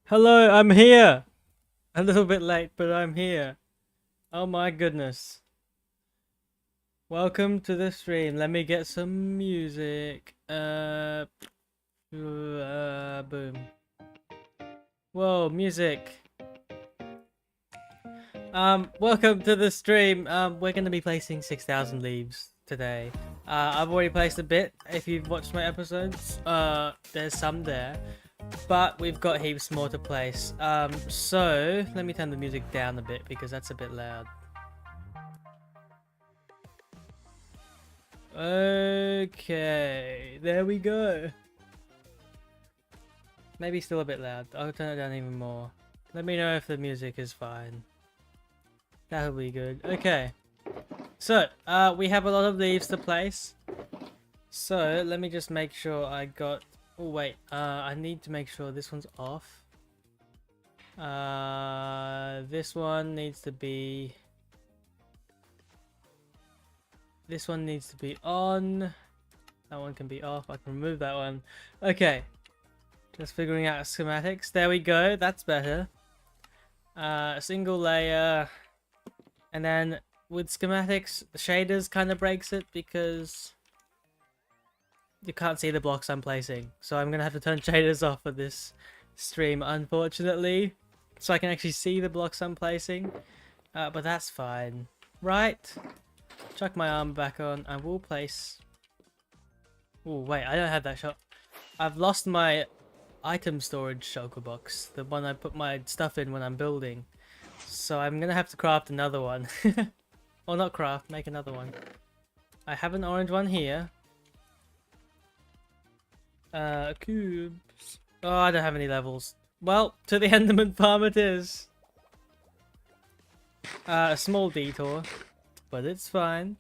Hello, I'm here. A little bit late, but I'm here. Oh my goodness. Welcome to the stream. Let me get some music. Boom. Whoa, music. Welcome to the stream. We're gonna be placing 6,000 leaves today. I've already placed a bit. If you've watched my episodes, there's some there. But we've got heaps more to place. So let me turn the music down a bit because that's a bit loud. Okay, there we go. Maybe still a bit loud. I'll turn it down even more. Let me know if the music is fine. That'll be good. Okay. So, we have a lot of leaves to place. So, let me just make sure I got... Oh, wait. I need to make sure this one's off. This one needs to be... This one needs to be on. That one can be off. I can remove that one. Okay. Just figuring out schematics. There we go. That's better. Single layer. And then with schematics, the shaders kind of breaks it because you can't see the blocks I'm placing. So I'm going to have to turn shaders off for this stream, unfortunately. So I can actually see the blocks I'm placing. But that's fine. Right. Chuck my arm back on. I will place... Oh, wait. I don't have that shot. I've lost my item storage shulker box. The one I put my stuff in when I'm building. So I'm going to have to craft another one. Or not craft. Make another one. I have an orange one here. Cubes. Oh, I don't have any levels. Well, to the Enderman farm it is. A small detour. But it's fine.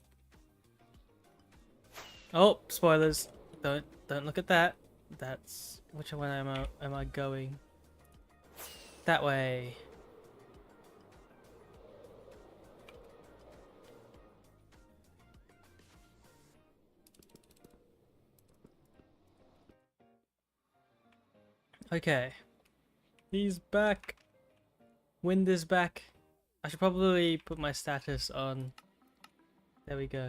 Oh, spoilers. Don't look at that. That's... Which one am I going? That way. Okay. He's back. Wind is back. I should probably put my status on. There we go.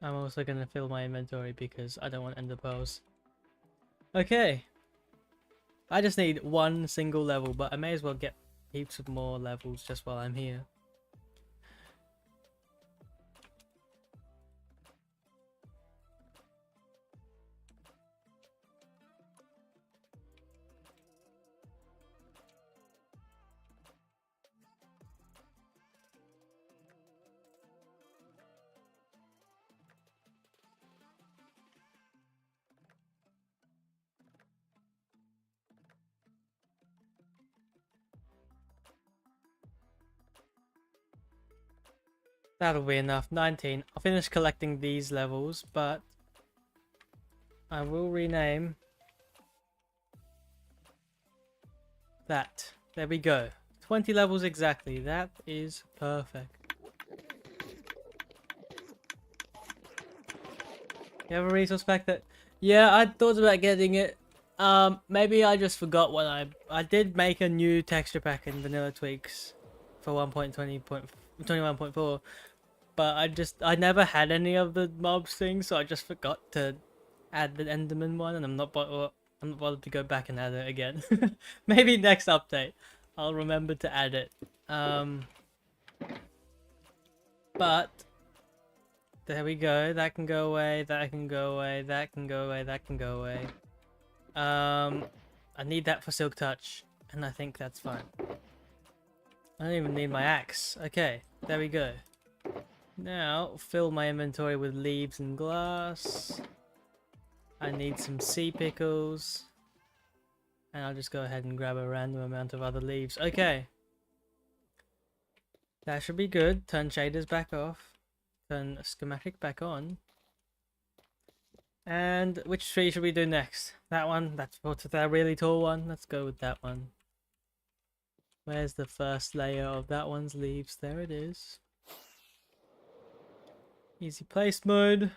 I'm also going to fill my inventory because I don't want ender pearls. Okay. I just need one single level, but I may as well get heaps of more levels just while I'm here. That'll be enough. 19. I'll finish collecting these levels, but I will rename that. There we go. 20 levels exactly. That is perfect. You have a resource pack that... Yeah, I thought about getting it. Maybe I just forgot when I did make a new texture pack in Vanilla Tweaks for 1.20.21.4, but I never had any of the mobs things, so I just forgot to add the Enderman one, and I'm not bothered to go back and add it again. Maybe next update I'll remember to add it. But there we go. That can go away. That can go away. That can go away. That can go away. I need that for Silk Touch, and I think that's fine. I don't even need my axe. Okay, there we go. Now, fill my inventory with leaves and glass. I need some sea pickles. And I'll just go ahead and grab a random amount of other leaves. Okay. That should be good. Turn shaders back off. Turn schematic back on. And which tree should we do next? That one? That's that really tall one? Let's go with that one. Where's the first layer of that one's leaves? There it is. Easy place mode.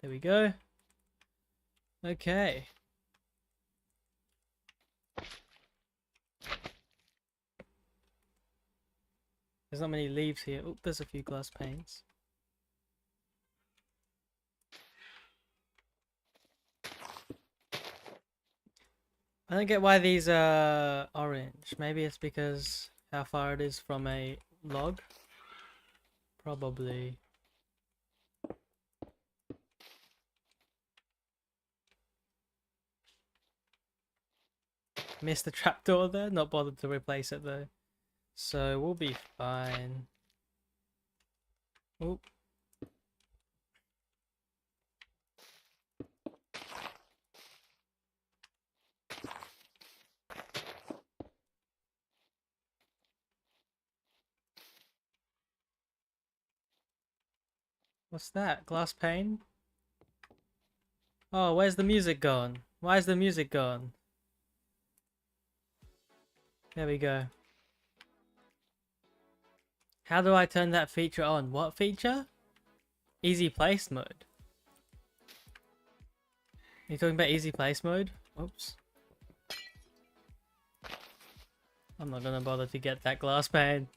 There we go. Okay. There's not many leaves here. Oh, there's a few glass panes. I don't get why these are orange. Maybe it's because how far it is from a log. Probably. Missed the trapdoor there. Not bothered to replace it though. So we'll be fine. Oh. What's that? Glass pane? Oh, where's the music gone? Why is the music gone? There we go. How do I turn that feature on? What feature? Easy place mode. Are you talking about easy place mode? Oops. I'm not gonna bother to get that glass pane.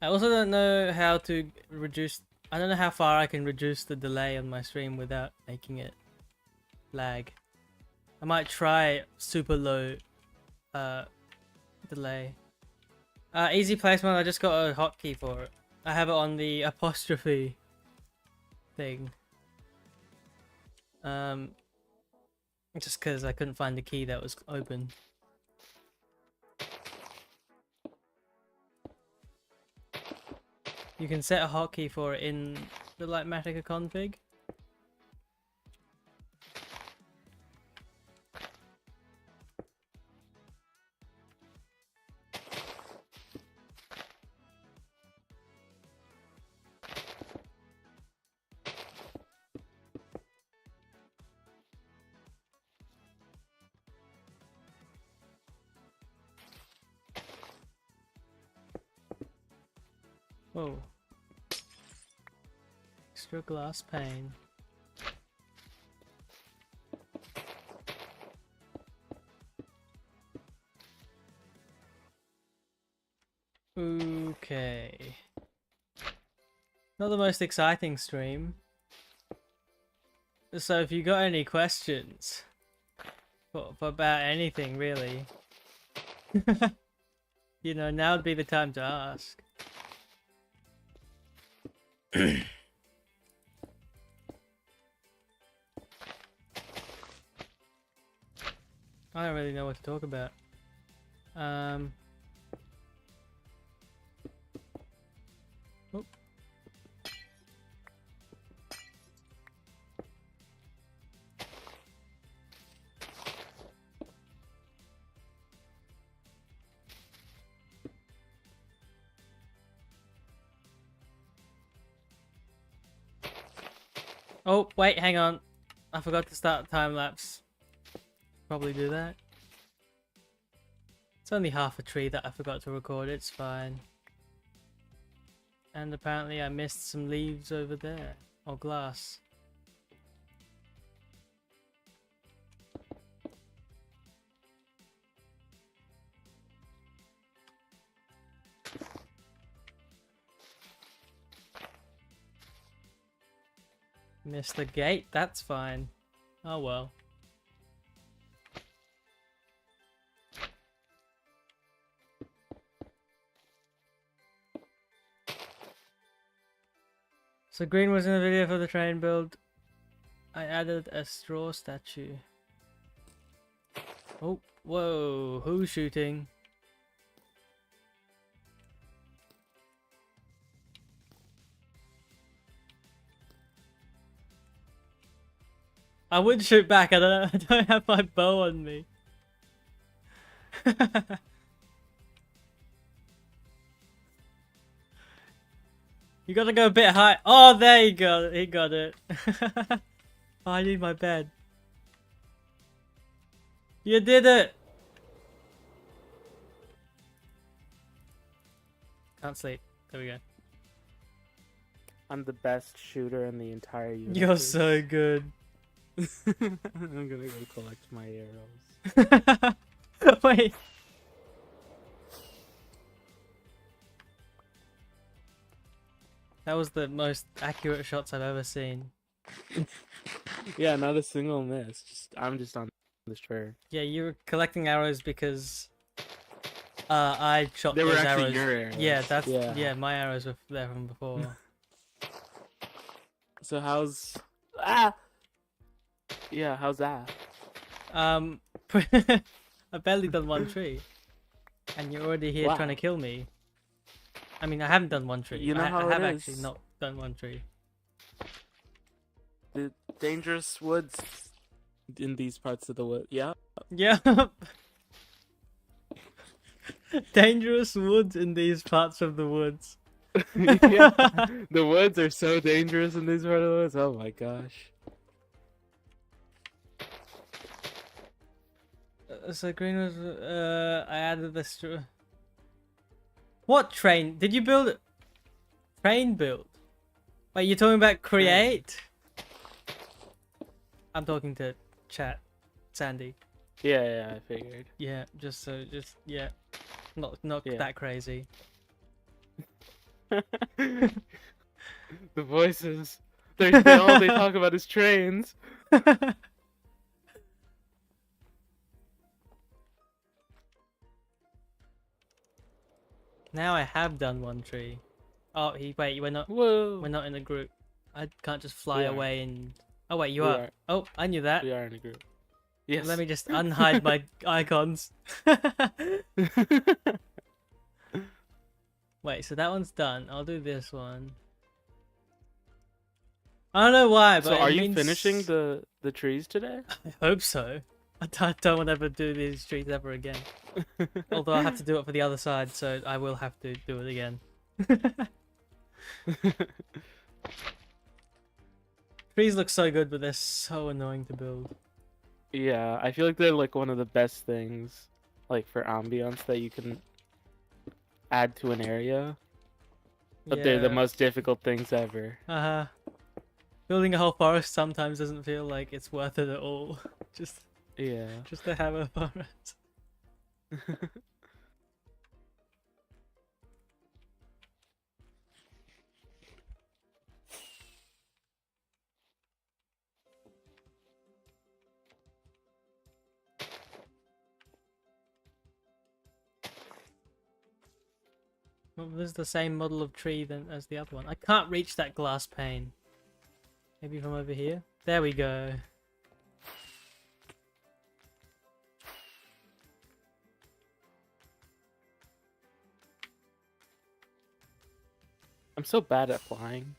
I also don't know how to reduce... I don't know how far I can reduce the delay on my stream without making it lag. I might try super low delay. Easy placement, I just got a hotkey for it. I have it on the apostrophe thing. Just because I couldn't find the key that was open. You can set a hotkey for it in the Lightmatica config. Whoa. Extra glass pane. Okay. Not the most exciting stream. So if you got any questions for about anything really, you know, now would be the time to ask. I don't really know what to talk about. Oh. Oh, wait, hang on. I forgot to start time lapse. Probably do that. It's only half a tree that I forgot to record, it's fine. And apparently I missed some leaves over there. Or glass. Missed the gate? That's fine. Oh well. So green was in the video for the train build. I added a straw statue. Oh, whoa, who's shooting? I would shoot back, I don't have my bow on me. You gotta go a bit high. Oh, there you go. He got it. Oh, I need my bed. You did it. Can't sleep. There we go. I'm the best shooter in the entire universe. You're so good. I'm gonna go collect my arrows. Wait. That was the most accurate shots I've ever seen. Yeah, not a single miss. I'm just on the tree. Yeah, you were collecting arrows because I shot They were those actually arrows. your arrows. Yeah, that's Yeah. my arrows were there from before. So how's Yeah, how's that? I've barely done one tree, and you're already here trying to kill me. I mean, I haven't done one tree. You know how I have it actually is. not done one tree. The dangerous woods in these parts of the wood. Yeah. Yeah. Dangerous woods in these parts of the woods. Yeah. The woods are so dangerous in these parts of the woods. Oh my gosh. So green was I added this. What train? Did you build? Train build? Wait, you're talking about create? I'm talking to chat, Sandy. Yeah, I figured. Yeah, just yeah, not Yeah. that crazy. The voices. All they talk about is trains. Now I have done one tree. Oh, wait, Whoa. we're not in a group. I can't just fly We are. away and. Oh wait, you We are. are. Oh, I knew that. We are in a group. Yes. Let me just unhide my icons. Wait, so that one's done. I'll do this one. I don't know why, but So are you means... finishing the trees today? I hope so. I don't want to ever do these trees ever again. Although I have to do it for the other side, so I will have to do it again. Trees look so good, but they're so annoying to build. Yeah, I feel like they're like one of the best things, like for ambience that you can add to an area. But they're the Yeah. most difficult things ever. Building a whole forest sometimes doesn't feel like it's worth it at all. Just to have a forest. Well, this is the same model of tree as the other one. I can't reach that glass pane. Maybe from over here? There we go. I'm so bad at flying.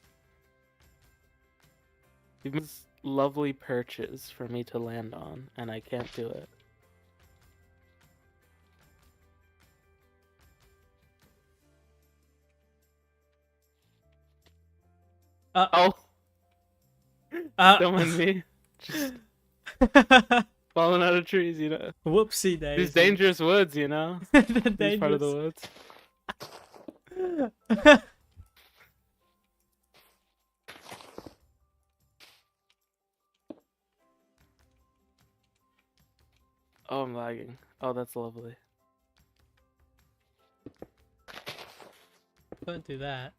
These lovely perches for me to land on, and I can't do it. Oh! Don't mind me. Just falling out of trees, you know. Whoopsie daisy. These dangerous woods, you know. These part of the woods. Oh, I'm lagging. Oh, that's lovely. Don't do that.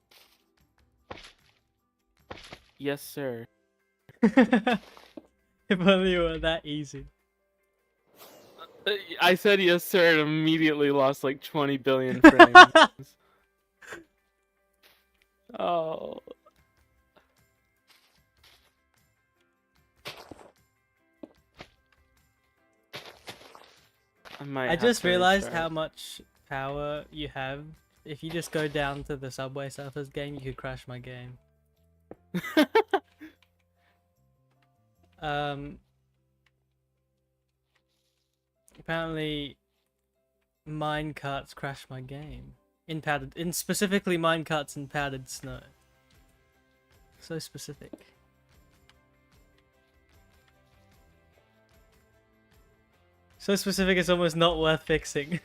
Yes, sir. If only it were that easy. I said yes, sir, and immediately lost like 20 billion frames. Oh. I just realized how much power you have. If you just go down to the Subway Surfers game, you could crash my game. Apparently, mine carts crash my game. In specifically mine carts in powdered snow. So specific. So specific it's almost not worth fixing.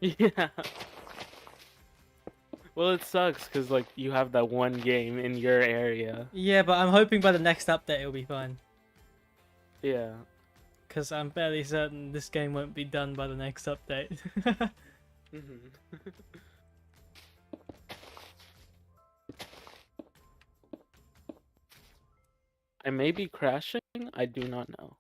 Yeah. Well, it sucks because like you have that one game in your area. Yeah, but I'm hoping by the next update it'll be fine. Yeah. Because I'm fairly certain this game won't be done by the next update. I may be crashing. I do not know.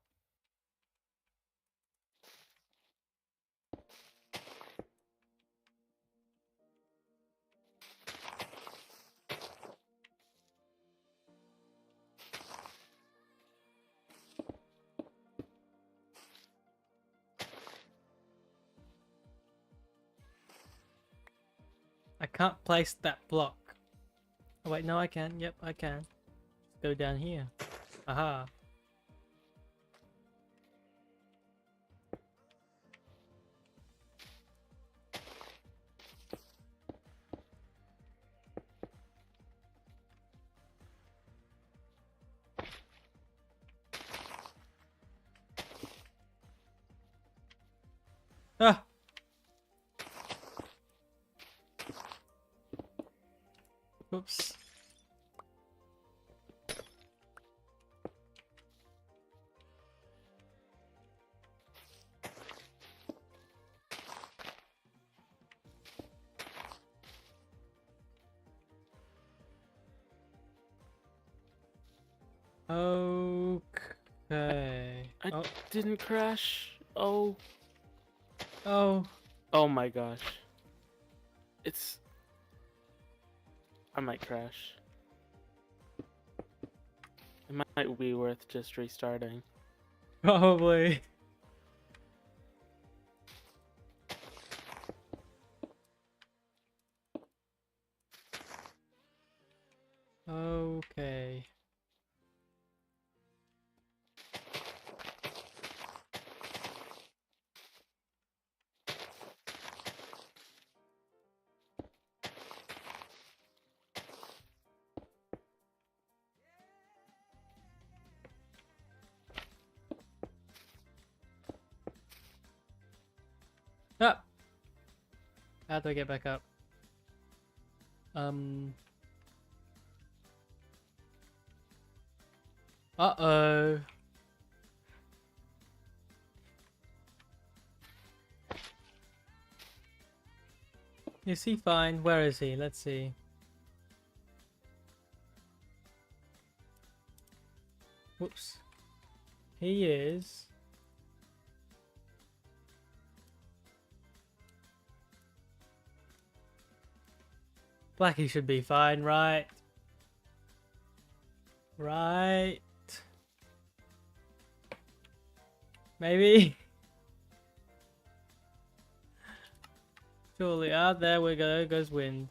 I can't place that block. Oh wait, no I can. Yep, I can. Go down here. Aha. Ah! Oops. Okay. I Oh, didn't crash. Oh. oh. Oh my gosh. It's. I might crash. It might be worth just restarting. Probably. Okay. Ah! How do I get back up? Uh-oh. Is he fine? Where is he? Let's see. Whoops. He is. Blackie should be fine, right? Right. Maybe? Surely. Ah, there we go. Goes wind.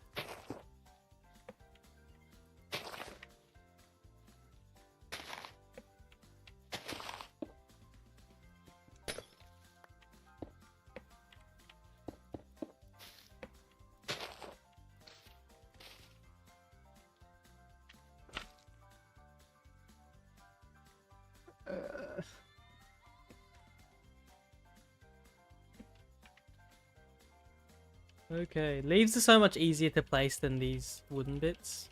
Okay, leaves are so much easier to place than these wooden bits.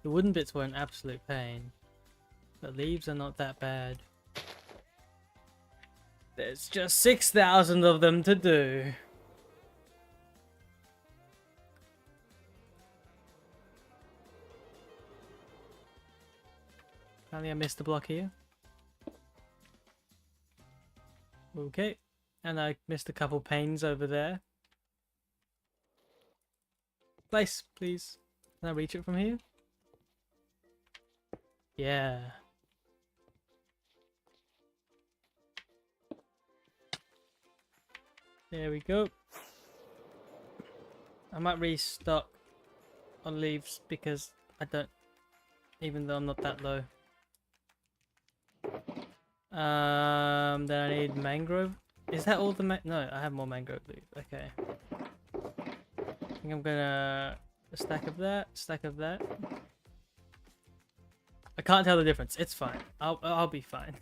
The wooden bits were an absolute pain, but leaves are not that bad. There's just 6,000 of them to do. Apparently I missed a block here. Okay, and I missed a couple panes over there. Place, please. Can I reach it from here? Yeah. There we go. I might restock on leaves because I don't, even though I'm not that low. Then I need mangrove Is that all the no, I have more mangrove leaf. Okay. I think I'm gonna a stack of that, stack of that. I can't tell the difference. It's fine. I'll be fine.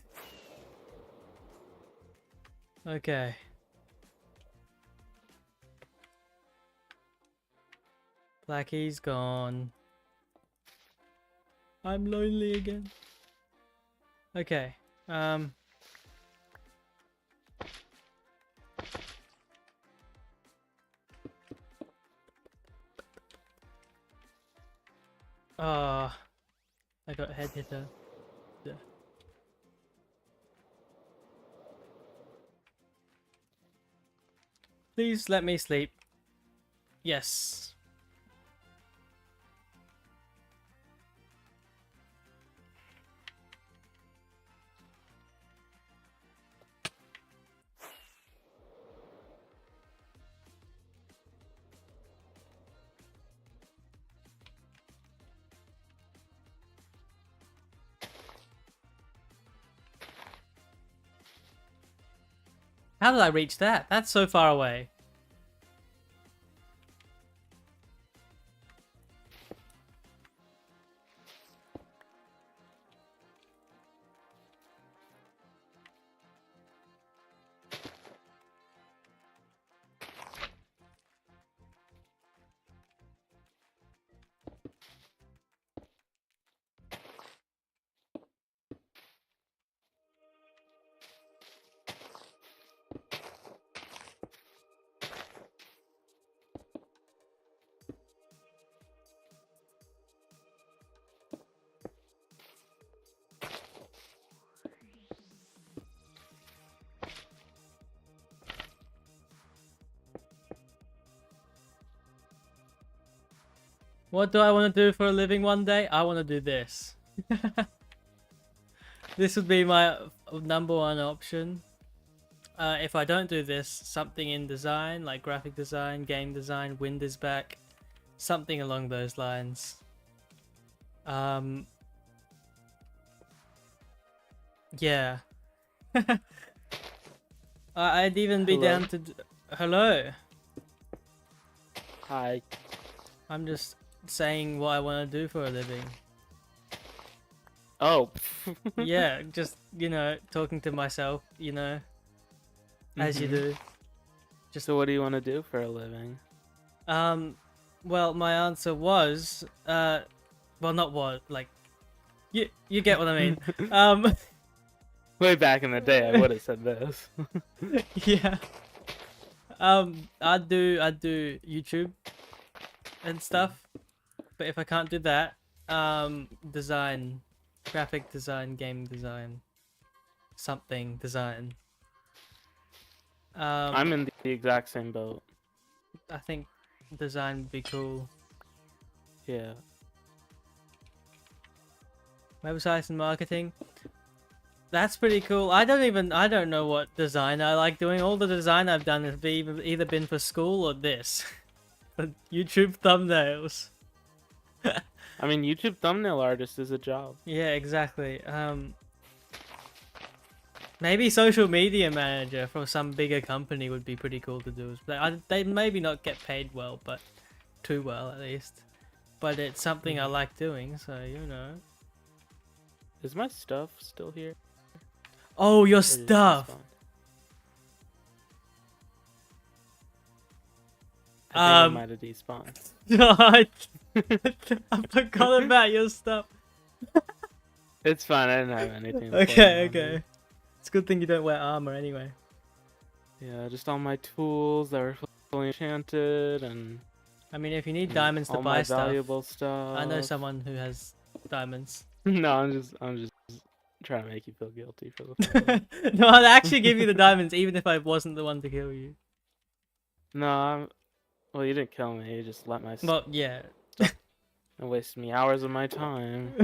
Okay. Blackie's gone. I'm lonely again. Okay. Ah, I got a head hitter. Yeah. Please let me sleep. Yes. How did I reach that? That's so far away. What do I want to do for a living one day? I want to do this. This would be my number one option. If I don't do this, something in design, like graphic design, game design, wind is back, something along those lines. Yeah. I'd even be down to... Hello. Hi. I'm just saying what I want to do for a living. Oh. Yeah, just, you know, talking to myself, you know, as you do. Just... So what do you want to do for a living? Well, my answer was, well, not what, like, you get what I mean. Way back in the day, I would have said this. Yeah. I'd do YouTube and stuff, but if I can't do that, design, graphic design, game design, something design. I'm in the exact same boat. I think design would be cool. Yeah. Websites and marketing. That's pretty cool. I don't know what design I like doing. All the design I've done has either been for school or this. For YouTube thumbnails. I mean, YouTube thumbnail artist is a job. Yeah, exactly. Maybe social media manager for some bigger company would be pretty cool to do. They maybe not get paid well, but too well at least. But it's something I like doing, so you know. Is my stuff still here? Oh, your Or did it stuff! despawn? I think it might have despawned. God, I forgot about your stuff. It's fine, I didn't have anything. Okay, okay. It's a good thing you don't wear armor anyway. Yeah, just all my tools that were fully enchanted, and I mean, if you need diamonds to all buy my stuff, valuable stuff. I know someone who has diamonds. No, I'm just trying to make you feel guilty for the No, I'd actually give you the diamonds even if I wasn't the one to kill you. No, well, you didn't kill me. You just let my Well, yeah. and wasted me hours of my time.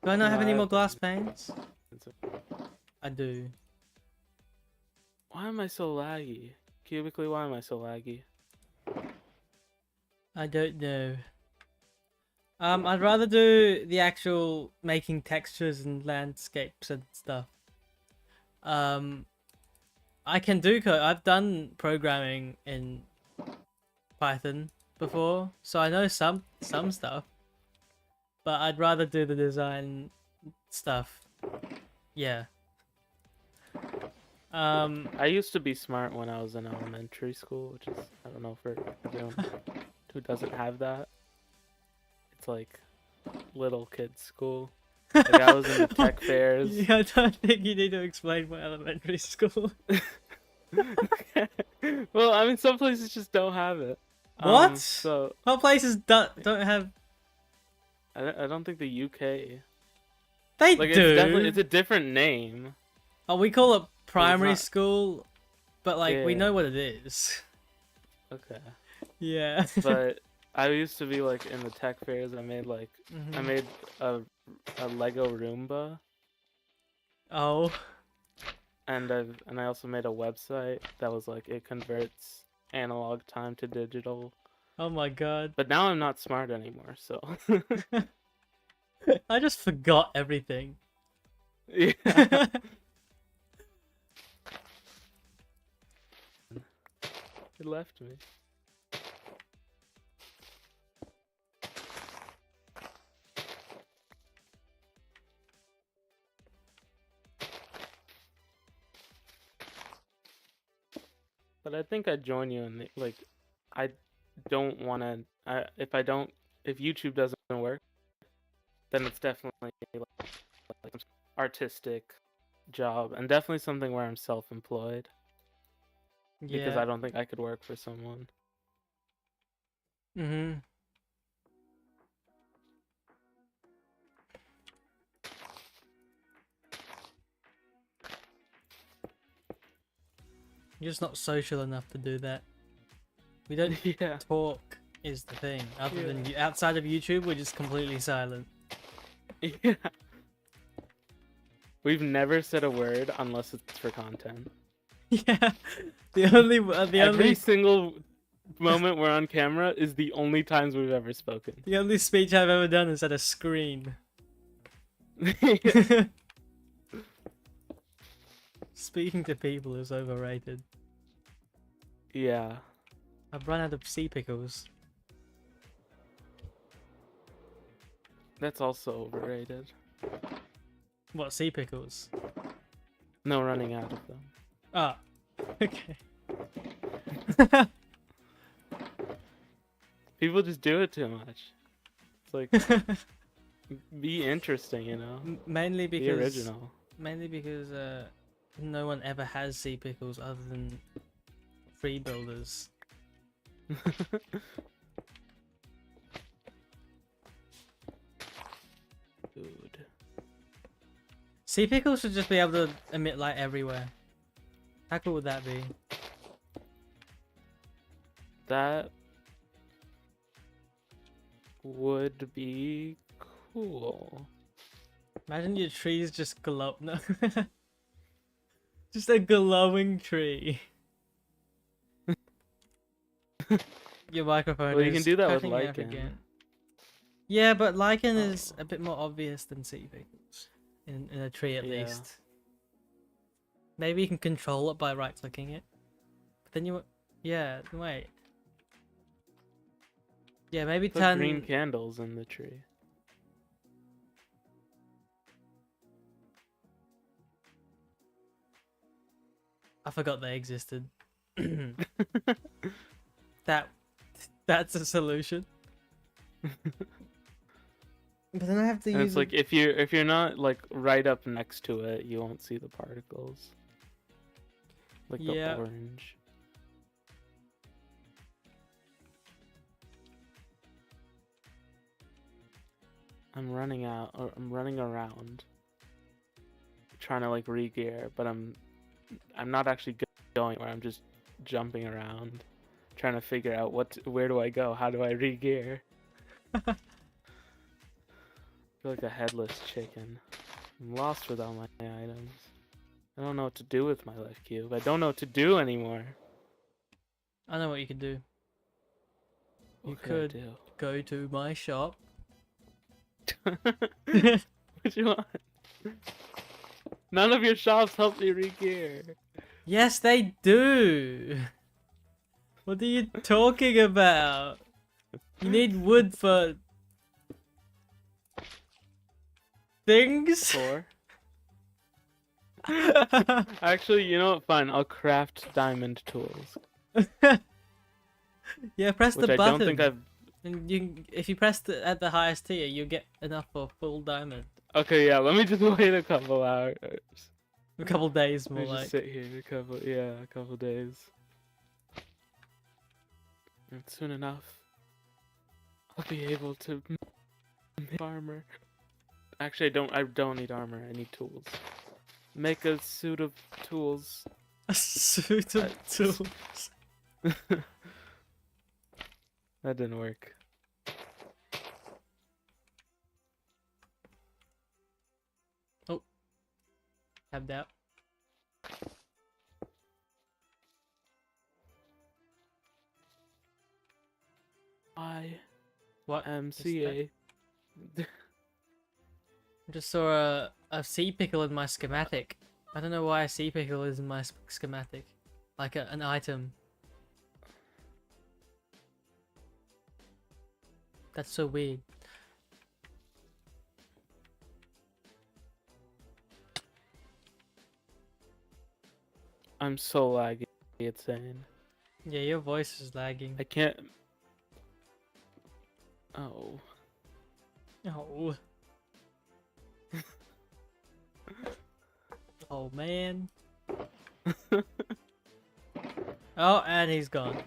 Do I not have any more glass panes? I do. Why am I so laggy? Cubecly, why am I so laggy? I don't know. I'd rather do the actual making textures and landscapes and stuff. I can do code. I've done programming in Python before, so I know some stuff. But I'd rather do the design stuff. Yeah. I used to be smart when I was in elementary school, which is, I don't know, for everyone who doesn't have that. It's like little kids school. Like I was in the tech fairs. Yeah, I don't think you need to explain my elementary school. Well, I mean, some places just don't have it. What? So What places don't have? I don't think the UK. They Like do. it's a different name. Oh, we call it primary not- school, but like we Yeah. know what it is. Okay. Yeah. But I used to be like in the tech fairs. I made like I Mhm. made a Lego Roomba, Oh. and I also made a website that was like it converts analog time to digital. Oh my god. But now I'm not smart anymore, so I just forgot everything. yeah. It left me. But I think I'd join you in the, like, I don't want to. If YouTube doesn't work, then it's definitely like some artistic job, and definitely something where I'm self-employed, because Yeah. I don't think I could work for someone. Mhm. You're just not social enough to do that. We don't Yeah. talk is the thing. Other Yeah. than outside of YouTube, we're just completely silent. Yeah. We've never said a word unless it's for content. Yeah. Every single moment we're on camera is the only times we've ever spoken. The only speech I've ever done is at a screen. Yeah. Speaking to people is overrated. Yeah. I've run out of sea pickles. That's also overrated. What, sea pickles? No, running out of them. Ah. Okay. People just do it too much. It's like, be interesting, you know? Mainly Be because original. no one ever has sea pickles other than free builders. Dude. Sea pickles should just be able to emit light everywhere. How cool would that be? That would be cool. Imagine your trees just glow. No. Just a glowing tree. Your microphone Well, you is can do that with cutting out lichen. again. Yeah, but lichen is a bit more obvious than sea pickles. In a tree at Yeah. least. Maybe you can control it by right clicking it. But then you... Yeah, wait. Yeah, maybe Put turn... green candles in the tree. I forgot they existed. That's a solution. But then I have to And use it's like if you're not like right up next to it, you won't see the particles. Like Yeah. the orange. I'm running around trying to like re-gear, but I'm not actually going where. I'm just jumping around trying to figure out where do I go? How do I re-gear? I feel like a headless chicken. I'm lost without my items. I don't know what to do with my life cube. I don't know what to do anymore. I know what you could do. You What could I do? go to my shop. What you want? None of your shops help me re-gear. Yes, they do. What are you talking about? You need wood for things. Four. Actually, you know what? Fine, I'll craft diamond tools. Yeah, press the Which I button. don't think I've... And if you press at the highest tier, you get enough for full diamond. Okay, yeah, let me just wait a couple hours. A couple days more Let me like. just sit here a couple days. And soon enough, I'll be able to make armor. Actually, I don't need armor, I need tools. Make a suit of tools. A suit of tools. That didn't work. Oh. Tabbed out. What? IMCA. I just saw a sea pickle in my schematic. I don't know why a sea pickle is in my schematic. Like an item. That's so weird. I'm so laggy, it's saying. Yeah, your voice is lagging. I can't... Oh. Oh. Oh man. Oh, and he's gone.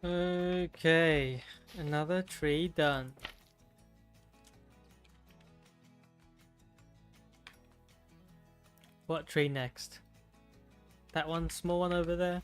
Okay, another tree done. What tree next? That one, small one over there?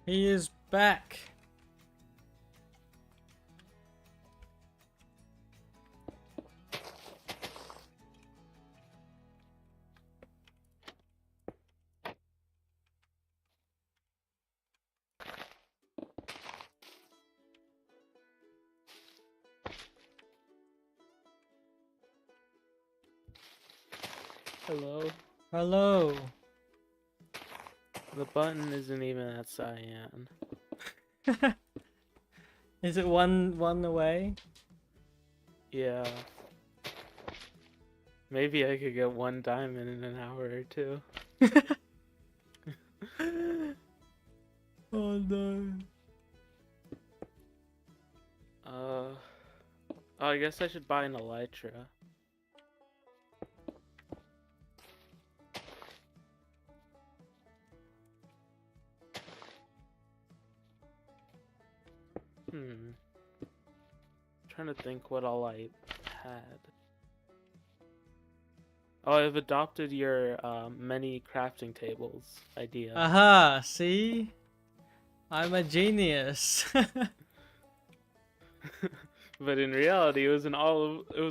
He is back. Hello. Hello. The button isn't even at cyan. Is it one away? Yeah. Maybe I could get 1 diamond in an hour or 2. Oh no. Oh, I guess I should buy an elytra. Trying to think what all I had. Oh, I've adopted your many crafting tables idea. Aha, see? I'm a genius. But in reality, it was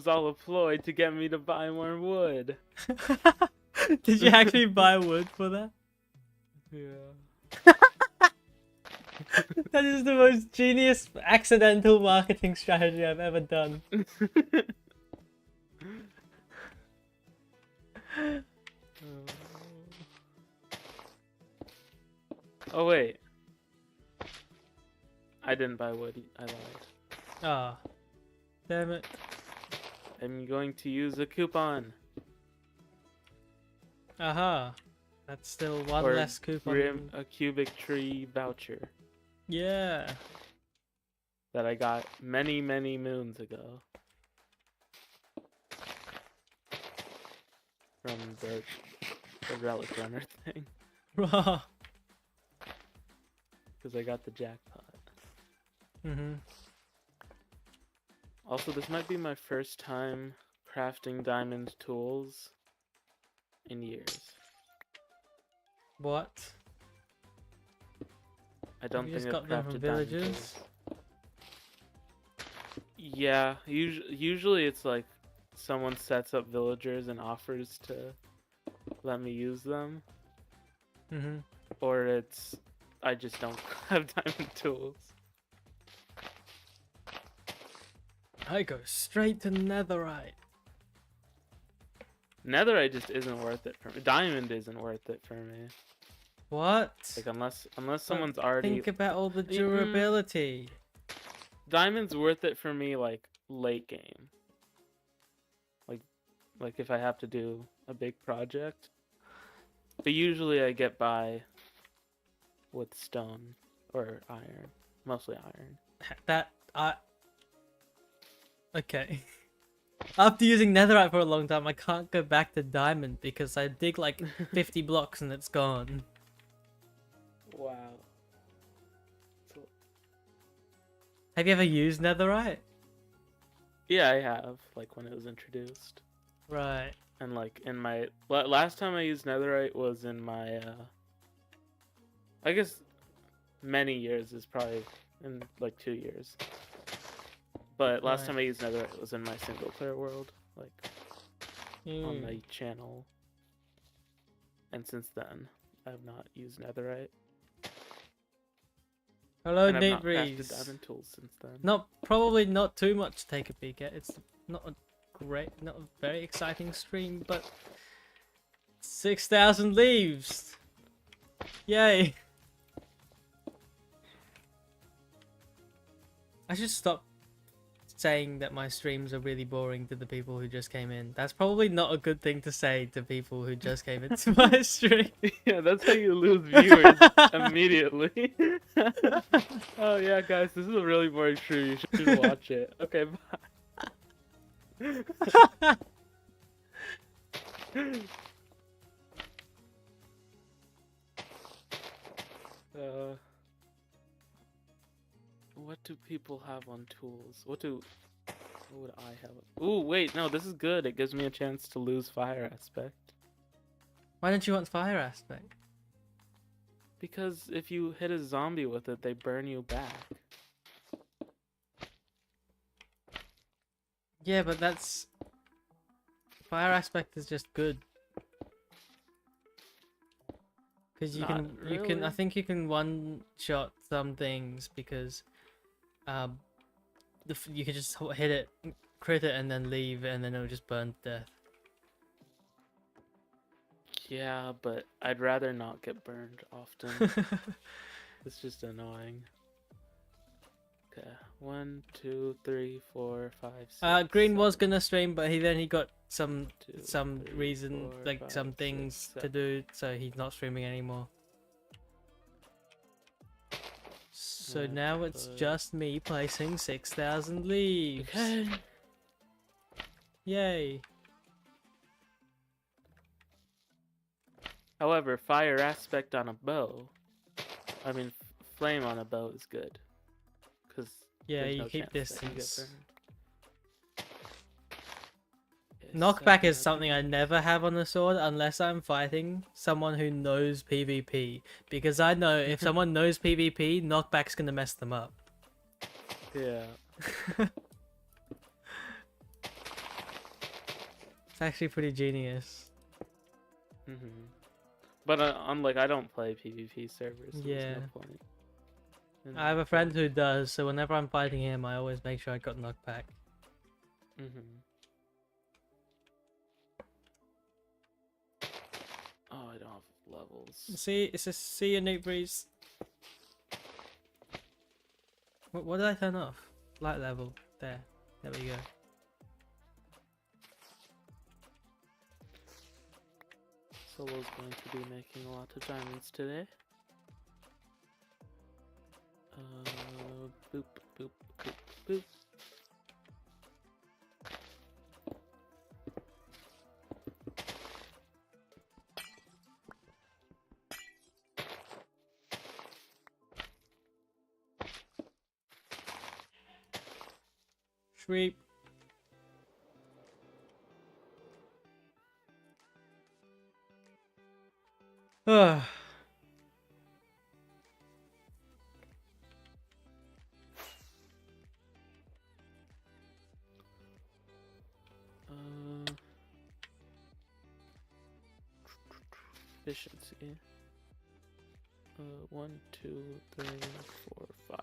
all a ploy to get me to buy more wood. Did you actually buy wood for that? Yeah. That is the most genius accidental marketing strategy I've ever done. Oh wait. I didn't buy wood. I lied. Ah, damn it. I'm going to use a coupon. Aha. That's still one Or less coupon. Grim, a cubic tree voucher Yeah. that I got many, many moons ago. From the relic runner thing. Raw. Because I got the jackpot. Mm-hmm. Also, this might be my first time crafting diamond tools in years. What? I don't You think just I've got them from crafted diamond villagers? tools. Yeah, usually it's like someone sets up villagers and offers to let me use them. Mm-hmm. Or it's I just don't have diamond tools. I go straight to netherite. Netherite just isn't worth it for me. Diamond isn't worth it for me. What? Like unless someone's already Think about all the durability. Diamond's worth it for me like late game. Like if I have to do a big project. But usually I get by with stone or iron. Mostly iron. Okay. After using netherite for a long time, I can't go back to diamond because I dig like 50 blocks and it's gone. Wow. Have you ever used netherite? Yeah, I have, like when it was introduced. Right. And like in my last time I used netherite was in my I guess many years is probably in like 2 years. But last time I used netherite was in my single player world, like on my channel. And since then, I have not used netherite. Hello, And I've Nate not crafted Reeves. diamond tools since then. Probably not too much to take a peek at. It's not a very exciting stream, but 6,000 leaves. Yay. I should stop saying that my streams are really boring to the people who just came in. That's probably not a good thing to say to people who just came into my stream. Yeah, that's how you lose viewers immediately. Oh yeah, guys, this is a really boring stream. You should watch it. Okay, bye. What do people have on tools? What would I have? Ooh, wait, no, this is good. It gives me a chance to lose fire aspect. Why don't you want fire aspect? Because if you hit a zombie with it, they burn you back. Yeah, but that's... Fire aspect is just good. Because Not you can, I really. think you can one-shot some things because, you can just hit it, crit it, and then leave, and then it'll just burn to death. Yeah, but I'd rather not get burned often. It's just annoying. Okay, 1, 2, 3, 4, 5, 6. Green was 7, gonna stream, but he got some 2, 3, reason, 4, like 5, some 6, things to 7. do, so he's not streaming anymore. So now it's just me placing 6,000 leaves. Okay. Yay. However, fire aspect on a bow, I mean, flame on a bow is good. Because Yeah, there's you no keep chance that you get distance. burned. Okay, Knockback is 7 something I never have on the sword unless I'm fighting someone who knows PvP. Because I know if someone knows PvP, knockback's gonna mess them up. Yeah. It's actually pretty genius. But unlike, I don't play PvP servers, so Yeah. there's no point. I have a friend who does, so whenever I'm fighting him, I always make sure I got knockback. Oh, I don't have levels. See, it's just see a Nuke Breeze. What did I turn off? Light level. There. There we go. Solo's going to be making a lot of diamonds today. Boop, boop, boop, boop. Sweep. Ugh. Efficiency. 1, 2, 3, 4, 5.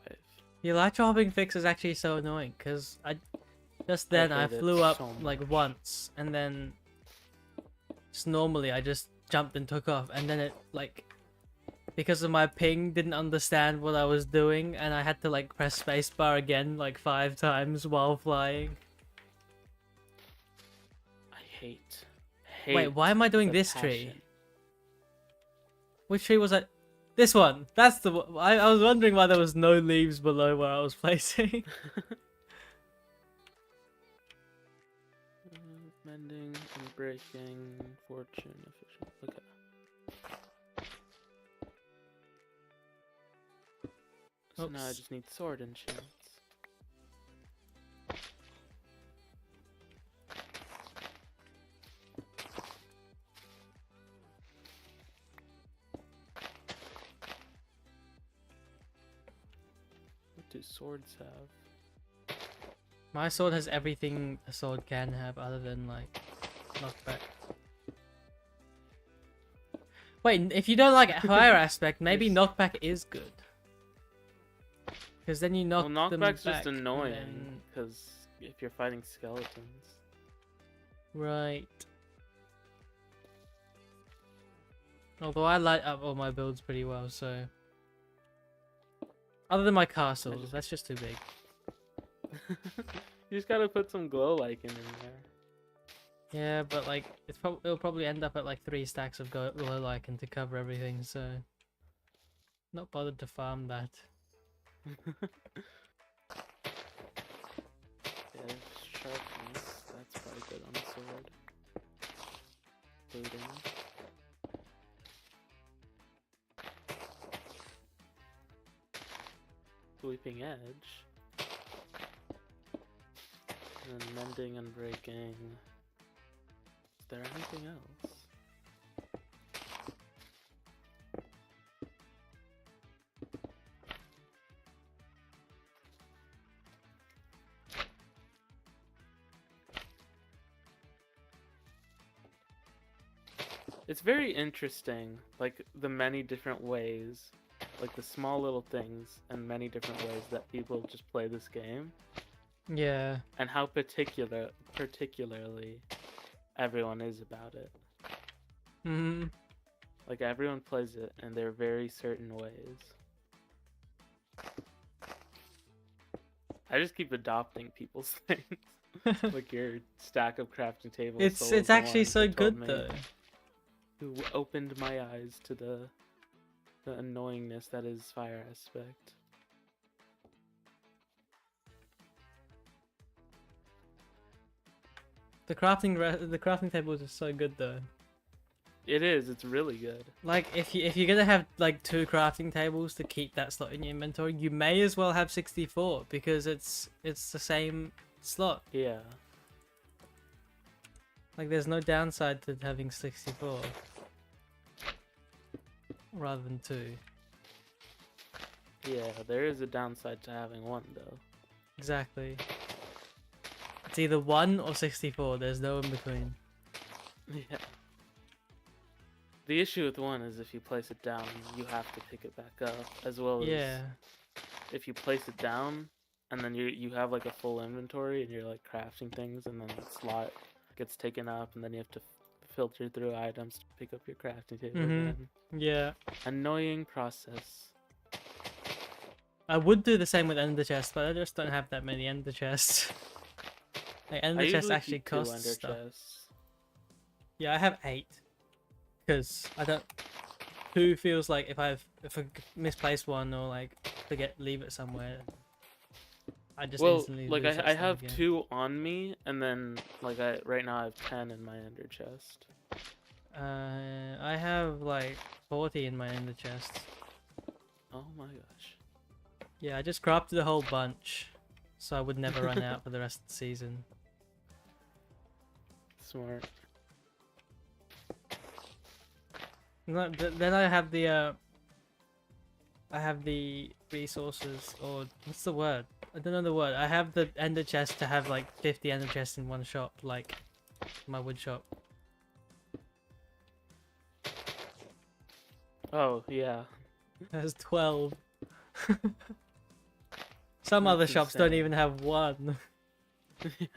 The elytra hopping fix is actually so annoying because just then I hate it flew up so like much. once and then just normally I just jumped and took off and then it like because of my ping didn't understand what I was doing and I had to like press spacebar again like 5 times while flying. I hate. Wait, why am I doing the this passion. tree? Which tree was I? This one. That's the one. I was wondering why there was no leaves below where I was placing. Mending and breaking, fortune, efficient. Okay. So now I Oops. just need sword enchants. What do swords have? My sword has everything a sword can have other than like knockback. Wait, if you don't like fire aspect, maybe Yes. knockback is good. Because then you knock Well, them knockback's back. just and annoying then- because if you're fighting skeletons. Right. Although I light up all my builds pretty well, so... Other than my castles, that's just too big. You just gotta put some glow lichen in there. Yeah, but like, it'll probably end up at like 3 stacks of glow lichen to cover everything, so... Not bothered to farm that. Yeah, sharpness. That's probably good on a sword. Looting. Sweeping edge. And then mending and breaking. Is there anything else? It's very interesting, like the many different ways, like the small little things and many different ways that people just play this game, Yeah. and how particularly everyone is about it. Hmm. Like everyone plays it in their very certain ways. I just keep adopting people's things. Like your stack of crafting tables. It's actually so good though. Who opened my eyes to the annoyingness that is Fire Aspect. The crafting tables are so good though. It is. It's really good. Like if you're gonna have like 2 crafting tables to keep that slot in your inventory, you may as well have 64 because it's the same slot. Yeah. Like there's no downside to having 64 rather than 2. Yeah, there is a downside to having one though. Exactly. It's either 1 or 64. There's no in between. Yeah. The issue with one is if you place it down, you have to pick it back up, as well Yeah. as if you place it down and then you have like a full inventory and you're like crafting things, and then the slot gets taken up, and then you have to filter through items to pick up your crafting table again. Yeah. Annoying process. I would do the same with ender chests, but I just don't have that many ender chests. Like ender chests usually actually keep 2 cost ender stuff. chests. Yeah, I have 8. Because I don't. 2 feels like if I misplace one or like leave it somewhere, I just instantly like lose that I stuff have again. 2 on me, and then like right now I have 10 in my ender chest. I have like 40 in my ender chest. Oh my gosh. Yeah, I just crafted a whole bunch, so I would never run out for the rest of the season. Smart. Then I have the resources, or what's the word? I don't know the word. I have the ender chest to have like 50 ender chests in one shop, like my wood shop. Oh yeah. There's 12. Some That's other shops don't insane. even have 1. Yeah.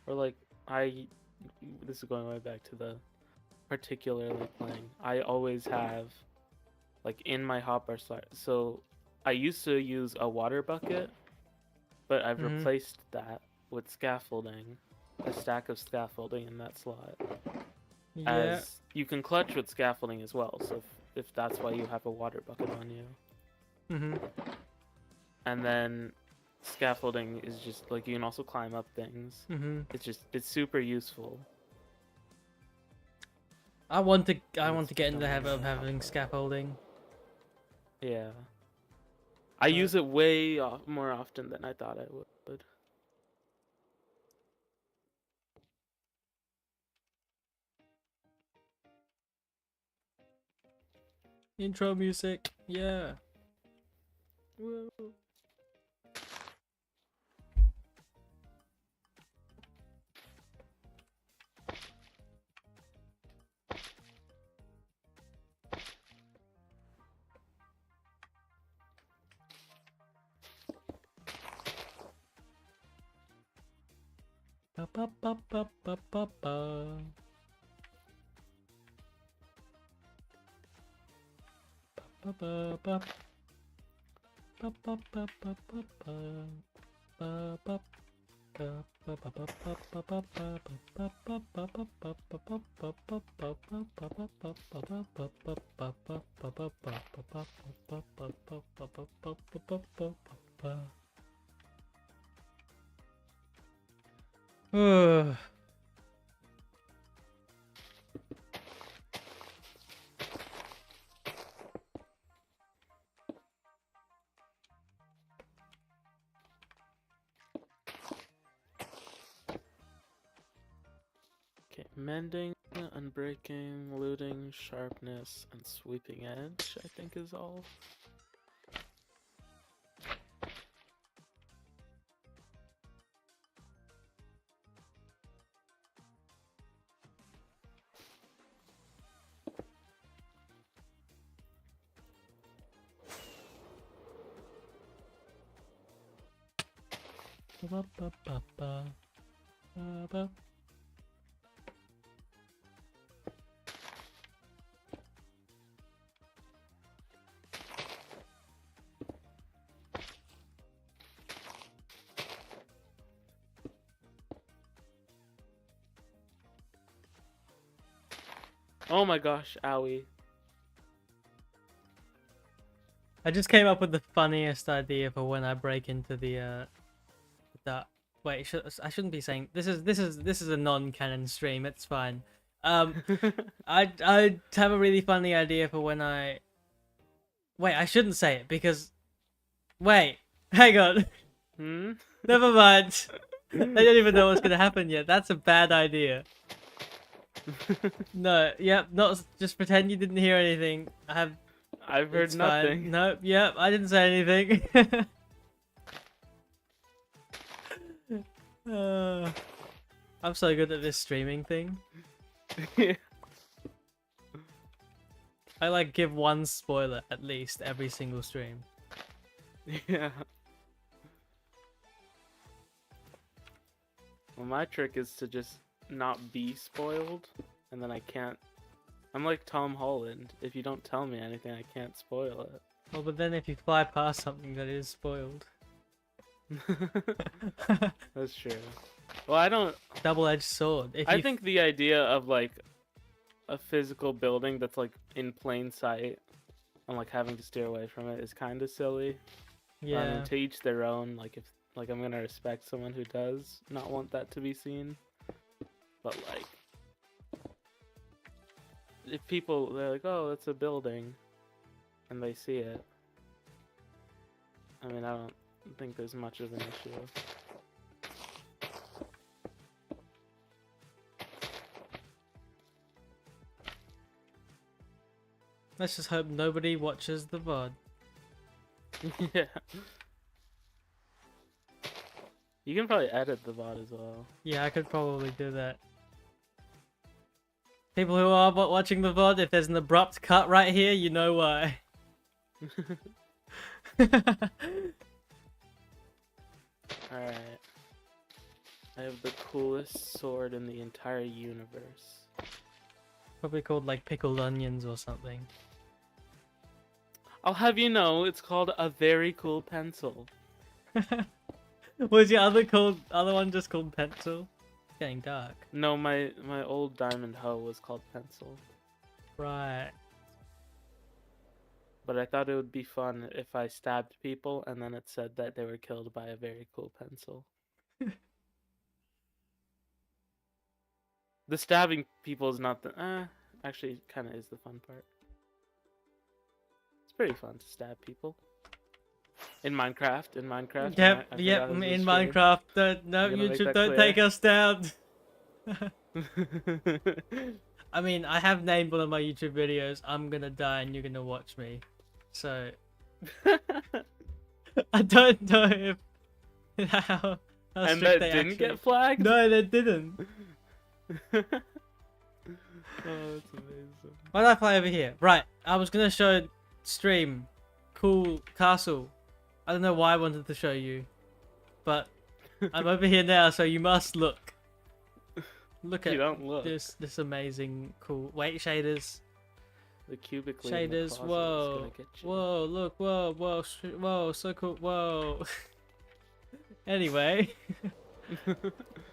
Or like this is going way back to the particularly playing. I always have like in my hopper slot. So I used to use a water bucket, but I've replaced that with scaffolding, a stack of scaffolding in that slot. Yeah. As you can clutch with scaffolding as well. So if that's why you have a water bucket on you. And then scaffolding is just like you can also climb up things. It's super useful. I want to get into the habit of having scaffolding. Yeah. I use it way more often than I thought I would. Intro music, yeah. Whoa. Ba ba ba ba ba ba ba. Ba ba ba. Ba ba ba ba ba ba. Ba ba. Mending, unbreaking, looting, sharpness, and sweeping edge, I think is all. Oh my gosh, owie. I just came up with the funniest idea for when I break into the wait, I shouldn't be saying this is a non-canon stream. It's fine. I have a really funny idea for when I wait. I shouldn't say it because wait, hang on. Never mind. They don't even know what's gonna happen yet. That's a bad idea. No, yep, not just pretend you didn't hear anything. I've heard nothing. Fine. Nope, yep, I didn't say anything. I'm so good at this streaming thing. Yeah. I like give one spoiler at least every single stream. Yeah. Well, my trick is to just not be spoiled, and then I can't. I'm like Tom Holland. If you don't tell me anything, I can't spoil it. Well, but then if you fly past something that is spoiled. That's true. Well, I don't. Double-edged sword. I think the idea of like a physical building that's like in plain sight and like having to steer away from it is kind of silly. Yeah. I mean, to each their own. Like if I'm gonna respect someone who does not want that to be seen. But like, if people they're like, oh, it's a building, and they see it. I mean, I don't think there's much of an issue. Let's just hope nobody watches the VOD. Yeah. You can probably edit the VOD as well. Yeah, I could probably do that. People who are watching the VOD, if there's an abrupt cut right here, you know why. Alright. I have the coolest sword in the entire universe. Probably called like pickled onions or something. I'll have you know, it's called a very cool pencil. Was your other one just called pencil? It's getting dark. No, my old diamond hoe was called pencil. Right. But I thought it would be fun if I stabbed people and then it said that they were killed by a very cool pencil. The stabbing people is not the... actually, kind of is the fun part. It's pretty fun to stab people. In Minecraft. Yep, in Minecraft. No, YouTube, don't take us down. I mean, I have named one of my YouTube videos, I'm gonna die and you're gonna watch me. So... I don't know if... how and strict that they didn't actually... get flagged? No, they didn't. Oh, that's amazing. Why did I fly over here? Right, I was gonna show stream cool castle. I don't know why I wanted to show you, but I'm over here now, so you must look. Look at this amazing cool. Wait, shaders. The Cubecly Shaders. Whoa, whoa, look, whoa, whoa, whoa, so cool, whoa. Anyway,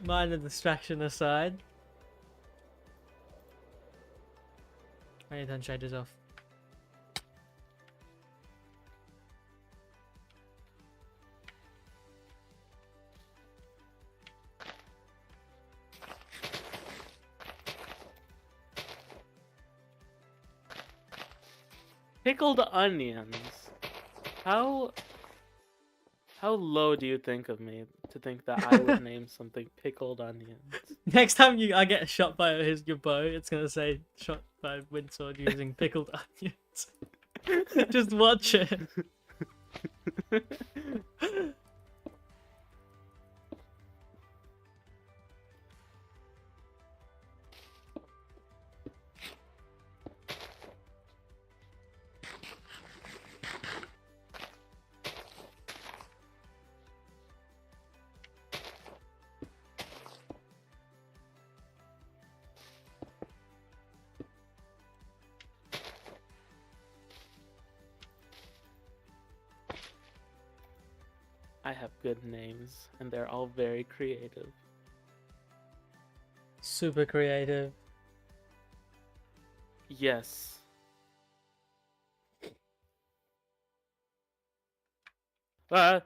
minor distraction aside. I need to turn shaders off. Pickled onions. How low do you think of me to think that I would name something pickled onions? Next time I get shot by your bow, it's gonna say shot by windsword using pickled onions. Just watch it. I have good names, and they're all very creative. Super creative. Yes. I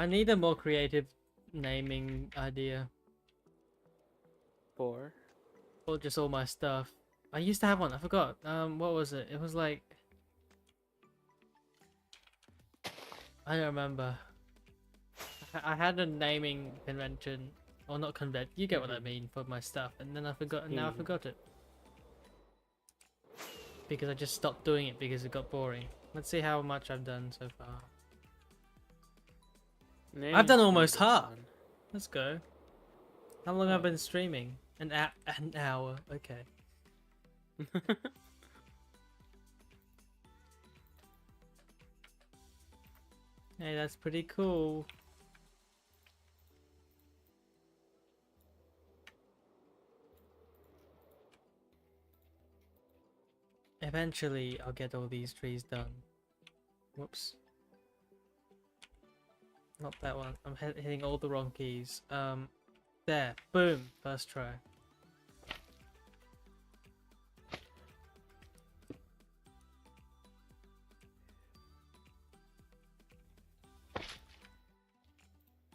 need a more creative naming idea. For? Or just all my stuff. I used to have one, I forgot. What was it? It was like... I don't remember. I had a naming convention. Or not convention, you get what I mean, for my stuff. And then I forgot, and now I forgot it. Because I just stopped doing it because it got boring. Let's see how much I've done so far. I've done almost half. Let's go. How long have I been streaming? An hour. Okay. Hey, that's pretty cool. Eventually, I'll get all these trees done. Whoops. Not that one. I'm hitting all the wrong keys. There. Boom. First try.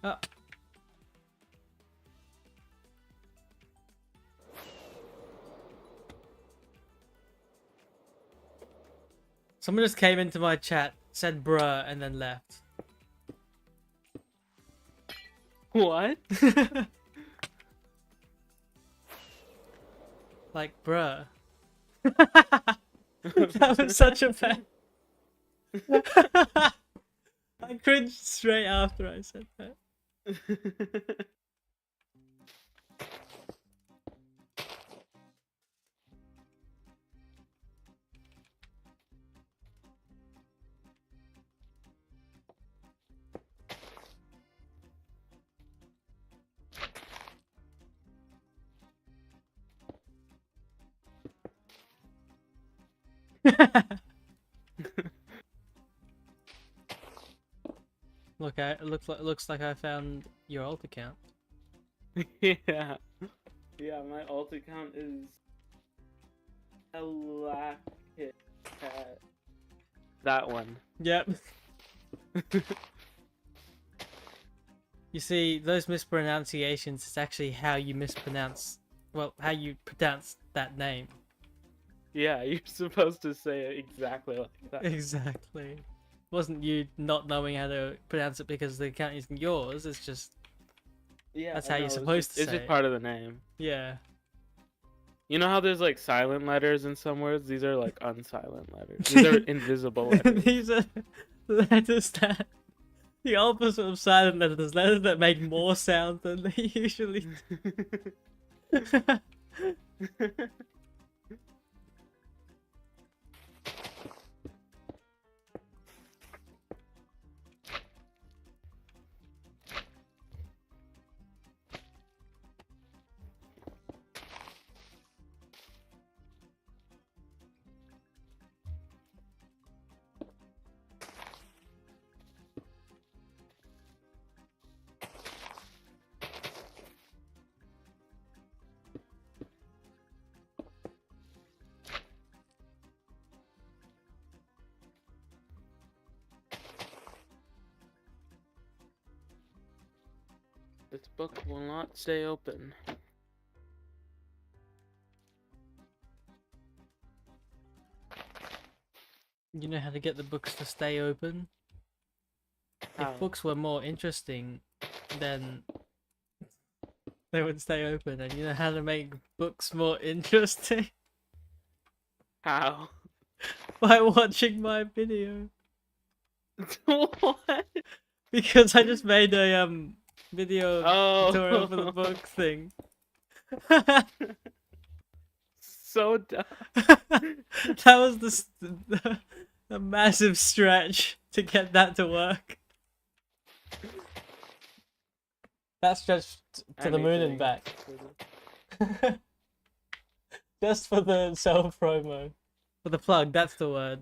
Oh. Someone just came into my chat, said bruh, and then left. What? Like, bruh. That was such a bad... I cringed straight after I said that. Look, it looks like I found your alt account. Yeah. Yeah, my alt account is Galactic Cat. That one. Yep. You see, those mispronunciations is actually how you mispronounce, well, how you pronounce that name. Yeah, you're supposed to say it exactly like that. Exactly. Wasn't you not knowing how to pronounce it because the account isn't yours, it's just... Yeah, that's how you're supposed to say It's just it. part of the name. Yeah. You know how there's like silent letters in some words? These are like unsilent letters. These are invisible letters. These are letters that... The opposite of silent letters. Letters that make more sound than they usually do. This book will not stay open. You know how to get the books to stay open? How? If books were more interesting, then they would stay open. And you know how to make books more interesting? How? By watching my video. What? Because I just made a video tutorial for the Oh, book thing. so dumb. That was a massive stretch to get that to work. That stretched to the moon and back. Just for the self promo. For the plug, that's the word.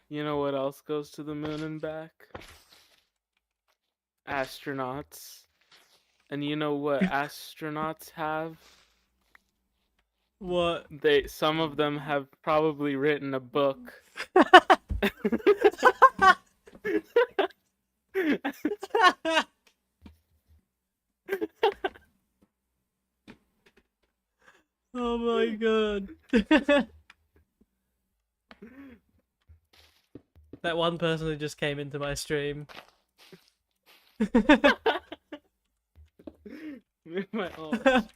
You know what else goes to the moon and back? Astronauts. And you know what astronauts have? What? Some of them have probably written a book. Oh my god. That one person who just came into my stream. My arms.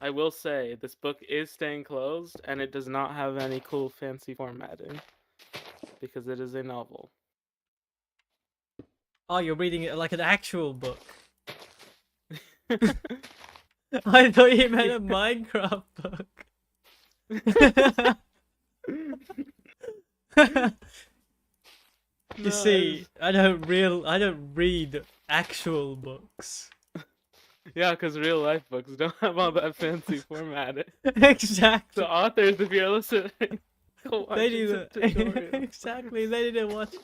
I will say, this book is staying closed, and it does not have any cool fancy formatting. Because it is a novel. Oh, you're reading it like an actual book. I thought you meant a Minecraft book. You see, I don't read actual books. Yeah, because real life books don't have all that fancy formatting. Exactly. The authors, if you're listening, They need to exactly. They need to watch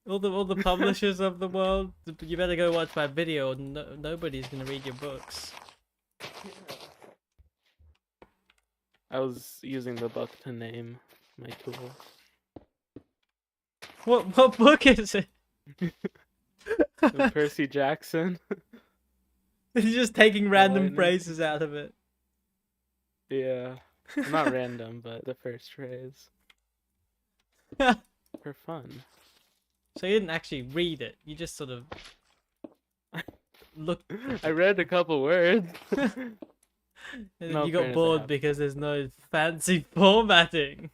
all the publishers of the world. You better go watch my video. Nobody's gonna read your books. I was using the book to name my tool. What book is it? Percy Jackson. He's just taking random phrases out of it. Yeah. Not random, but the first phrase. For fun. So you didn't actually read it. You just sort of looked. I read a couple words. And then No, you got fairness, I bored haven't. because there's no fancy formatting.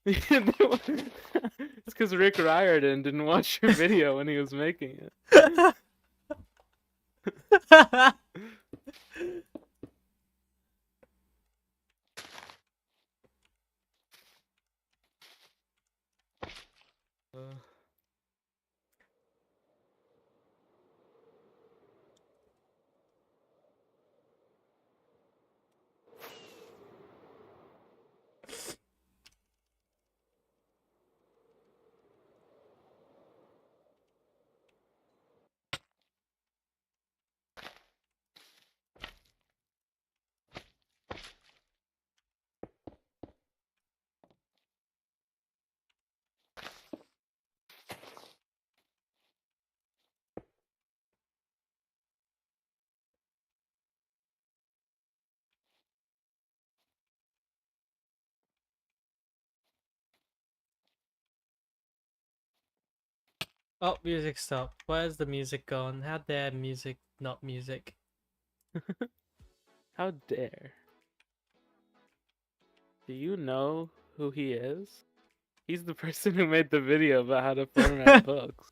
It's because Rick Riordan didn't watch your video when he was making it. Oh, music stopped. Where's the music gone? How dare music not music? How dare. Do you know who he is? He's the person who made the video about how to format books.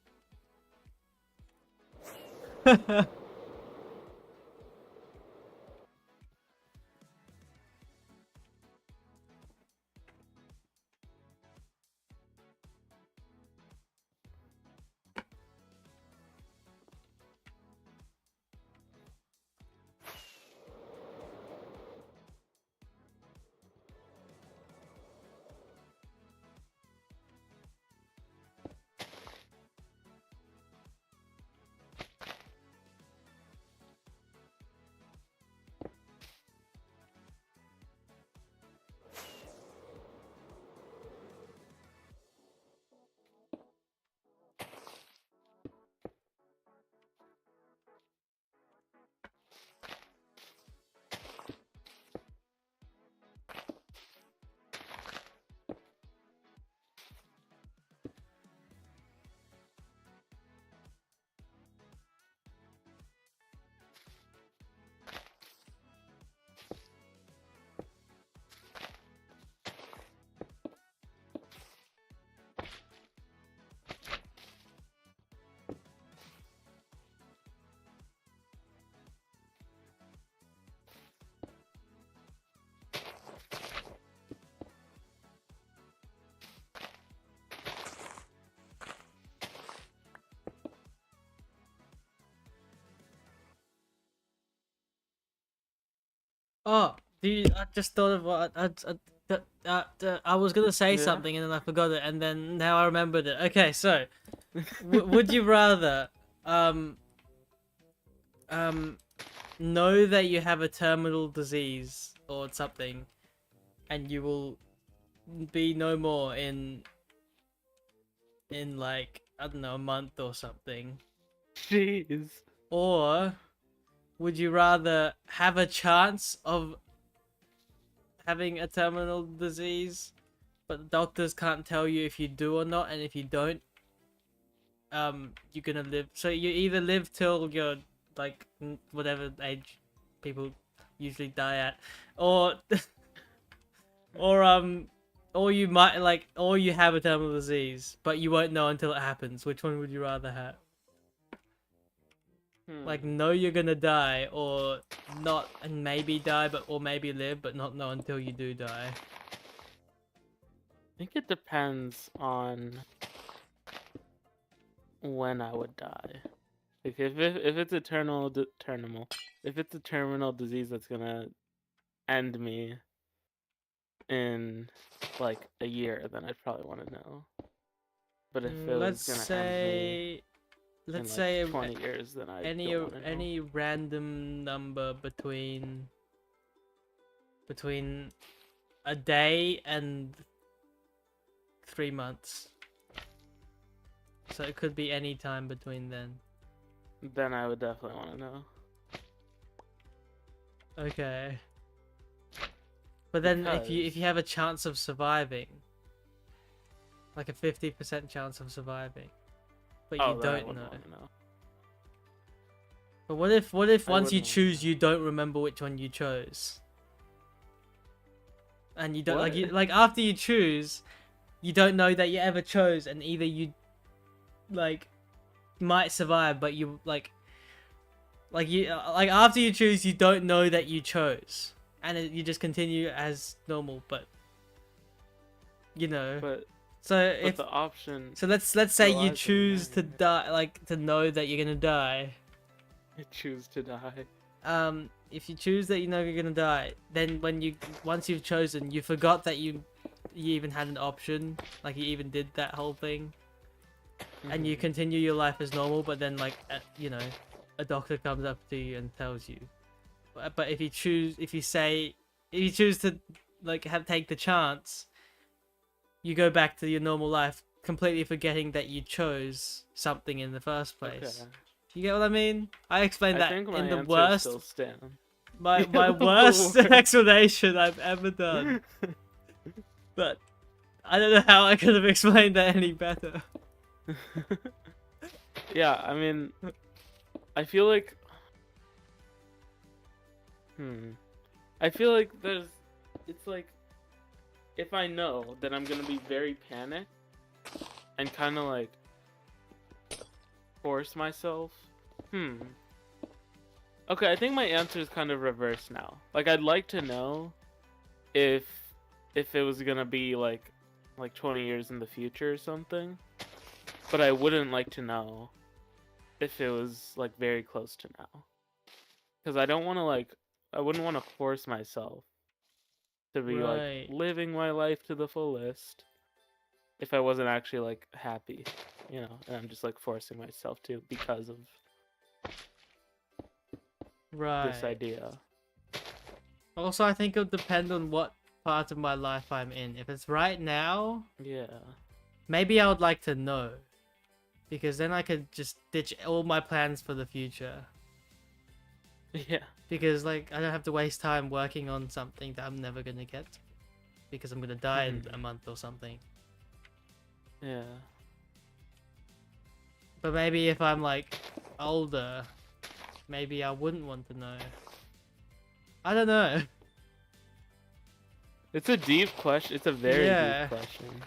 Dude, I just thought of what I was gonna say Yeah. something and then I forgot it, and then now I remembered it. Okay, so would you rather um um know that you have a terminal disease or something, and you will be no more in like, I don't know, a month or something, Jeez. or would you rather have a chance of having a terminal disease, but the doctors can't tell you if you do or not, and if you don't, you're gonna live. So you either live till you're like whatever age people usually die at, or or or you might like, or you have a terminal disease, but you won't know until it happens. Which one would you rather have? Like, know you're gonna die, or not and maybe die, but or maybe live, but not know until you do die. I think it depends on when I would die. Like if it's a if it's a terminal disease that's gonna end me in like a year, then I'd probably want to know. But if it was Let's gonna end me say, in let's like say 20 years, then I any don't want to know. any random number between a day and 3 months. So it could be any time between then. Then I would definitely want to know. Okay. But then if you Because have a chance of surviving, like a 50% chance of surviving, but you then I don't wouldn't know. want to know. But what if I once you wouldn't wanna choose know. you don't remember which one you chose? And you don't What? like after you choose, you don't know that you ever chose, and either you like might survive, but you like you like after you choose, you don't know that you chose, and you just continue as normal. But you know, But so but if the option so, let's say you relies on choose to knowing. die, like to know that you're gonna die. I choose to die. If you choose that you know you're gonna die, then once you've chosen, you forgot that you even had an option, like you even did that whole thing, and you Mhm. continue your life as normal. But then, like, you know, a doctor comes up to you and tells you. But if you choose to like take the chance, you go back to your normal life, completely forgetting that you chose something in the first Okay. place. You get what I mean? I explained I that think my in the answers worst, still stand. my worst explanation I've ever done. But I don't know how I could have explained that any better. Yeah, I mean, I feel like, I feel like it's like, if I know, then I'm gonna be very panicked and kind of like force myself. Okay, I think my answer is kind of reversed now. Like, I'd like to know if it was gonna be like 20 years in the future or something, but I wouldn't like to know if it was like very close to now, because I don't want to like I wouldn't want to force myself to be like Right. living my life to the fullest if I wasn't actually like happy, and I'm just like forcing myself to because of this Right. idea. Also, I think it'll depend on what part of my life I'm in. If it's right now, Yeah. maybe I would like to know. Because then I could just ditch all my plans for the future. Yeah. Because, like, I don't have to waste time working on something that I'm never gonna get. Because I'm gonna die in a month or something. Yeah. But maybe if I'm, like, older, maybe I wouldn't want to know. I don't know. It's a deep question. It's a very Yeah. deep question.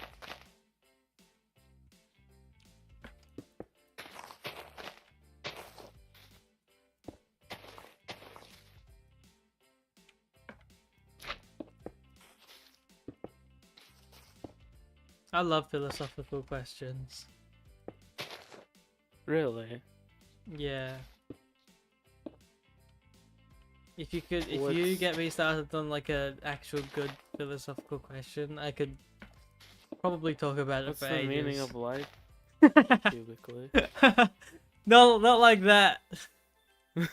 I love philosophical questions. Really? Yeah. If you could, if you What's- get me started on like a actual good philosophical question, I could probably talk about it What's for the ages. meaning of life? Cubecly. No, not like that.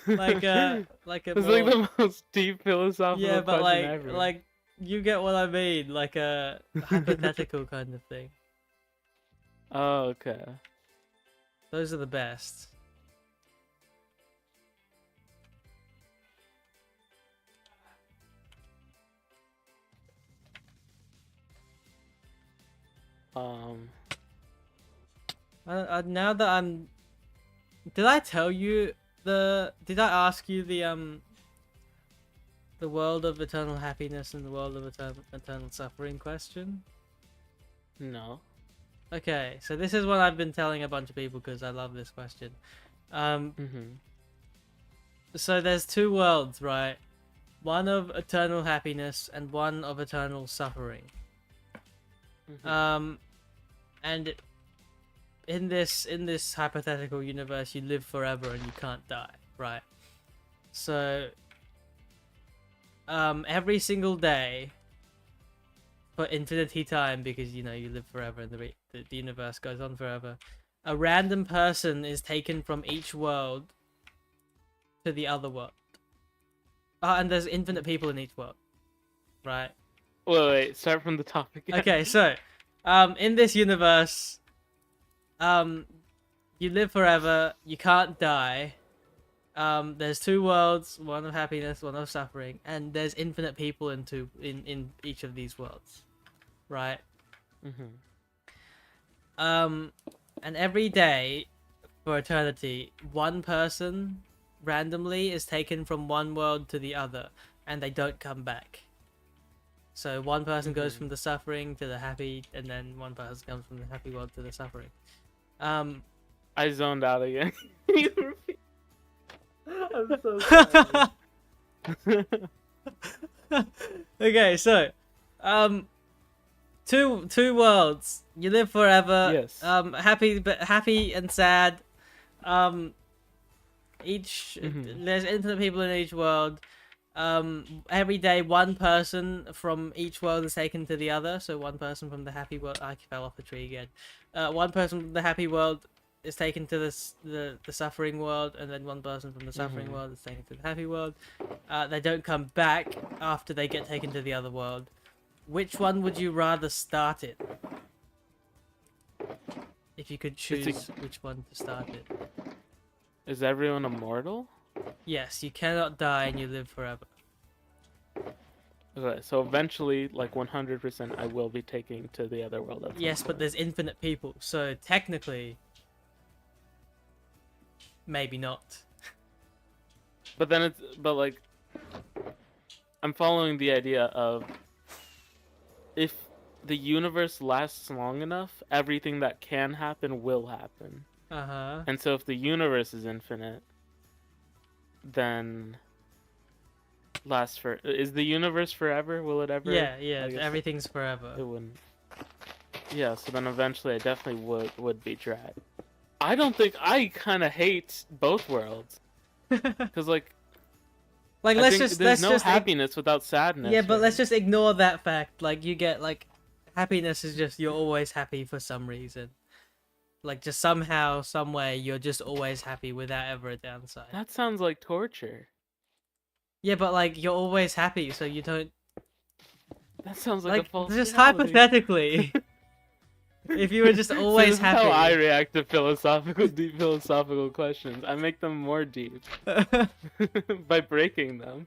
Like a It's like the most deep philosophical yeah, but question ever. like you get what I mean, like a hypothetical kind of thing. Oh, okay. Those are the best. Now that I'm, did I tell you Did I ask you the world of eternal happiness and the world of eternal suffering question? No. Okay, so this is what I've been telling a bunch of people because I love this question. Mm-hmm. So there's two worlds, right? One of eternal happiness and one of eternal suffering. Mm-hmm. And in this hypothetical universe, you live forever and you can't die, right? So every single day for infinity time, because you know you live forever and the universe goes on forever, a random person is taken from each world to the other world. And there's infinite people in each world, right? Wait, start from the top again. Okay, so in this universe, you live forever, you can't die. There's two worlds, one of happiness, one of suffering, and there's infinite people in each of these worlds, right? Mm-hmm. And every day for eternity, one person randomly is taken from one world to the other, and they don't come back. So one person goes from the suffering to the happy, and then one person comes from the happy world to the suffering. I zoned out again. I'm so sorry. Okay, so two worlds. You live forever. Yes. Happy and sad. Each there's infinite people in each world. Every day one person from each world is taken to the other. So one person from the happy world. I fell off the tree again. One person from the happy world is taken to the suffering world, and then one person from the suffering world is taken to the happy world. They don't come back after they get taken to the other world. Which one would you rather start it? If you could choose which one to start it. Is everyone immortal? Yes, you cannot die and you live forever. Okay, so eventually, like 100%, I will be taking to the other world. Yes, but there's infinite people, so technically, maybe not. But like, I'm following the idea of if the universe lasts long enough, everything that can happen will happen. Uh-huh. And so if the universe is infinite, then is the universe forever? Will it ever? Yeah, everything's forever. It wouldn't. Yeah, so then eventually I definitely would be Drat. I don't think I kind of hate both worlds. Cuz like there's no happiness without sadness. Yeah, but right? let's just ignore that fact. Like you get like happiness is just you're always happy for some reason. Like just somehow, some way, you're just always happy without ever a downside. That sounds like torture. Yeah, but like you're always happy, so you don't. That sounds like a false just reality. hypothetically, if you were just always so happy. How I react to deep philosophical questions. I make them more deep by breaking them.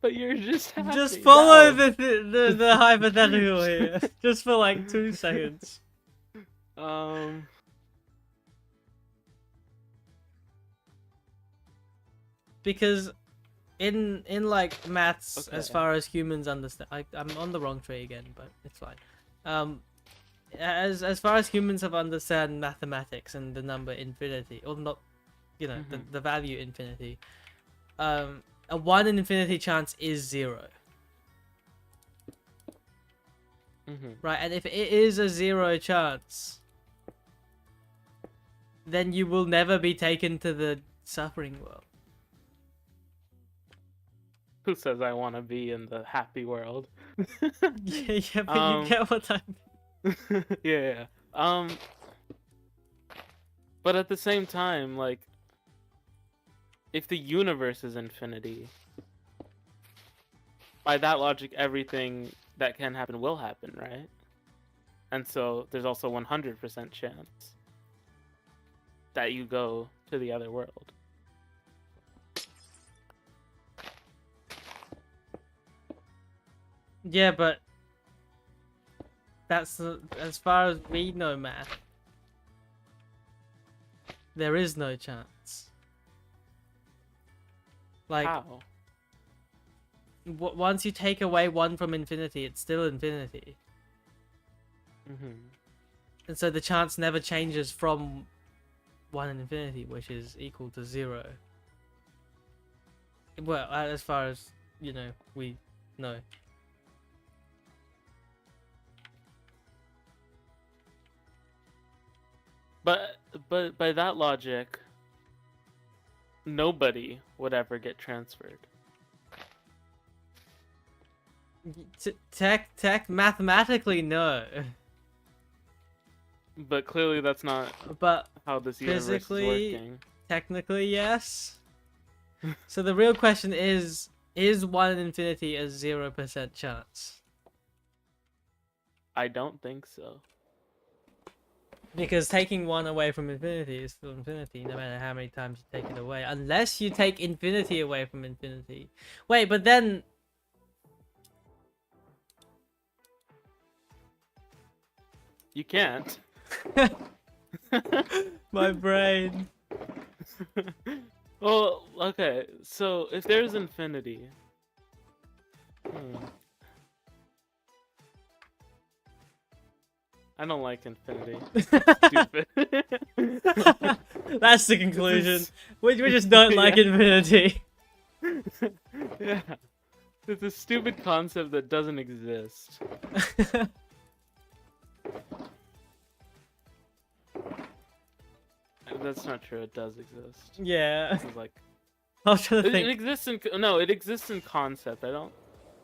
But you're just happy. Just follow the hypothetical here, just for like 2 seconds. Because in like maths, as far as humans understand, I'm on the wrong tree again, but it's fine. As far as humans have understand mathematics and the number infinity, or not, you know, the value infinity, a 1 in infinity chance is 0. Right, and if it is a 0 chance, then you will never be taken to the suffering world. Who says I want to be in the happy world? Yeah, but you get what I mean. Yeah. But at the same time, like, if the universe is infinity, by that logic, everything that can happen will happen, right? And so there's also 100% chance that you go to the other world. Yeah, but that's as far as we know math. There is no chance. Like, How? once you take away one from infinity, it's still infinity. And so the chance never changes from 1 in infinity, which is equal to 0. Well, as far as, you know, we know. But by that logic, nobody would ever get transferred. Mathematically, no. But clearly that's not But how this universe is physically, working. technically, yes. So the real question is 1 in infinity a 0% chance? I don't think so. Because taking 1 away from infinity is still infinity, no matter how many times you take it away. Unless you take infinity away from infinity. Wait, but then... You can't. My brain. Well, okay, so if there's infinity... I don't like infinity. Stupid. That's the conclusion. We just don't like infinity. Yeah. It's a stupid concept that doesn't exist. That's not true. It does exist. Yeah. It's like I was trying to it think. exists in it exists in concept. I don't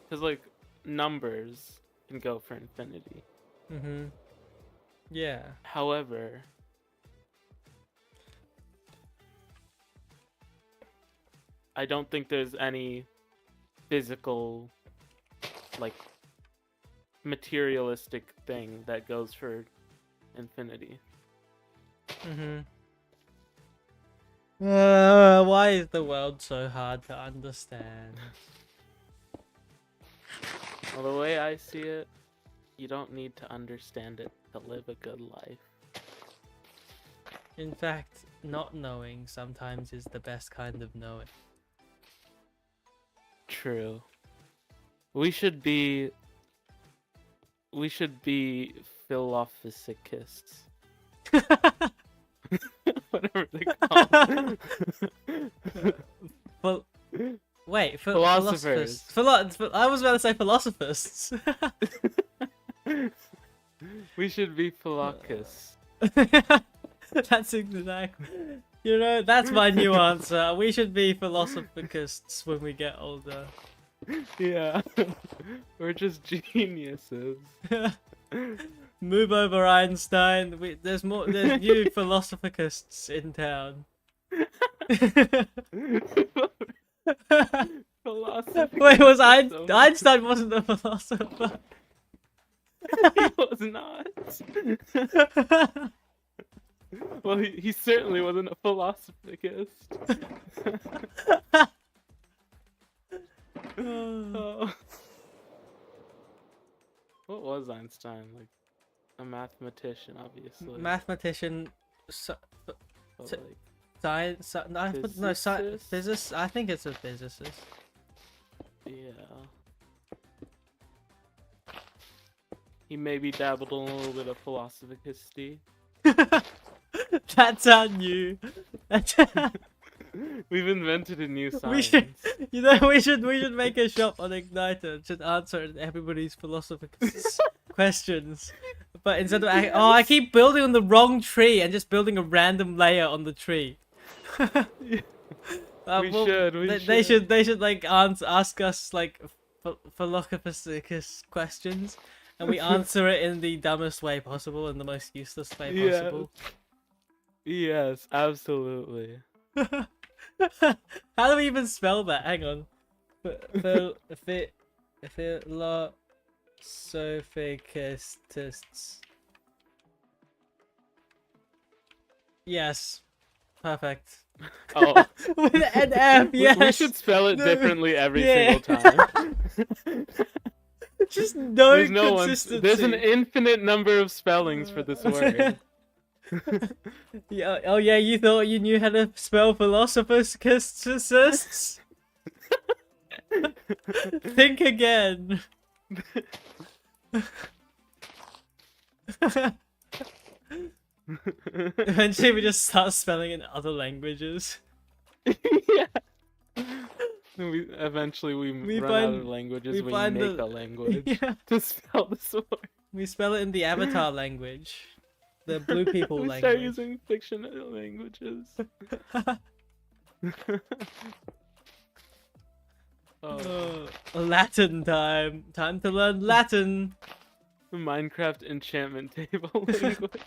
because like numbers can go for infinity. Yeah. However, I don't think there's any physical, like, materialistic thing that goes for infinity. Why is the world so hard to understand? Well, the way I see it, you don't need to understand it to live a good life. In fact, not knowing sometimes is the best kind of knowing. True. We should be philosophicists. Whatever they call it. Well, wait, Philosophers. I was about to say philosophers. We should be philocus. That's exactly. You know, that's my new answer. We should be philosophicists when we get older. Yeah. We're just geniuses. Move over, Einstein. There's new philosophicists in town. Wait, Einstein wasn't a philosopher? He was not. Well, he certainly wasn't a philosophicist. Oh. What was Einstein? Like a mathematician, obviously. Mathematician, But, like, science. Physicist. I think it's a physicist. yeah. He maybe dabbled in a little bit of philosophy. That's our new. We've invented a new science. We should make a shop on Igniter to answer everybody's philosophical questions. But instead of I keep building on the wrong tree and just building a random layer on the tree. We should. They should like ask us like philosophicus questions, and we answer it in the dumbest way possible and the most useless way possible. Yes, absolutely. How do we even spell that? Hang on. Philosophicists. Yes. Perfect. Oh. With an F, yes. We should spell it differently every single time. Just no There's consistency. There's an infinite number of spellings for this word. Yeah. Oh yeah, you thought you knew how to spell philosophicists? Think again. Eventually, we just start spelling in other languages. Yeah. Eventually we run out of languages. We make a language to spell this word. We spell it in the Avatar language, the blue people we language. start using fictional languages. Latin time. Time to learn Latin. Minecraft enchantment table language.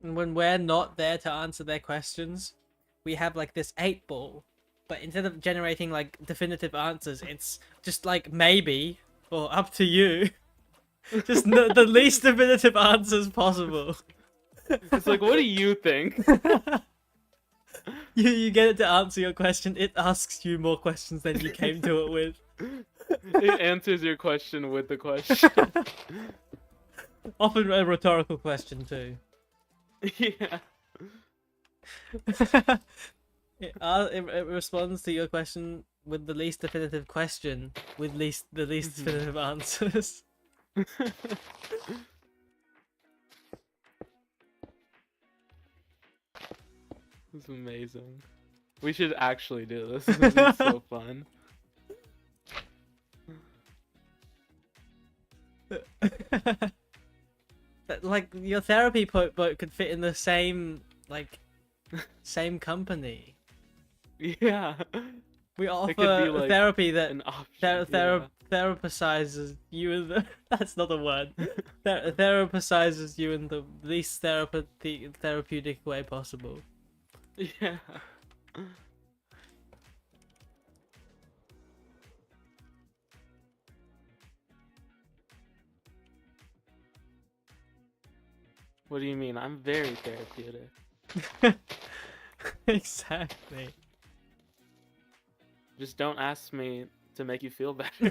And when we're not there to answer their questions, we have like this 8-ball. But instead of generating like definitive answers, it's just like maybe or up to you. Just the least definitive answers possible. It's like, what do you think? You get it to answer your question. It asks you more questions than you came to it with. It answers your question with the question. Often a rhetorical question too. Yeah. It responds to your question with the least definitive question with the least definitive answers. This is amazing. We should actually do this. This is so fun. Like your therapy boat could fit in the same same company. Yeah. We offer like therapy that an option, therapizes you in the that's not a word. Therapizes you in the least therapeutic way possible. Yeah. What do you mean? I'm very therapeutic. Exactly. Just don't ask me to make you feel better.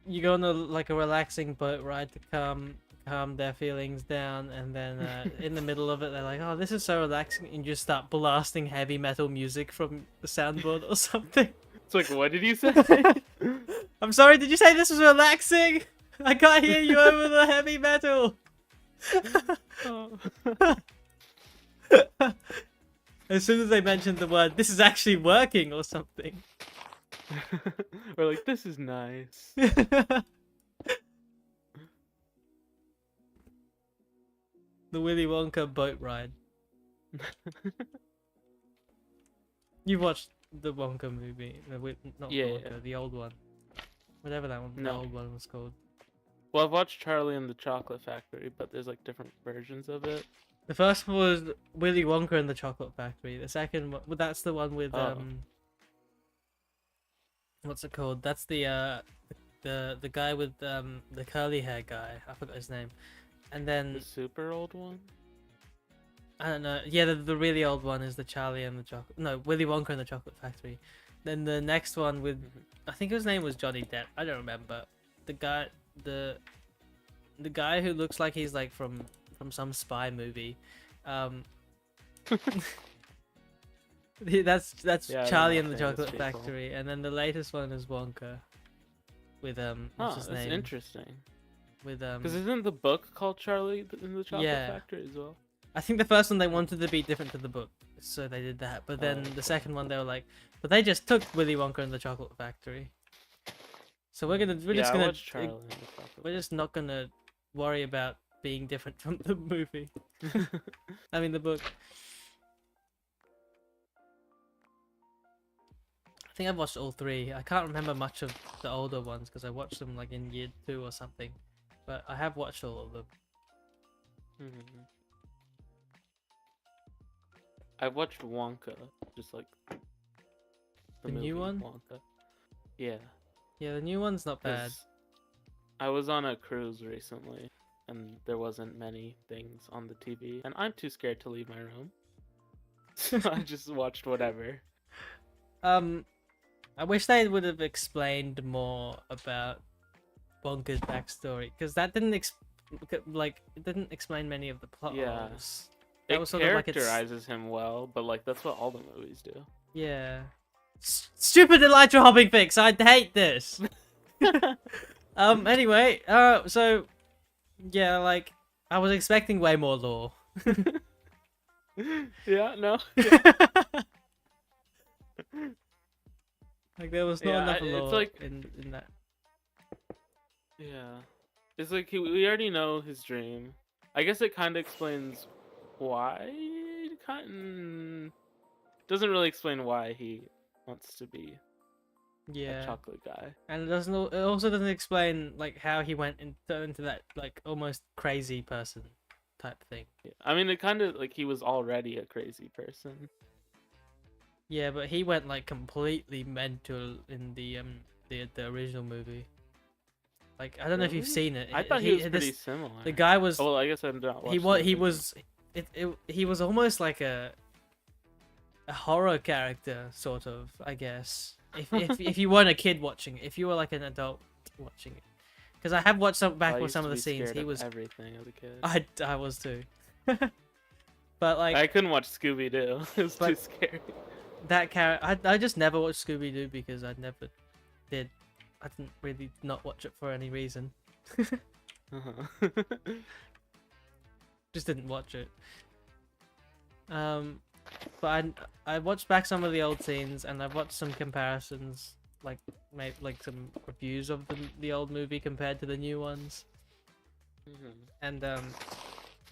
You go on like a relaxing boat ride to calm their feelings down, and then in the middle of it they're like, oh, this is so relaxing, and you just start blasting heavy metal music from the soundboard or something. It's like, what did you say? I'm sorry, did you say this was relaxing? I can't hear you over the heavy metal. As soon as they mentioned the word, this is actually working or something. We're like, this is nice. The Willy Wonka boat ride. You've watched the Wonka movie, not Wonka, the old one. Whatever that one, the old one was called. Well, I've watched Charlie and the Chocolate Factory, but there's like different versions of it. The first one was Willy Wonka and the Chocolate Factory. The second one, well, that's the one with what's it called? That's the guy with the curly hair guy. I forgot his name. And then the super old one. I don't know. Yeah, the really old one is the Charlie and the Chocolate. No, Willy Wonka and the Chocolate Factory. Then the next one with, I think his name was Johnny Depp. I don't remember. The guy, the guy who looks like he's like from some spy movie. That's Yeah, Charlie and the Chocolate Factory, and then the latest one is Wonka. with what's his that's name? interesting. With Because isn't the book called Charlie in the Chocolate Yeah. Factory as well? I think the first one they wanted to be different to the book, so they did that. But then the cool. second one they were like, but they just took Willy Wonka and the Chocolate Factory. So we're just not gonna worry about being different from the movie. I mean the book. I think I've watched all three. I can't remember much of the older ones because I watched them like in year 2 or something. But I have watched all of them. I've watched Wonka, just like The new one? Wonka. Yeah. Yeah, the new one's not bad. I was on a cruise recently, and there wasn't many things on the TV, and I'm too scared to leave my room, so I just watched whatever. I wish they would have explained more about Wonka's backstory because that didn't it didn't explain many of the plot holes. That was sort of like characterizes him well, but like that's what all the movies do. Yeah. Stupid Elytra hopping fix. I hate this. Anyway, so yeah, like I was expecting way more lore. Yeah, no. Like there was not enough lore in that. Yeah. It's like we already know his dream. I guess it kind of explains why. Doesn't really explain why he wants to be a chocolate guy. And it also doesn't explain like how he went into that like almost crazy person type thing. Yeah. I mean, it kind of like he was already a crazy person. Yeah, but he went like completely mental in the original movie. Like I don't know if you've seen it. I thought he was pretty similar. The guy was. Oh, well, I guess I'm not. He was almost like a horror character, sort of. I guess if you weren't a kid watching it, if you were like an adult watching it, because I have watched some of the scenes. He was everything as a kid. I was too. But like I couldn't watch Scooby Doo. It was too scary. That character, I just never watched Scooby Doo because I never did. I didn't really not watch it for any reason. Just didn't watch it. But I watched back some of the old scenes and I've watched some comparisons, like maybe like some reviews of the old movie compared to the new ones. And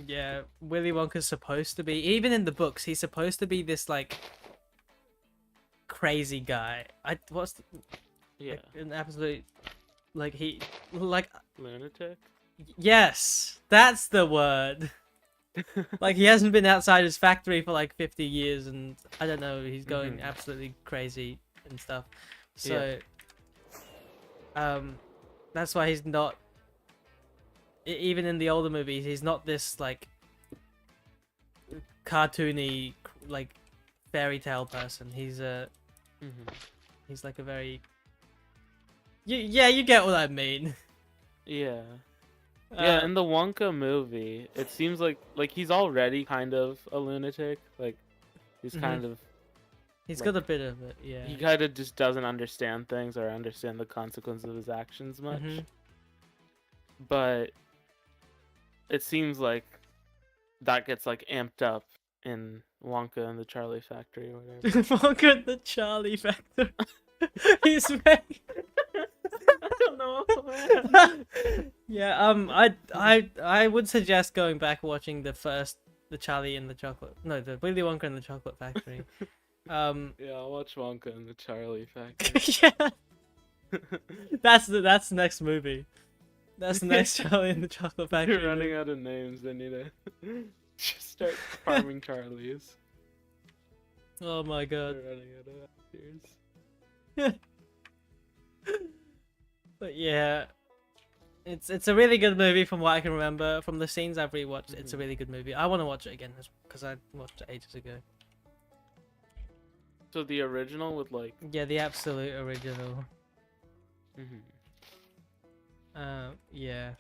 yeah, Willy Wonka's supposed to be, even in the books, he's supposed to be this like crazy guy. Yeah. Like, an absolute lunatic. Yes, that's the word. Like he hasn't been outside his factory for like 50 years, and I don't know, he's going absolutely crazy and stuff. So, that's why he's not. Even in the older movies, he's not this like cartoony like fairy tale person. He's he's like a very. Yeah, you get what I mean. Yeah. Yeah, in the Wonka movie, it seems like he's already kind of a lunatic. Like he's kind of he's got a bit of it, yeah. He kind of just doesn't understand things or understand the consequences of his actions much. But it seems like that gets like amped up in Wonka and the Charlie Factory or whatever. Wonka and the Charlie Factory. He's very... I don't know. Yeah, I would suggest going back watching the Willy Wonka and the Chocolate Factory. Yeah, I'll watch Wonka and the Charlie Factory. Yeah. That's the next movie. That's the next Charlie and the Chocolate Factory. You're running out of names. They need to just start farming Charlies. Oh my god. They're running out of actors. But yeah, it's a really good movie from what I can remember. From the scenes I've rewatched, it's a really good movie. I want to watch it again because I watched it ages ago. So the original with like... Yeah, the absolute original. Yeah.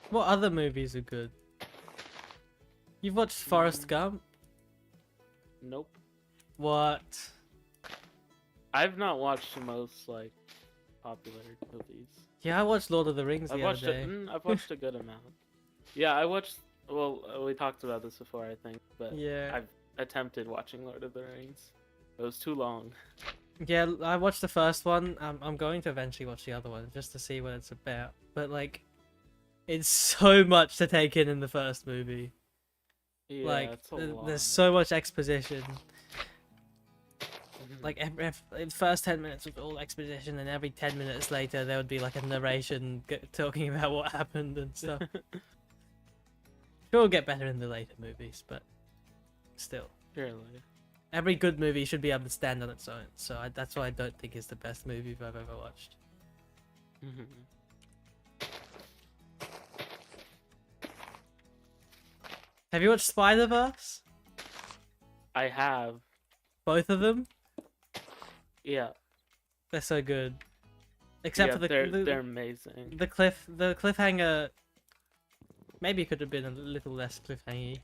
What other movies are good? You've watched Forrest Gump? Nope. What? I've not watched the most like popular movies. Yeah, I watched Lord of the Rings the other day. I've watched a good amount. Yeah, I watched. Well, we talked about this before, I think, but Yeah. I've attempted watching Lord of the Rings. It was too long. Yeah, I watched the first one. I'm going to eventually watch the other one just to see what it's about. But like, it's so much to take in the first movie. Yeah, Like, it's a lot. there's so much exposition. Like in the first 10 minutes was all exposition, and every 10 minutes later there would be like a narration talking about what happened and stuff. Sure, it'll get better in the later movies, but still. Surely. Every good movie should be able to stand on its own, so that's why I don't think it's the best movie I've ever watched. Have you watched Spider-Verse? I have. Both of them? Yeah. They're so good. Except for they're amazing. The cliffhanger. Maybe it could have been a little less cliffhangy.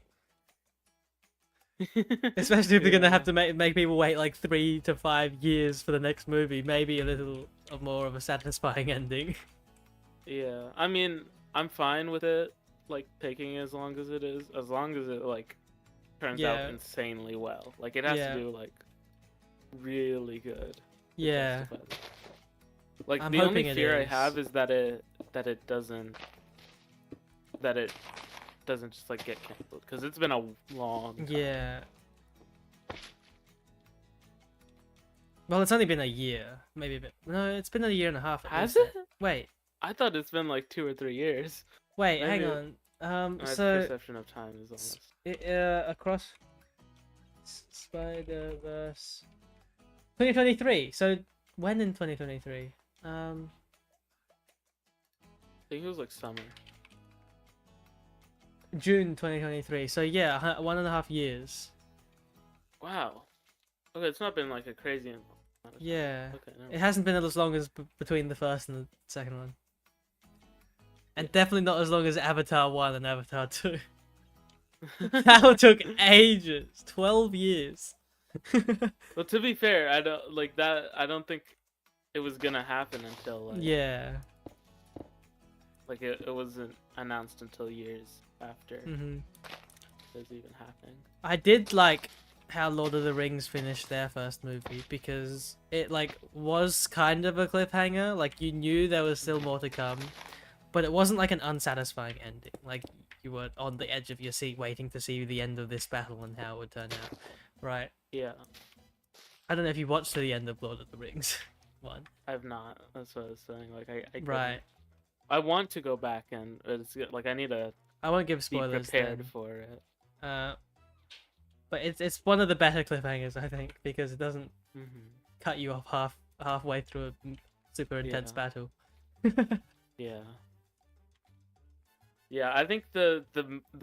Especially if they're gonna have to make people wait like 3 to 5 years for the next movie. Maybe a little more of a satisfying ending. Yeah, I mean, I'm fine with it, like taking as long as it is, as long as it like turns out insanely well. Like it has to do like really good. Yeah. Like I'm the only hoping fear it I is. have is that it doesn't just like get canceled, because it's been a long time. Yeah. Well, it's only been a year, maybe a bit. No, it's been a year and a half. Has it? Wait. I thought it's been like 2 or 3 years. Wait, Maybe hang on. My So perception of time is almost. across Spider-Verse 2023. So when in 2023? I think it was like summer. June 2023. So yeah, 1.5 years. Wow. Okay, it's not been like a crazy amount of time. Yeah. Okay, never It mind. hasn't been as long as between the first and the second one. And definitely not as long as Avatar 1 and Avatar 2. That took ages. 12 years. Well, to be fair, I don't like that. I don't think it was gonna happen until like, Yeah. like it wasn't announced until years after it was even happening. I did like how Lord of the Rings finished their first movie, because it like was kind of a cliffhanger. Like you knew there was still more to come, but it wasn't like an unsatisfying ending. Like you were on the edge of your seat waiting to see the end of this battle and how it would turn out. Right. Yeah, I don't know if you watched to the end of Lord of the Rings one. I've not. That's what I was saying. Like I Right. I want to go back and it's like I need to I won't give be spoilers prepared then. for it. But it's one of the better cliffhangers, I think, because it doesn't cut you off halfway through a super intense battle. Yeah. Yeah, I think the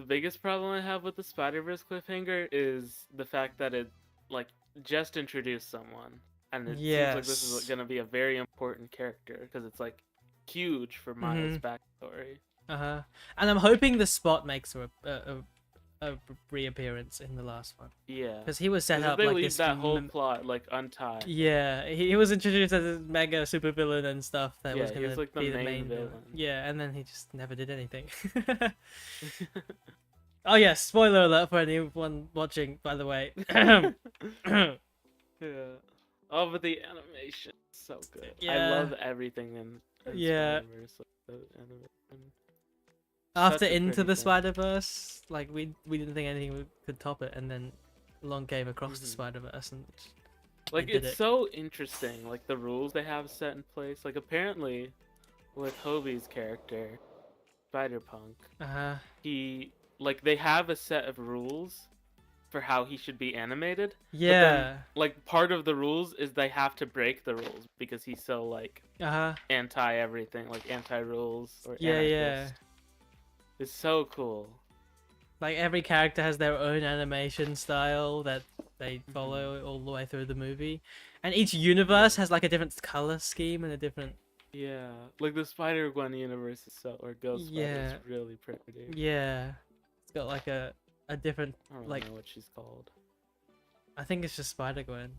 biggest problem I have with the Spider-Verse cliffhanger is the fact that it like just introduced someone, and it seems like this is gonna be a very important character because it's like huge for Miles' backstory. And I'm hoping the Spot makes a reappearance in the last one. Yeah, because he was set up they like leave this that whole plot like untied. Yeah, he was introduced as a mega supervillain and stuff that was gonna like be the main villain. Yeah, and then he just never did anything. Oh yes, spoiler alert for anyone watching, by the way. Yeah. Oh, but the animation is so good. I love everything in Spider-Verse. Like, the animation. After Into the Spider-Verse, like we didn't think anything could top it, and then along came Across the Spider-Verse, and like it's so interesting, like the rules they have set in place. Like apparently, with Hobie's character, Spider-Punk, they have a set of rules for how he should be animated. Yeah. But then, like part of the rules is they have to break the rules because he's so like anti everything, like anti rules or anarchist. It's so cool. Like every character has their own animation style that they follow all the way through the movie, and each universe has like a different color scheme and a different Yeah, like the Spider-Gwen universe is so, or Ghost Spider is Yeah, really pretty. yeah. It's got like a different, I don't like, know what she's called. I think it's just Spider-Gwen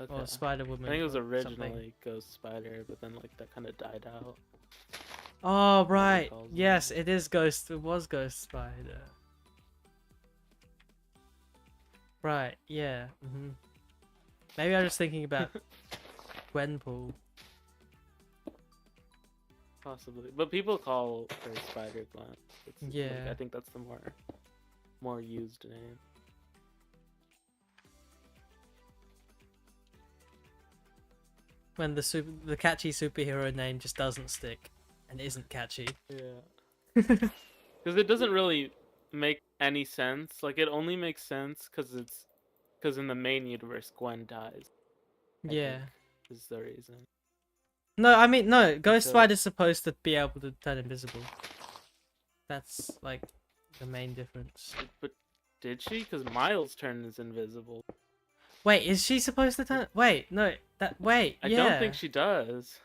Okay. or I Spider-Woman think it was or something. originally Ghost Spider, but then like that kind of died out. Oh Nobody right, calls yes, them. it is Ghost. It was Ghost Spider. Right, yeah. Maybe I'm just thinking about Gwenpool. Possibly, but people call her Spider-Gwen. Like, Yeah. I think that's the more used name. When the catchy superhero name just doesn't stick and isn't catchy. Yeah. Because it doesn't really make any sense. Like it only makes sense because in the main universe Gwen dies. I Yeah. think is the reason. No, I mean no. And Ghost so, Spider's supposed to be able to turn invisible. That's like the main difference. but did she? Because Miles turns invisible. Wait, is she supposed to turn? Wait, no. Wait. I Yeah. don't think she does.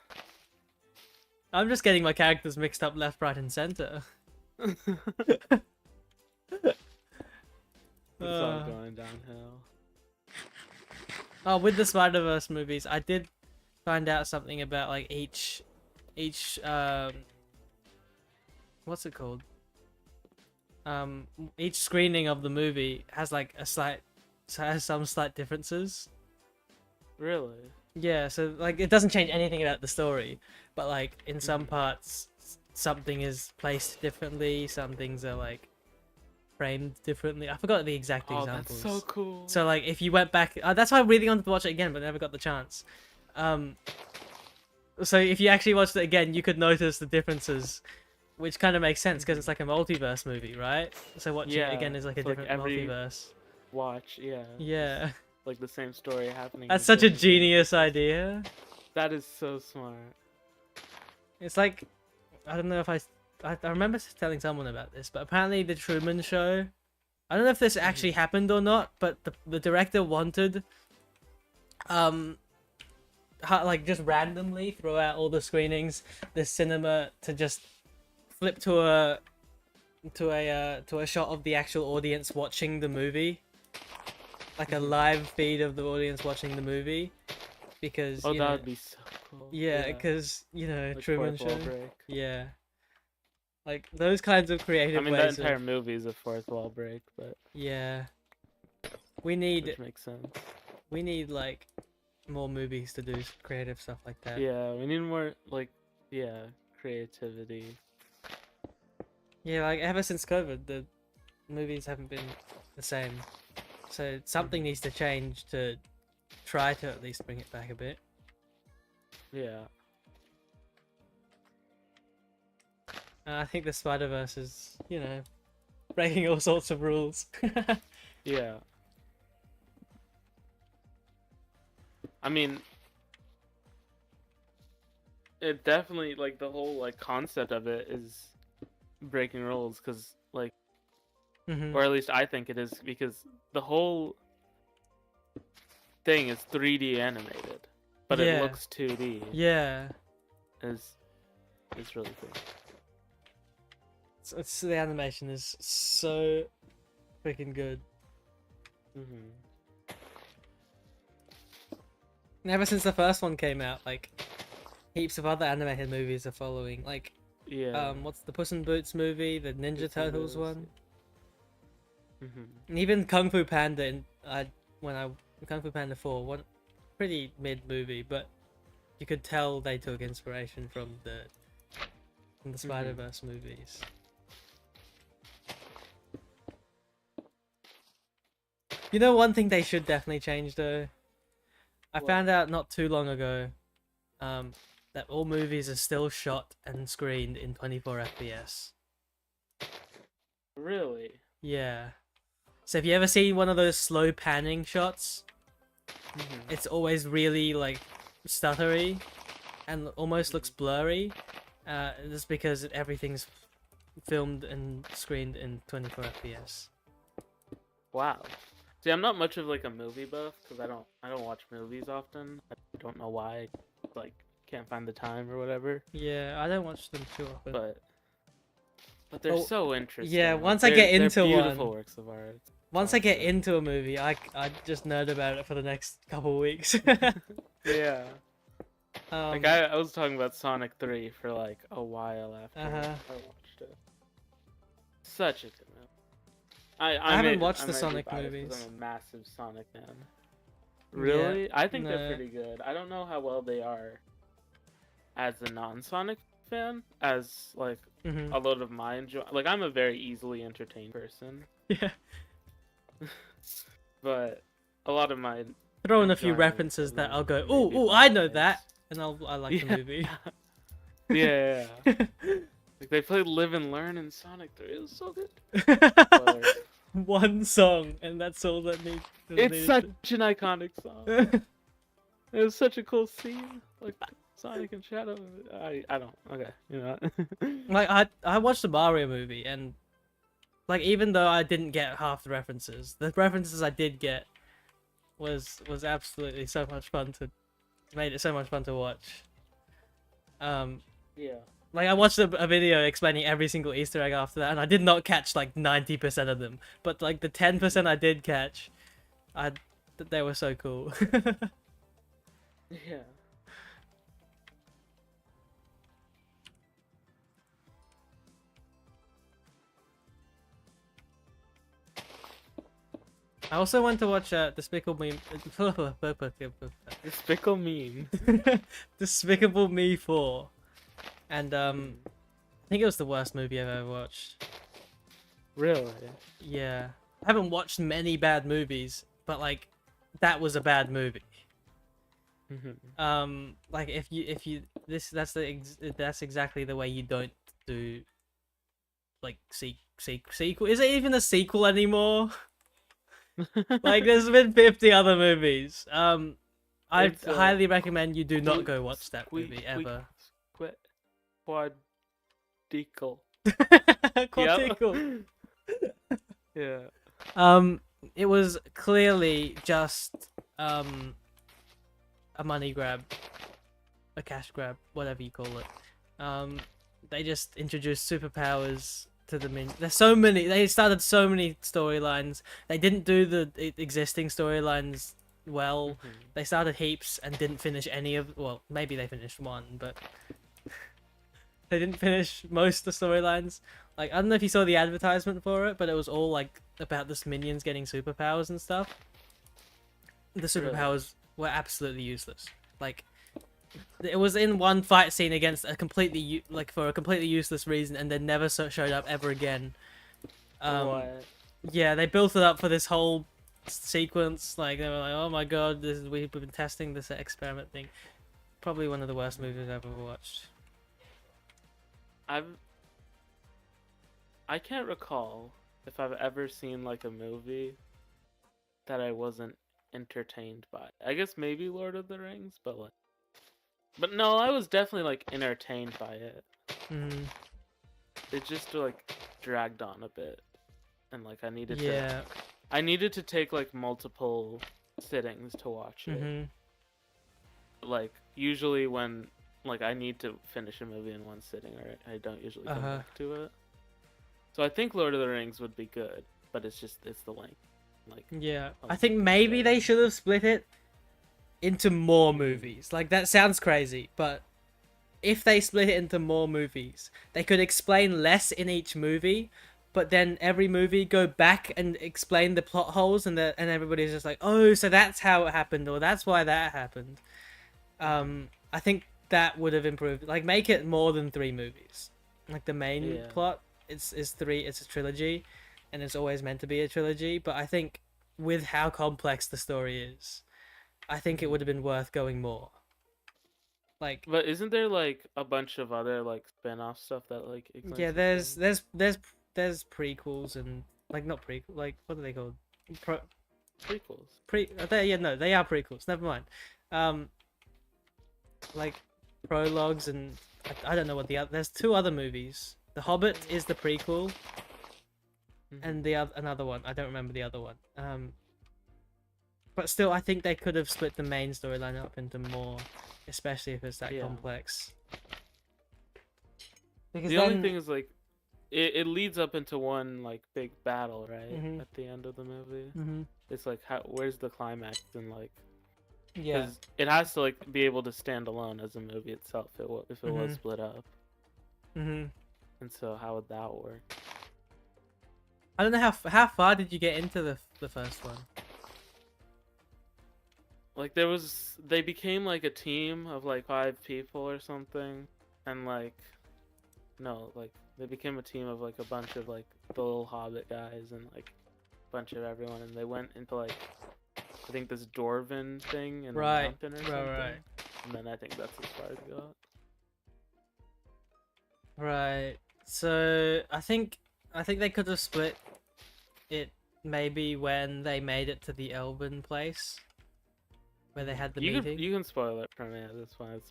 I'm just getting my characters mixed up left, right, and center. It's all going downhill. Oh, with the Spider-Verse movies, I did find out something about like each what's it called? Each screening of the movie has like has some slight differences. Really? Yeah, so like it doesn't change anything about the story, but like in some Mhm. parts something is placed differently, some things are like framed differently. I forgot the exact Oh, examples. that's so cool. So like if you went back, that's why I really wanted to watch it again, but never got the chance. So if you actually watched it again, you could notice the differences, which kind of makes sense because it's like a multiverse movie, right? So watching it again is like a it's different every multiverse. watch, yeah. Yeah, Like the same story happening. that's in such a different genius universes. idea. That is so smart. It's like, I don't know if I remember telling someone about this, but apparently the Truman Show, I don't know if this actually happened or not, but the director wanted, like just randomly throughout all the screenings, the cinema to just flip to a shot of the actual audience watching the movie, like a live feed of the audience watching the movie, because Oh, that would be so cool. yeah, because you know Like Truman fourth wall Show, break. yeah, like those kinds of creative I mean, that ways entire of, movie is a fourth wall break, but yeah, we need which makes sense. like more movies to do creative stuff like that. Yeah, we need more like creativity. Yeah, like ever since COVID, the movies haven't been the same. So something needs to change to try to at least bring it back a bit. Yeah. I think the Spider-Verse is, you know, breaking all sorts of rules. Yeah. I mean, it definitely like the whole like concept of it is breaking rules because like, or at least I think it is because the whole thing is 3D animated, but it Yeah. looks 2D. Yeah. It's really cool. It's the animation is so freaking good. And ever since the first one came out, like heaps of other animated movies are following. Like, Yeah. what's the Puss in Boots movie, the Ninja Puss in Turtles Boots, one, and even Kung Fu Panda. Kung Fu Panda 4, one pretty mid movie, but you could tell they took inspiration from the Spider-Verse movies. You know, one thing they should definitely change though. I found out not too long ago, that all movies are still shot and screened in 24 FPS. Really? Yeah. So if you ever see one of those slow panning shots, it's always really like stuttery and almost looks blurry. Just because everything's filmed and screened in 24 FPS. Wow. See, I'm not much of like a movie buff because I don't watch movies often. I don't know why I like can't find the time or whatever. Yeah, I don't watch them too often. But they're Oh, so interesting. yeah, like, once I get they're into beautiful one, works of art. once I get Awesome. into a movie, I just nerd about it for the next couple weeks. Yeah. Like I was talking about Sonic 3 for like a while after I watched it. Such a good movie. I haven't watched the might be Sonic biased 'cause movies. I'm a massive Sonic fan. Really? Yeah, I think no. they're pretty good. I don't know how well they are as a non-Sonic fan, as like Mm-hmm. a lot of my enjoy. Like I'm a very easily entertained person, Yeah. but a lot of my Throw in a few enjoyment references of that I'll them go, may be ooh, I know that, biased. and I like the movie. Yeah. Like they played Live and Learn in Sonic 3. It was so good. Spoilers. One song, and that's all that needs. It's such an iconic song. It was such a cool scene. Like Sonic and Shadow. I don't. Okay, you know. Like I watched the Mario movie, and like even though I didn't get half the references I did get was absolutely so much fun to made it so much fun to watch. Yeah. Like I watched a video explaining every single Easter egg after that, and I did not catch like 90% of them, but like the 10% I did catch, they were so cool. Yeah. I also went to watch Despicable Me. Despicable Me. Despicable Me 4, and I think it was the worst movie I've ever watched. Really? Yeah, I haven't watched many bad movies, but like that was a bad movie. Like if you that's exactly the way you don't do like sequel. Is it even a sequel anymore? Like there's been 50 other movies. I highly recommend you do not go watch that movie ever. Quadicle. Quadricle. Yeah. It was clearly just a money grab, a cash grab, whatever you call it. They just introduced superpowers to the There's so many. They started so many storylines. They didn't do the existing storylines well. They started heaps and didn't finish any of. Well, maybe they finished one, but they didn't finish most of the storylines. Like I don't know if you saw the advertisement for it, but it was all like about this minions getting superpowers and stuff. The superpowers were absolutely useless. Like it was in one fight scene against a completely for a completely useless reason, and then never showed up ever again. What? Yeah, they built it up for this whole sequence. Like they were like, "Oh my god, we've been testing this experiment thing." Probably one of the worst movies I've ever watched. I can't recall if I've ever seen like a movie that I wasn't entertained by. I guess maybe Lord of the Rings, but no, I was definitely like entertained by it. It just like dragged on a bit, and like I needed to take like multiple sittings to watch it. Like usually when like I need to finish a movie in one sitting, or I don't usually come back to it. So I think Lord of the Rings would be good, but it's the length. Like yeah, I think maybe they should have split it into more movies. Like that sounds crazy, but if they split it into more movies, they could explain less in each movie, but then every movie go back and explain the plot holes, and everybody's just like, oh, so that's how it happened, or that's why that happened. I think that would have improved. Like make it more than 3 movies. Like the main plot is 3. It's a trilogy, and it's always meant to be a trilogy. But I think with how complex the story is, I think it would have been worth going more. Like, but isn't there like a bunch of other like spin-off stuff that like explains? Yeah, there's prequels and like not prequel, like what are they called? Prequels. They are prequels. Never mind. Like prologues, and I don't know what the other. There's 2 other movies. The Hobbit is the prequel, and another one. I don't remember the other one. But still, I think they could have split the main storyline up into more, especially if it's that complex. Because the only thing is like, it leads up into one like big battle, right? At the end of the movie, it's like, where's the climax and like, because it has to like be able to stand alone as a movie itself. If it was split up, and so how would that work? I don't know how far did you get into the first one? Like they became like a team of like 5 people or something, and like, no, like they became a team of like a bunch of like the little hobbit guys and like a bunch of everyone, and they went into like, I think this dwarven thing in the mountain or something. Right. And then I think that's as far as it got. Right. So I think they could have split it maybe when they made it to the Elven place, where they had the meeting. You can spoil it for me at this point.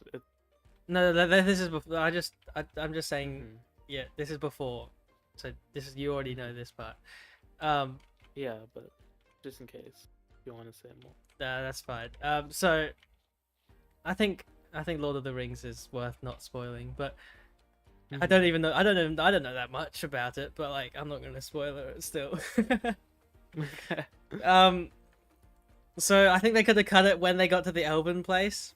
No, this is before. I'm just saying. Yeah, this is before. So you already know this part. Yeah, but just in case you want to say more. That's fine. So I think Lord of the Rings is worth not spoiling, but I don't even know. I don't know that much about it, but like I'm not gonna spoil it still. So I think they could have cut it when they got to the Elven place,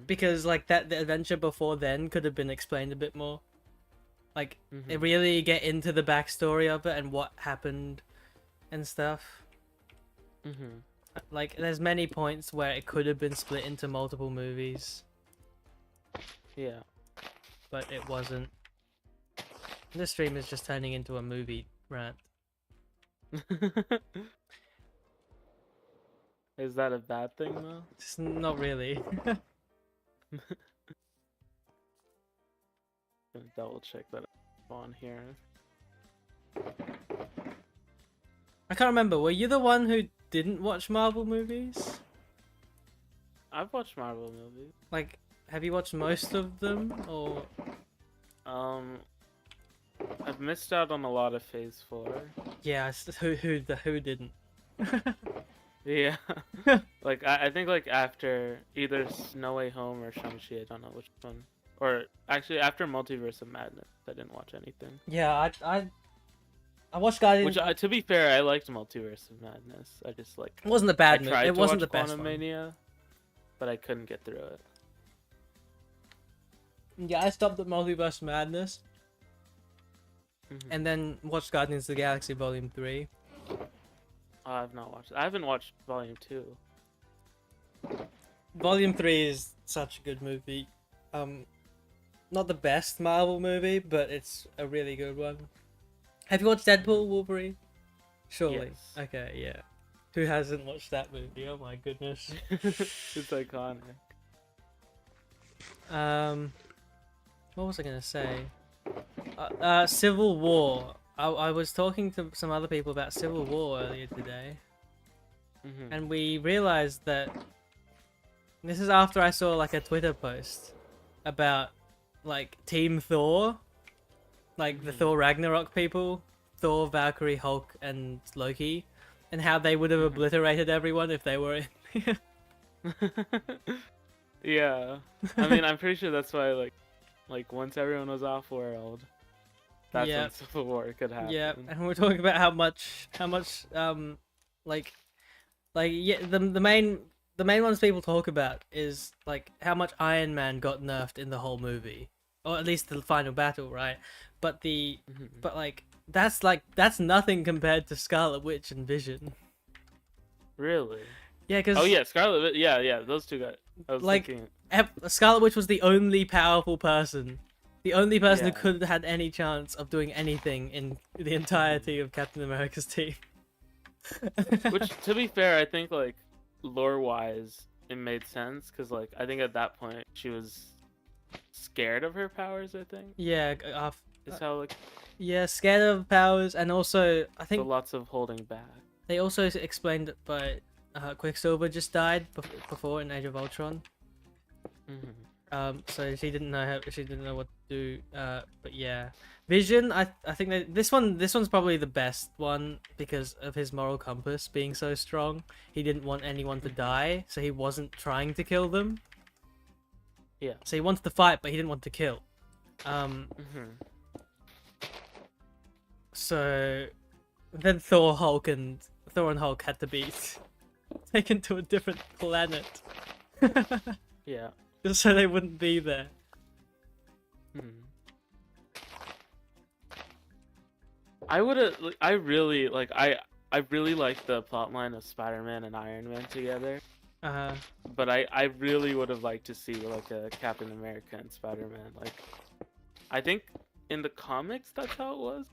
because like the adventure before then could have been explained a bit more. Like they really get into the backstory of it and what happened and stuff. Like there's many points where it could have been split into multiple movies. Yeah. But it wasn't. This stream is just turning into a movie rant. Is that a bad thing though? It's not really. Gonna double check that on here. I can't remember. Were you the one who didn't watch Marvel movies? I've watched Marvel movies. Like, have you watched most of them, or? I've missed out on a lot of Phase 4. Yeah, who didn't? Yeah. Like I think like after either No Way Home or Shang-Chi, I don't know which one. Or actually after Multiverse of Madness, I didn't watch anything. Yeah, I watched Guardians. Which to be fair, I liked Multiverse of Madness. I just like, it wasn't a bad movie. It wasn't the best one. Mania, but I couldn't get through it. Yeah, I stopped at Multiverse of Madness. And then watched Guardians of the Galaxy Volume 3. I've not watched it. I haven't watched Volume 2. Volume 3 is such a good movie. Not the best Marvel movie, but it's a really good one. Have you watched Deadpool Wolverine? Surely. Yes. Okay, yeah. Who hasn't watched that movie? Oh my goodness. It's iconic. What was I gonna say? Civil War. I was talking to some other people about Civil War earlier today, and we realized that this is after I saw like a Twitter post about like Team Thor, like the Thor Ragnarok people, Thor, Valkyrie, Hulk, and Loki, and how they would have obliterated everyone if they were in. Yeah, I mean, I'm pretty sure that's why like once everyone was off world, that's when Civil War could happen. Yeah, and we're talking about how much like yeah, the main ones people talk about is like how much Iron Man got nerfed in the whole movie, or at least the final battle, right? But but like that's nothing compared to Scarlet Witch and Vision. Really? Yeah, because Scarlet Witch. Yeah, those two guys. I was like thinking... Scarlet Witch was the only powerful person. The only person who could have had any chance of doing anything in the entirety of Captain America's team. Which, to be fair, I think like lore-wise, it made sense because like I think at that point she was scared of her powers. I think. Yeah. Is how like. Yeah, scared of powers, and also I think so lots of holding back. They also explained that by Quicksilver just died before in Age of Ultron. So she didn't know what to do. But yeah, Vision. I think that this one's probably the best one because of his moral compass being so strong. He didn't want anyone to die, so he wasn't trying to kill them. Yeah. So he wanted to fight, but he didn't want to kill. So then Thor and Hulk had to be taken to a different planet. Yeah. Just so they wouldn't be there. I really like the plotline of Spider-Man and Iron Man together. But I really would have liked to see like a Captain America and Spider-Man. Like, I think in the comics that's how it was,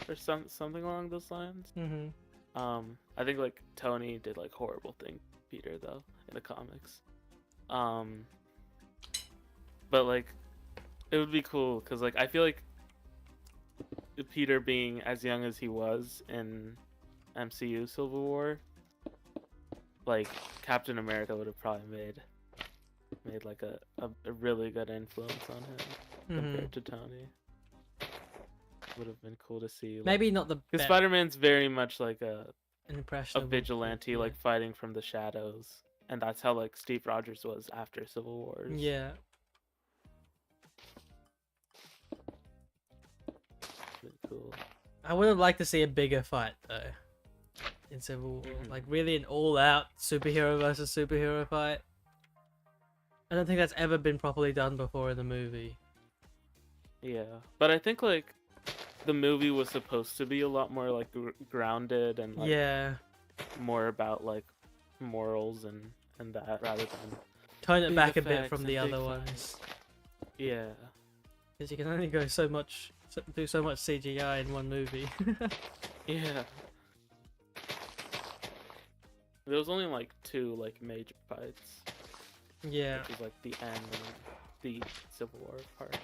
or something along those lines. I think like Tony did like horrible things to Peter though in the comics. But like, it would be cool because like I feel like Peter being as young as he was in MCU Civil War, like Captain America would have probably made like a really good influence on him compared to Tony. Would have been cool to see. Like, maybe not the because Spider-Man's very much like a impressionable vigilante, yeah. like fighting from the shadows, and that's how like Steve Rogers was after Civil Wars. Yeah. Really cool. I would have liked to see a bigger fight though in Civil War, like really an all-out superhero versus superhero fight. I don't think that's ever been properly done before in the movie. Yeah, but I think like the movie was supposed to be a lot more like grounded and like more about like morals and that rather than tone it back a bit from the other ones. Yeah, because you can only do so much CGI in one movie. Yeah. There was only like 2 like major fights. Yeah. Which is like the end and the Civil War part.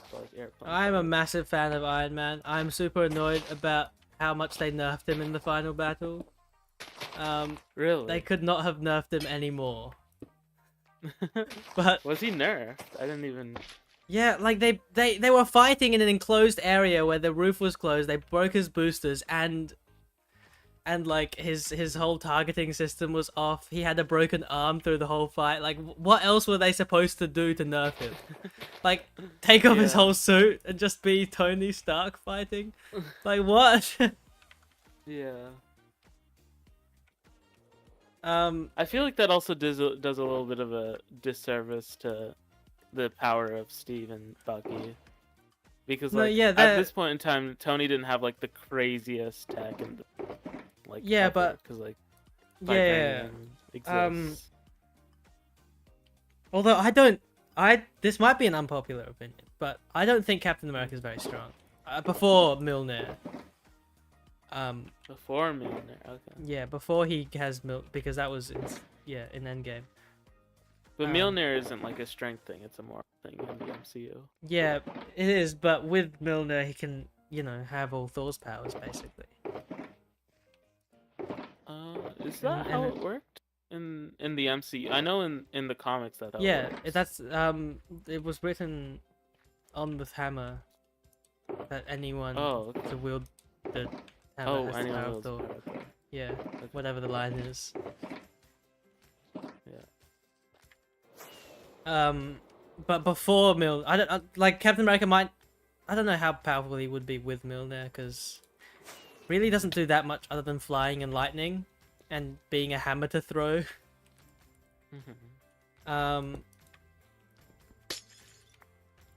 So, like, airplane I'm a fight. massive fan of Iron Man. I'm super annoyed about how much they nerfed him in the final battle. Really? They could not have nerfed him anymore. But was he nerfed? I didn't even. Yeah, like they were fighting in an enclosed area where the roof was closed. They broke his boosters and like his whole targeting system was off. He had a broken arm through the whole fight. Like, what else were they supposed to do to nerf him? Like, take off his whole suit and just be Tony Stark fighting? Like, what? Yeah. I feel like that also does a little bit of a disservice to the power of Steve and Bucky. Because like at this point in time, Tony didn't have like the craziest tech and like but because like exists. Although this might be an unpopular opinion, but I don't think Captain America is very strong. Before Mjolnir. Before Mjolnir, okay. Yeah, before he has because that was in Endgame. But Mjolnir isn't like a strength thing; it's a moral thing in the MCU. Yeah, it is. But with Mjolnir, he can, have all Thor's powers basically. Is that how it worked in the MCU? I know in the comics that. That's it was written on the hammer that anyone to wield the hammer has the power of Thor. Yeah, whatever the line is. But before Mjolnir, like Captain America I don't know how powerful he would be with Mjolnir, because really doesn't do that much other than flying and lightning, and being a hammer to throw.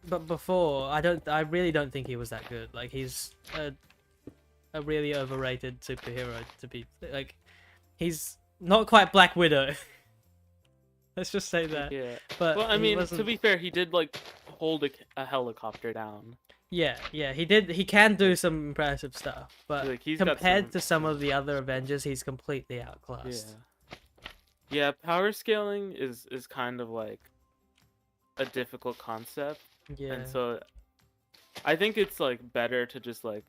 But before, I really don't think he was that good. Like, he's a really overrated superhero to be like. He's not quite Black Widow. Let's just say that. Yeah. But well, I mean, to be fair, he did like hold a helicopter down. Yeah, he did. He can do some impressive stuff, but like, compared to some of the other Avengers, he's completely outclassed. Yeah, power scaling is kind of like a difficult concept. Yeah. And so I think it's like better to just like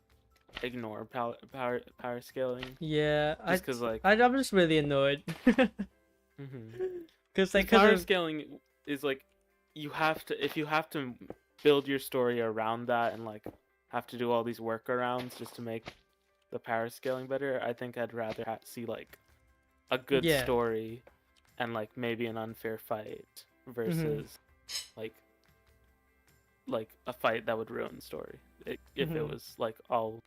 ignore power scaling. Yeah. Just because like I'm just really annoyed. Because they power scaling is like you have to if you have to build your story around that and like have to do all these workarounds just to make the power scaling better. I think I'd rather see like a good Yeah. story and like maybe an unfair fight versus like a fight that would ruin the story if it was like all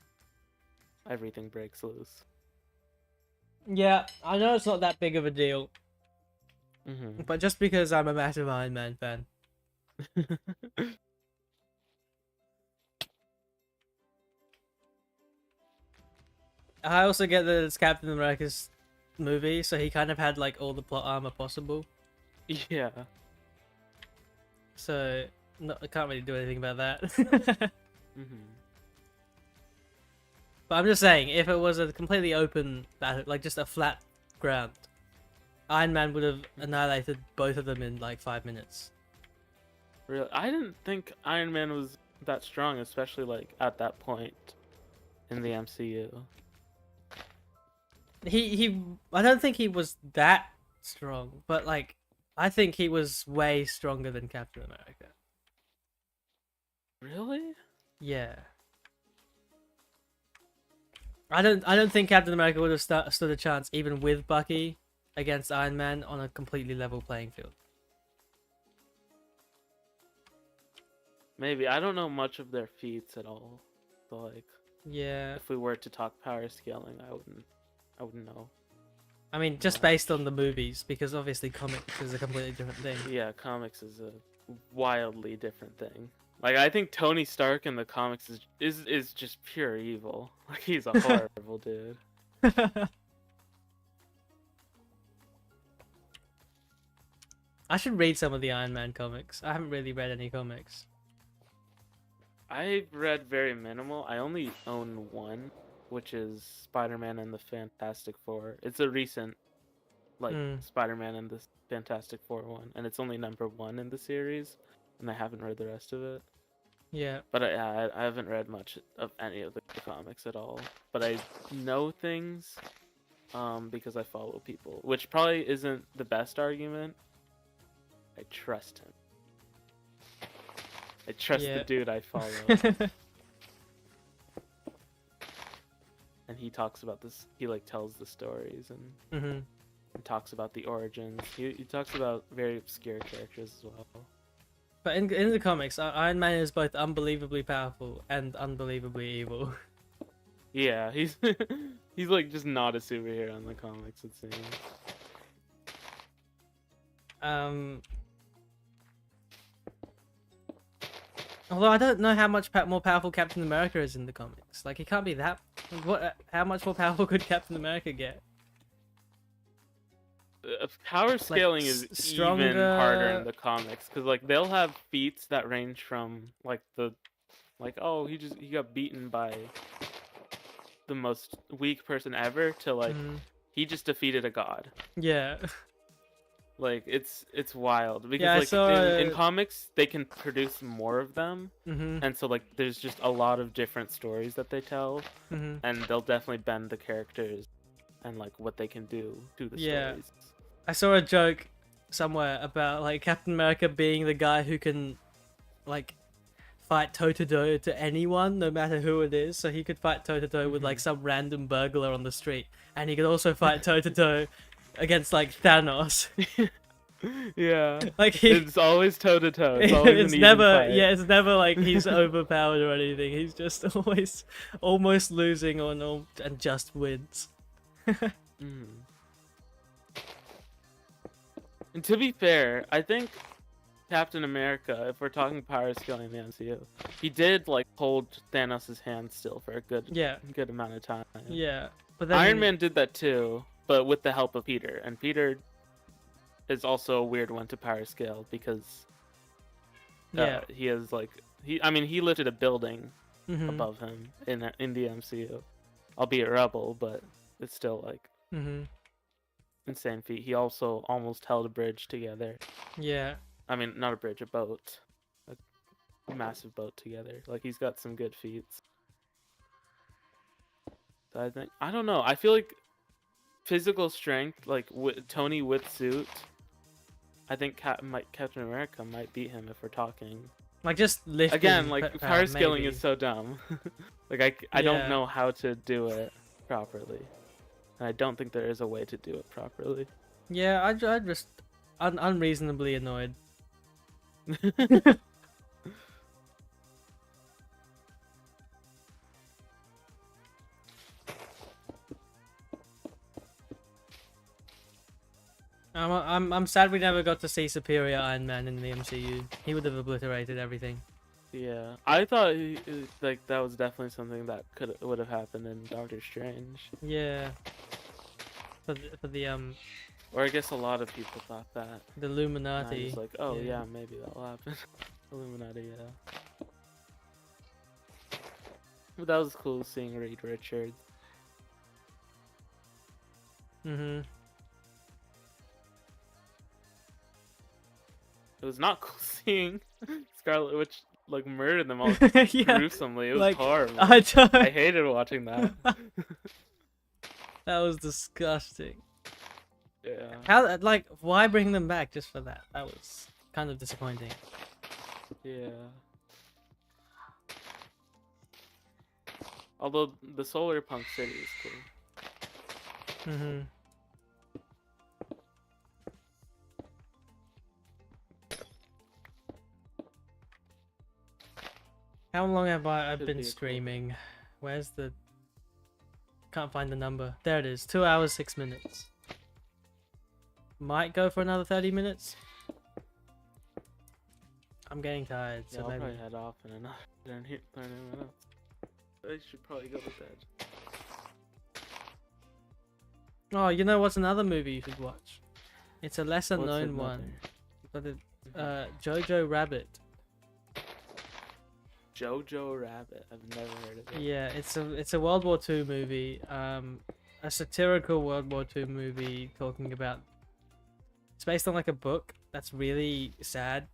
everything breaks loose. Yeah, I know it's not that big of a deal, Mm-hmm. but just because I'm a massive Iron Man fan. I also get that it's Captain America's movie, so he kind of had like all the plot armor possible. Yeah. So no, I can't really do anything about that. Mm-hmm. But I'm just saying, if it was a completely open battle, like just a flat ground, Iron Man would have annihilated both of them in like 5 minutes. Really, I didn't think Iron Man was that strong, especially like at that point in the MCU. I don't think he was that strong, but like I think he was way stronger than Captain America. Really? Yeah. I don't think Captain America would have stood a chance even with Bucky against Iron Man on a completely level playing field. Maybe. I don't know much of their feats at all. So like Yeah. if we were to talk power scaling, I wouldn't know. I mean, just based on the movies, because obviously comics is a completely different thing. Yeah, comics is a wildly different thing. Like I think Tony Stark in the comics is just pure evil. Like he's a horrible dude. I should read some of the Iron Man comics. I haven't really read any comics. I've read very minimal. I only own one, which is Spider-Man and the Fantastic Four. It's a recent like Spider-Man and the Fantastic Four one, and it's only number 1 in the series, and I haven't read the rest of it. Yeah. But I haven't read much of any of the comics at all. But I know things because I follow people, which probably isn't the best argument. I trust him. I trust the dude I follow. And he talks about this. He like tells the stories and talks about the origins. He talks about very obscure characters as well. But in the comics, Iron Man is both unbelievably powerful and unbelievably evil. Yeah, he's he's like just not a superhero in the comics, it seems. Although I don't know how much more powerful Captain America is in the comics. Like he can't be that. What? How much more powerful could Captain America get? Power scaling like, is stronger... even harder in the comics because like they'll have feats that range from like oh he got beaten by the most weak person ever to like he just defeated a god. Yeah. Like it's wild because in comics they can produce more of them, and so like there's just a lot of different stories that they tell, and they'll definitely bend the characters and like what they can do to the stories. I saw a joke somewhere about like Captain America being the guy who can like fight toe-to-toe to anyone, no matter who it is. So he could fight toe-to-toe with like some random burglar on the street, and he could also fight toe-to-toe against like Thanos. Yeah, like it's always toe-to-toe. It's always it's never it's never like he's overpowered or anything. He's just always almost losing and just wins. And to be fair, I think Captain America, if we're talking power scaling in the MCU, he did like hold Thanos' hand still for a good amount of time. Yeah, but then Iron Man did that too, but with the help of Peter, and Peter is also a weird one to power scale because he has like he lifted a building above him in the MCU, albeit rubble, but it's still like insane feat. He also almost held a bridge together. Yeah. I mean, not a bridge, a boat. A massive boat together. Like, he's got some good feats. So I don't know. I feel like physical strength, like Tony with suit, I think Captain America might beat him if we're talking. Like just lifting. Again, like power scaling maybe. is so dumb. Like I don't Yeah. know how to do it properly. And I don't think there is a way to do it properly. Yeah, I just unreasonably annoyed. I'm sad we never got to see Superior Iron Man in the MCU. He would have obliterated everything. Yeah, I thought like that was definitely something that would have happened in Doctor Strange. Yeah. For the Or I guess a lot of people thought that. the And I Illuminati. was like, oh Yeah. yeah, maybe that'll happen. Illuminati, yeah. But that was cool seeing Reed Richards. Mhm. It was not cool seeing Scarlet Witch like murder them all Yeah. gruesomely. It was Like, horrible. I don't. I hated watching that. That was disgusting. Yeah. How like why bring them back just for that? That was kind of disappointing. Yeah. Although the Solar Punk City is cool. Mhm. How long have I've Could been be a cool streaming? Where's the? Can't find the number. There it is. 2 hours 6 minutes. Might go for another 30 minutes. I'm getting tired, Yeah, so I'll maybe. probably head off in another 30 minutes. I should probably go to bed. Oh, you know what's another movie you should watch? It's a lesser What's known another? one, but it, Jojo Rabbit. Jojo Rabbit. I've never heard of it. Yeah, it's a World War II movie. A satirical World War II movie talking about. It's based on like a book that's really sad,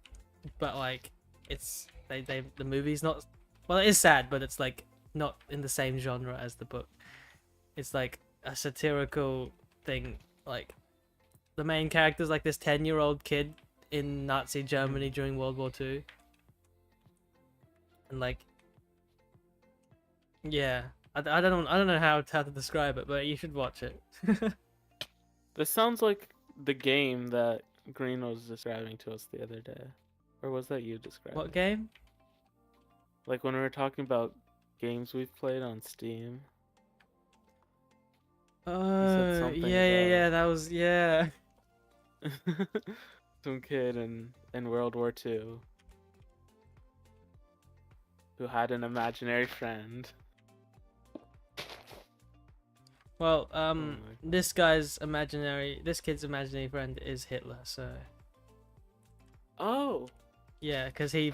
but like it's the movie's not. Well, it is sad, but it's like not in the same genre as the book. It's like a satirical thing. Like the main character's like this 10-year-old kid in Nazi Germany during World War II. And like, yeah, I don't know how to describe it, but you should watch it. This sounds like the game that Green was describing to us the other day. Or was that you describing? What game? Like when we were talking about games we've played on Steam. Oh, something yeah. That was yeah. Some kid in World War II who had an imaginary friend. Well, my this kid's imaginary friend is Hitler. So Oh. yeah, because he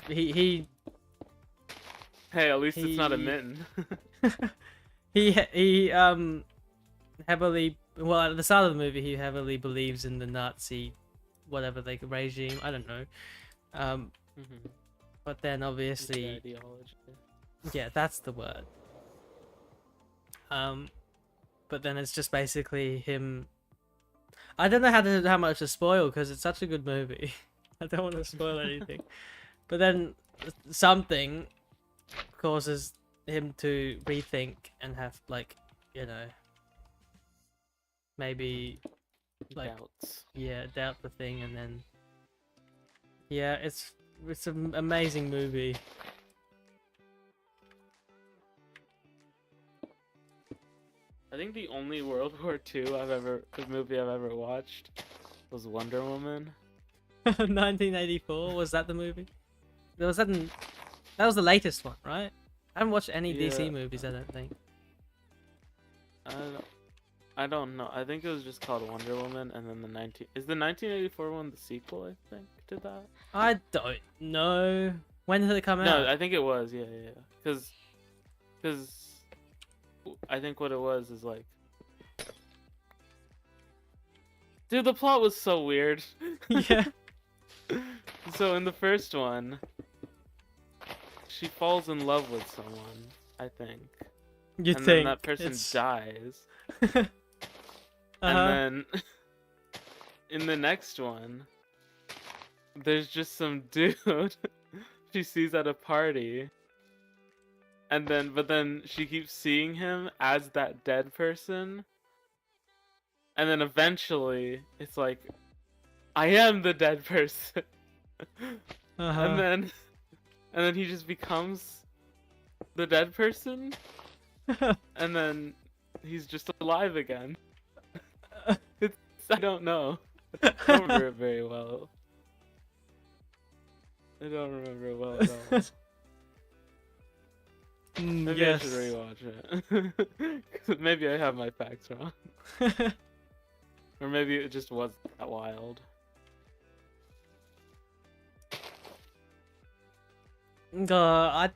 Hey, at least it's not a He- mitten. he heavily, well, at the start of the movie he heavily believes in the Nazi whatever they regime, I don't know, but then obviously Ideology. yeah, that's the word. But then it's just basically him. I don't know how much to spoil because it's such a good movie. I don't want to spoil anything. But then something causes him to rethink and have like, you know, maybe like Doubts. doubt the thing, and then yeah, it's an amazing movie. I think the only World War II movie I've ever watched was Wonder Woman. 1984, was that the movie? That was the latest one, right? I haven't watched any Yeah. DC movies, I don't think. I don't know. I think it was just called Wonder Woman, and then is the 1984 one the sequel? I think to that. I don't know. When did it come No, out? I think it was. Yeah. Because I think what it was is like, dude, the plot was so weird. Yeah. So in the first one, she falls in love with someone, I think. You And think then that person it's... dies. Uh-huh. And then in the next one, there's just some dude she sees at a party, and then she keeps seeing him as that dead person, and then eventually it's like, I am the dead person. and then and then he just becomes the dead person, and then he's just alive again. It's, I don't know. I don't remember it very well. I don't remember it well at all. Maybe I should Yes. rewatch it. Maybe I have my facts wrong. Or maybe it just wasn't that wild. I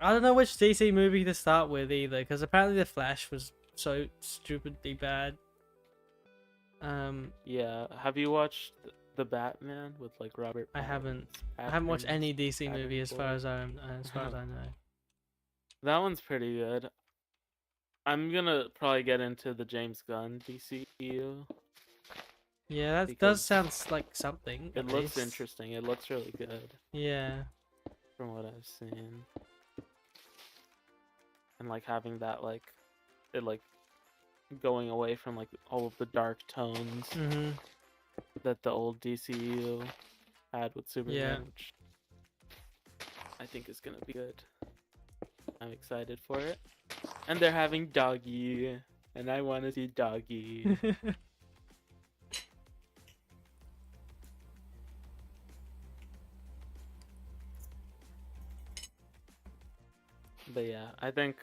don't know which DC movie to start with either, because apparently The Flash was so stupidly bad. Yeah. Have you watched the Batman with like Robert? I haven't. I haven't watched Pattin's any DC movie as far boy? as I know. That one's pretty good. I'm gonna probably get into the James Gunn DCU. Yeah, that Because does sound like something. it At looks least. interesting. It looks really good Yeah. from what I've seen. And like having that like it like going away from like all of the dark tones Mhm. that the old DCU had with Superman, Yeah. which I think is gonna be good. I'm excited for it. And they're having Doggy, and I want to see Doggy. But yeah, I think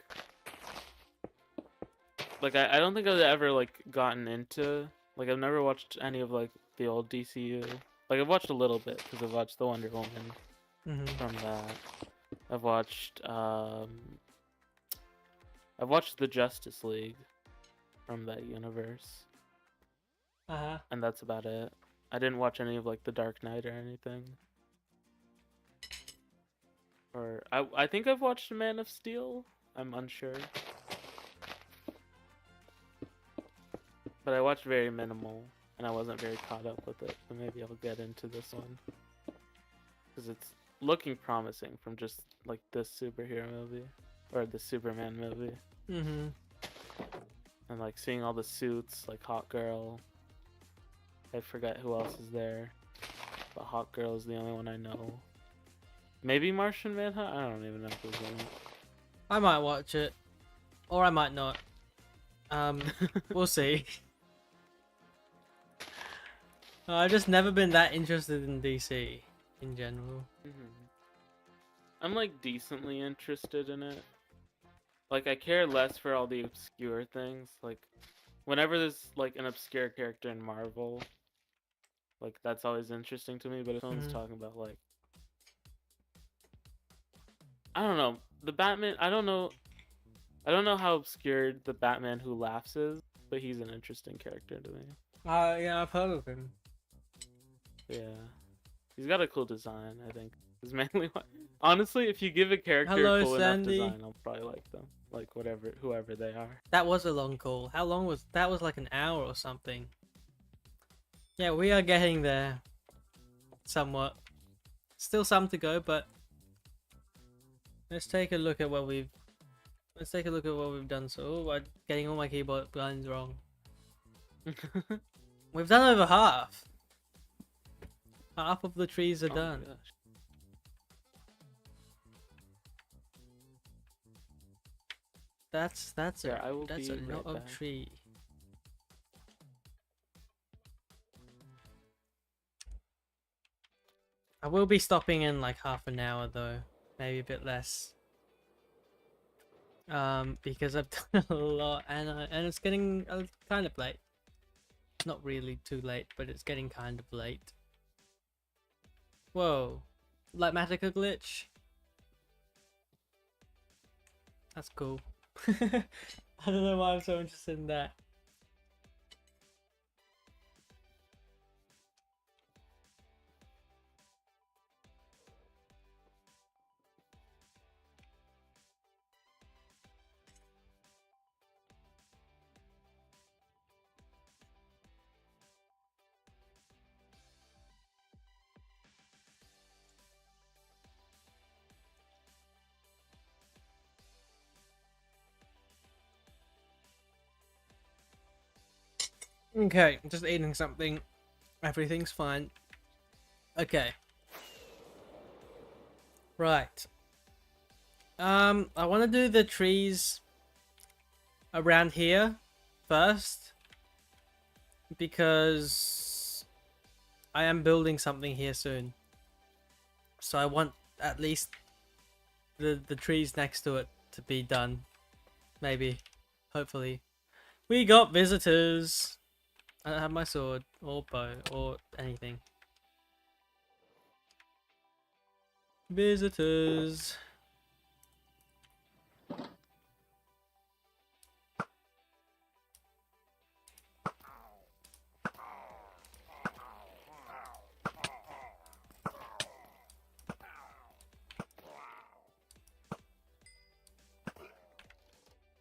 like I don't think I've ever like gotten into like I've never watched any of like the old DCU. Like I've watched a little bit because I've watched the Wonder Woman from that. I've watched the Justice League from that universe. And that's about it. I didn't watch any of like the Dark Knight or anything. Or I think I've watched Man of Steel. I'm unsure. But I watched very minimal, and I wasn't very caught up with it. So maybe I'll get into this one. Because it's looking promising from just like this superhero movie. Or the Superman movie. Mhm. And like seeing all the suits, like Hawk Girl. I forget who else is there. But Hawk Girl is the only one I know. Maybe Martian Manhunt? I don't even know if there's one. I might watch it, or I might not. We'll see. I've just never been that interested in DC in general. I'm like decently interested in it. Like I care less for all the obscure things. Like whenever there's like an obscure character in Marvel, like that's always interesting to me. But if someone's talking about like, I don't know, the Batman. I don't know how obscure the Batman Who Laughs is, but he's an interesting character to me. Yeah, I've heard of him. Yeah, he's got a cool design. I think is mainly why. Honestly, if you give a character Hello, a cool Sandy. enough design, I'll probably like them. Like whoever they are. That was a long call. How long was that? Was like an hour or something. Yeah, we are getting there. Somewhat. Still some to go, but let's take a look at what we've done. So, I'm getting all my keyboard buttons wrong. We've done over half. Half of the trees are done. Gosh. That's Yeah, I will that's be a lot right of back. tree. I will be stopping in like half an hour though, maybe a bit less. Because I've done a lot and it's getting kind of late. Not really too late, but it's getting kind of late. Whoa, like Matica glitch. That's cool. I don't know why I'm so interested in that. Okay, just eating something. Everything's fine. Okay. Right. I want to do the trees around here first because I am building something here soon. So I want at least the trees next to it to be done. Maybe. Hopefully. We got visitors. I don't have my sword or bow or anything. Visitors.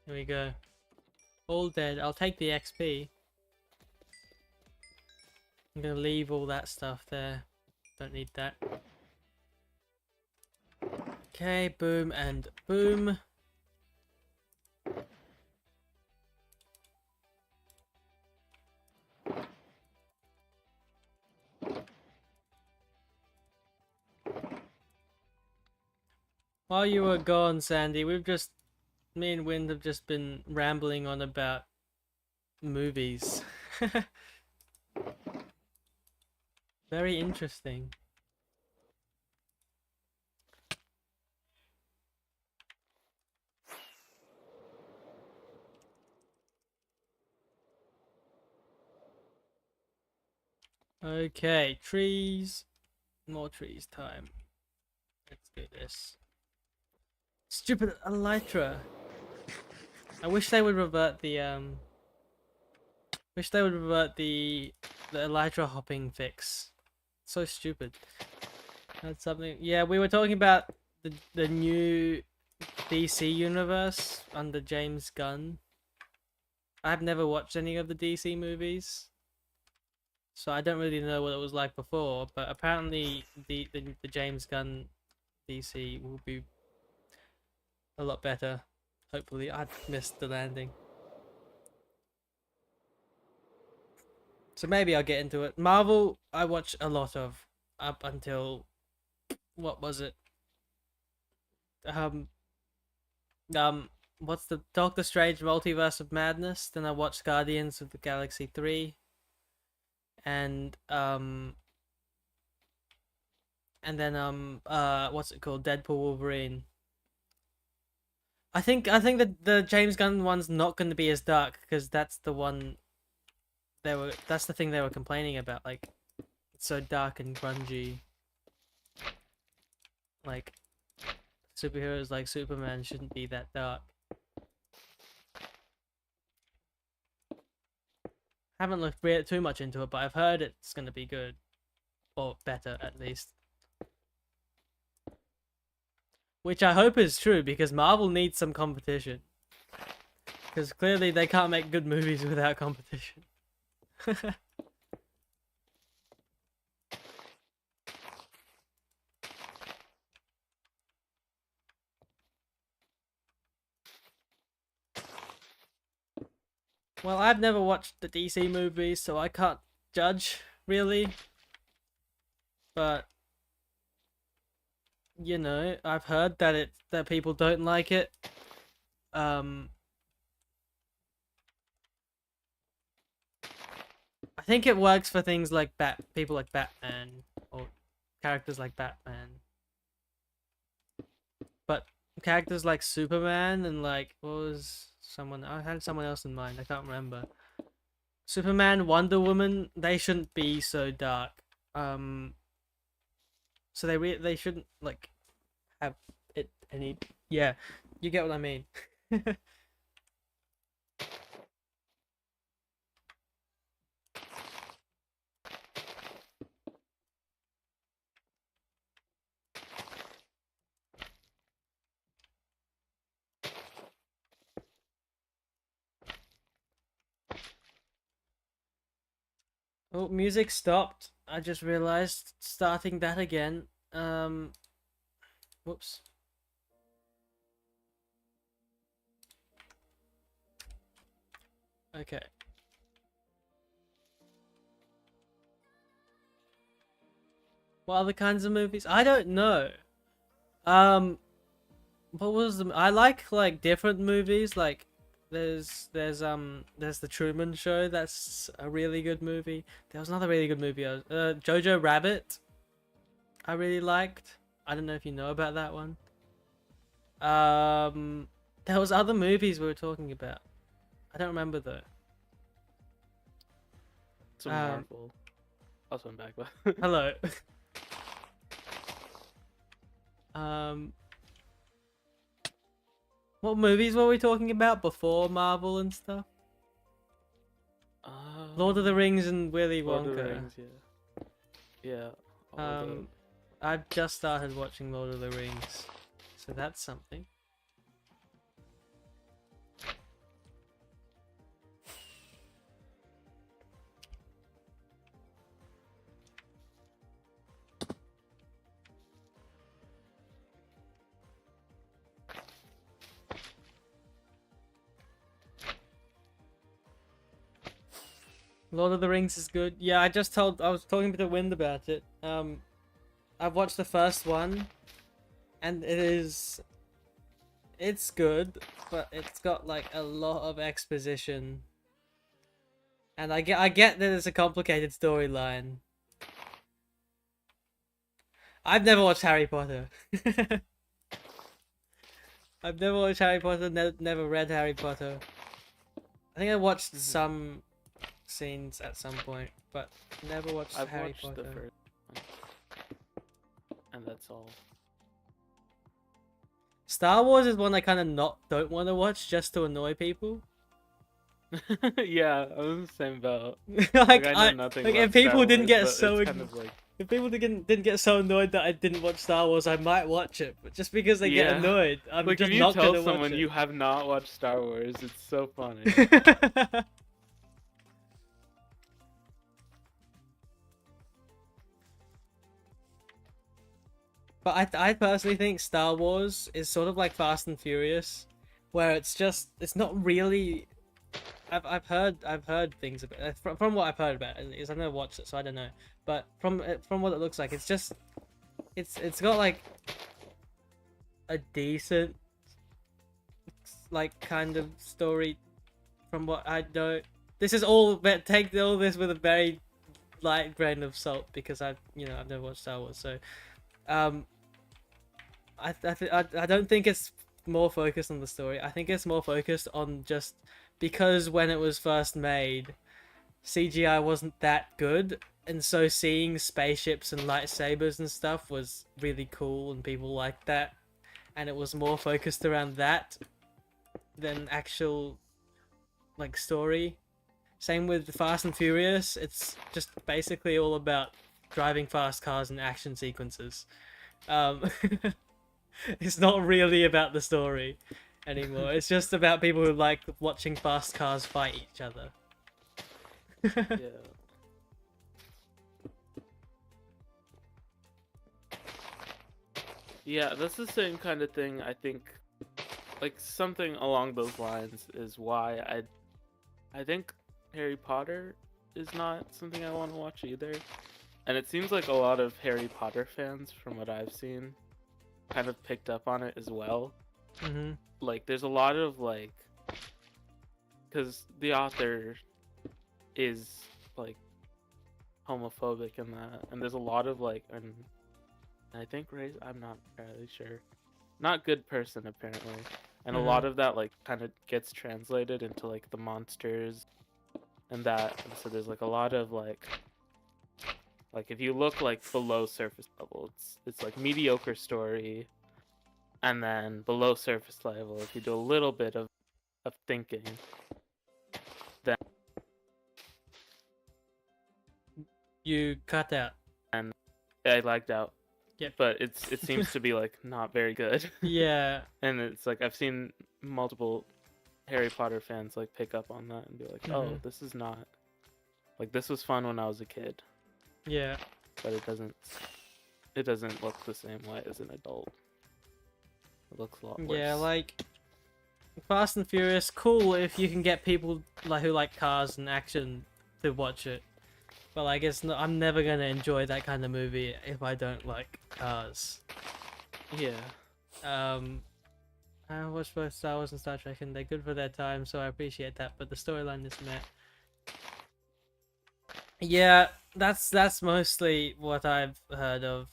Here we go. All dead. I'll take the XP. I'm gonna leave all that stuff there. Don't need that. Okay, boom and boom. While you were gone, Sandy, me and Wind have just been rambling on about movies. Very interesting. Okay, trees. More trees time. Let's do this. Stupid elytra. I wish they would revert the the elytra hopping fix. So stupid. That's something. Yeah, we were talking about the new DC universe under James Gunn. I've never watched any of the DC movies, so I don't really know what it was like before. But apparently, the James Gunn DC will be a lot better. Hopefully, I missed the landing, so maybe I'll get into it. Marvel, I watch a lot of up until what was it? Um, um, what's the Doctor Strange Multiverse of Madness? Then I watched Guardians of the Galaxy 3, and then what's it called? Deadpool Wolverine. I think that the James Gunn one's not going to be as dark because that's the one that's the thing they were complaining about, like it's so dark and grungy. Like superheroes like Superman shouldn't be that dark. Haven't looked too much into it, but I've heard it's going to be good or better at least. Which I hope is true because Marvel needs some competition. Because clearly they can't make good movies without competition. Well, I've never watched the DC movies, so I can't judge, really. But, you know, I've heard that that people don't like it. I think it works for things like people like Batman or characters like Batman. But characters like Superman and like what was someone I had someone else in mind, I can't remember. Superman, Wonder Woman, they shouldn't be so dark. So they shouldn't like have it any. Yeah, you get what I mean. Oh, music stopped. I just realized starting that again. Whoops. Okay. What other kinds of movies? I don't know. Um, what was the? I like different movies. Like there's the Truman Show. That's a really good movie. There was another really good movie. Jojo Rabbit. I really liked. I don't know if you know about that one. There was other movies we were talking about. I don't remember though. Some Marvel. Also, I'm back. Hello. What movies were we talking about before Marvel and stuff? Lord of the Rings and Willy Wonka. Lord of the Rings, yeah. Yeah. I've just started watching Lord of the Rings, so that's something. Lord of the Rings is good. Yeah, I was talking to the Wind about it. I've watched the first one, and it's good, but it's got like a lot of exposition. And I get that it's a complicated storyline. I've never watched Harry Potter. I've never watched Harry Potter, never read Harry Potter. I think I watched some scenes at some point, but never watched Harry Potter. The first one. And that's all. Star Wars is one I kind of don't want to watch just to annoy people. Yeah, I'm in the same boat. Like, I know nothing about if people Star didn't Wars, get but so it's kind of like... if people didn't get so annoyed that I didn't watch Star Wars, I might watch it. But just because they get annoyed, I'm like, just if you not gonna tell watch someone it. you have not watched Star Wars, it's so funny. But I personally think Star Wars is sort of like Fast and Furious, where it's not really. I've heard things about it. From what I've heard about it, is I've never watched it, so I don't know. But from what it looks like, it's got like a decent like kind of story. From what I know, this is all, but take all this with a very light grain of salt because I've never watched Star Wars, so I don't think it's more focused on the story. I think it's more focused on just because when it was first made, CGI wasn't that good, and so seeing spaceships and lightsabers and stuff was really cool, and people liked that, and it was more focused around that than actual like story. Same with Fast and Furious. It's just basically all about driving fast cars and action sequences. It's not really about the story anymore. It's just about people who like watching fast cars fight each other. Yeah. Yeah, that's the same kind of thing. I think, like, something along those lines is why I think Harry Potter is not something I want to watch either. And it seems like a lot of Harry Potter fans, from what I've seen, kind of picked up on it as well. Mm-hmm. Like, there's a lot of, like, because the author is, like, homophobic in that, and there's a lot of, like, and I think race, I'm not entirely sure, not good person apparently, and a lot of that, like, kind of gets translated into, like, the monsters and that, and so there's, like, a lot of, like if you look, like, below surface level, it's like mediocre story, and then below surface level, if you do a little bit of thinking, then You cut out. and I lagged out. Yep. But it seems to be, like, not very good. Yeah. And it's like I've seen multiple Harry Potter fans, like, pick up on that and be like, oh, this is not, like, this was fun when I was a kid. Yeah. But it doesn't look the same way as an adult. It looks a lot worse. Yeah, like Fast and Furious, cool if you can get people like who like cars and action to watch it. But like, I'm never gonna enjoy that kind of movie if I don't like cars. Yeah. I watched both Star Wars and Star Trek, and they're good for their time, so I appreciate that. But the storyline is meh. Yeah, that's mostly what I've heard of,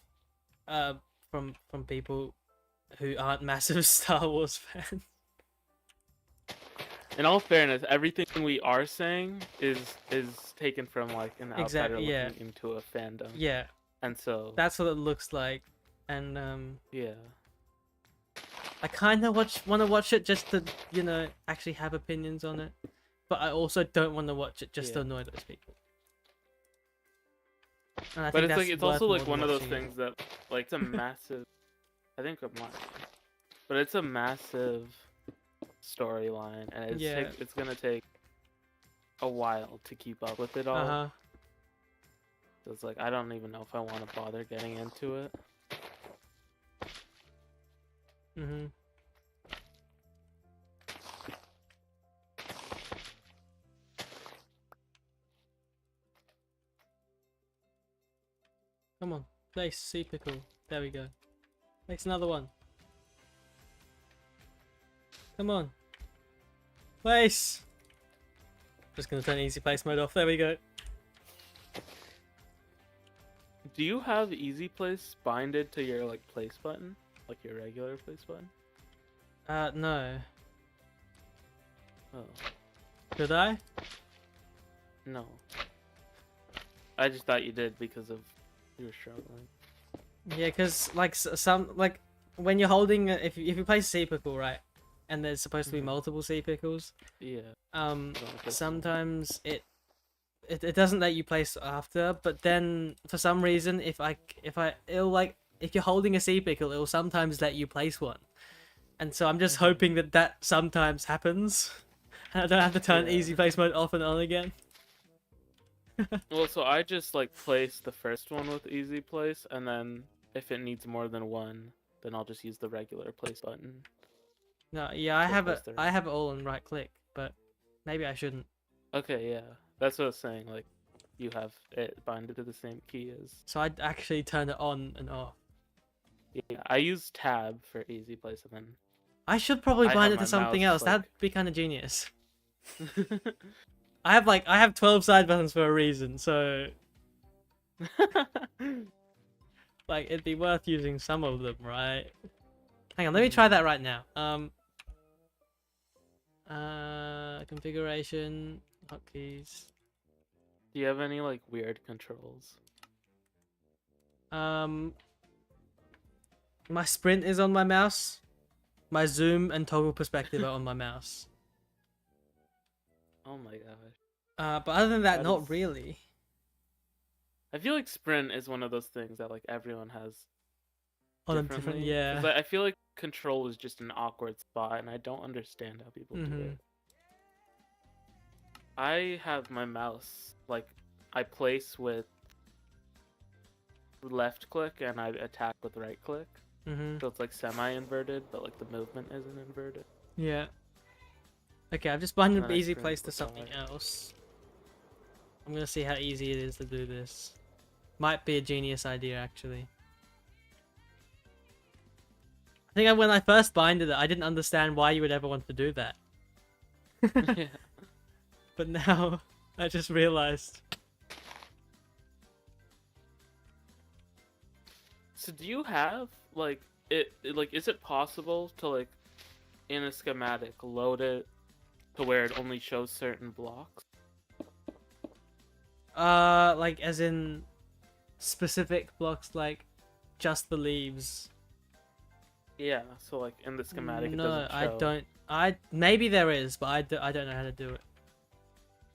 from people who aren't massive Star Wars fans. In all fairness, everything we are saying is taken from like an outsider Exactly. Yeah. looking into a fandom. Yeah. And so That's what it looks like, and yeah. I kind of want to watch it just to actually have opinions on it, but I also don't want to watch it just to annoy those people. And I But think it's like it's also like one of those watching things that like it's a massive. I think I'm lying, but it's a massive storyline, and it's gonna take a while to keep up with it all. So it's like I don't even know if I want to bother getting into it. Come on, place sea pickle. There we go. Place another one. Come on. Place. Just gonna turn easy place mode off. There we go. Do you have easy place binded to your like place button, like your regular place button? No. Oh. Could I? No. I just thought you did because of you were struggling. Yeah, because like some like when you're holding if you place sea pickle, right, and there's supposed to be multiple sea pickles. Yeah. Sometimes it doesn't let you place after, but then for some reason if it'll like if you're holding a sea pickle, it'll sometimes let you place one. And so I'm just hoping that sometimes happens. And I don't have to turn easy place mode off and on again. Well, so I just like place the first one with easy place, and then if it needs more than one, then I'll just use the regular place button. No, yeah, I have it all on right click, but maybe I shouldn't. Okay, yeah, that's what I was saying. Like, you have it binded to the same key as. So I'd actually turn it on and off. Yeah, I use tab for easy place, and then. I should probably bind it to something else. That'd be kind of genius. I have 12 side buttons for a reason, so like it'd be worth using some of them, right? Hang on, let me try that right now. Configuration, hotkeys. Do you have any like weird controls? My sprint is on my mouse. My zoom and toggle perspective are on my mouse. Oh my gosh. But other than that, not really. I feel like sprint is one of those things that like everyone has. On a different, yeah. 'Cause I feel like control is just an awkward spot, and I don't understand how people do it. I have my mouse like I place with left click and I attack with right click. So it's like semi-inverted, but like the movement isn't inverted. Yeah. Okay, I've just binded easy place to something else. I'm gonna see how easy it is to do this. Might be a genius idea, actually. I think when I first binded it, I didn't understand why you would ever want to do that. Yeah. But now, I just realized. So do you have like is it possible to like in a schematic load it to where it only shows certain blocks? Like as in specific blocks, like just the leaves. Yeah, so like in the schematic it no, doesn't show. Maybe there is, but I don't know how to do it.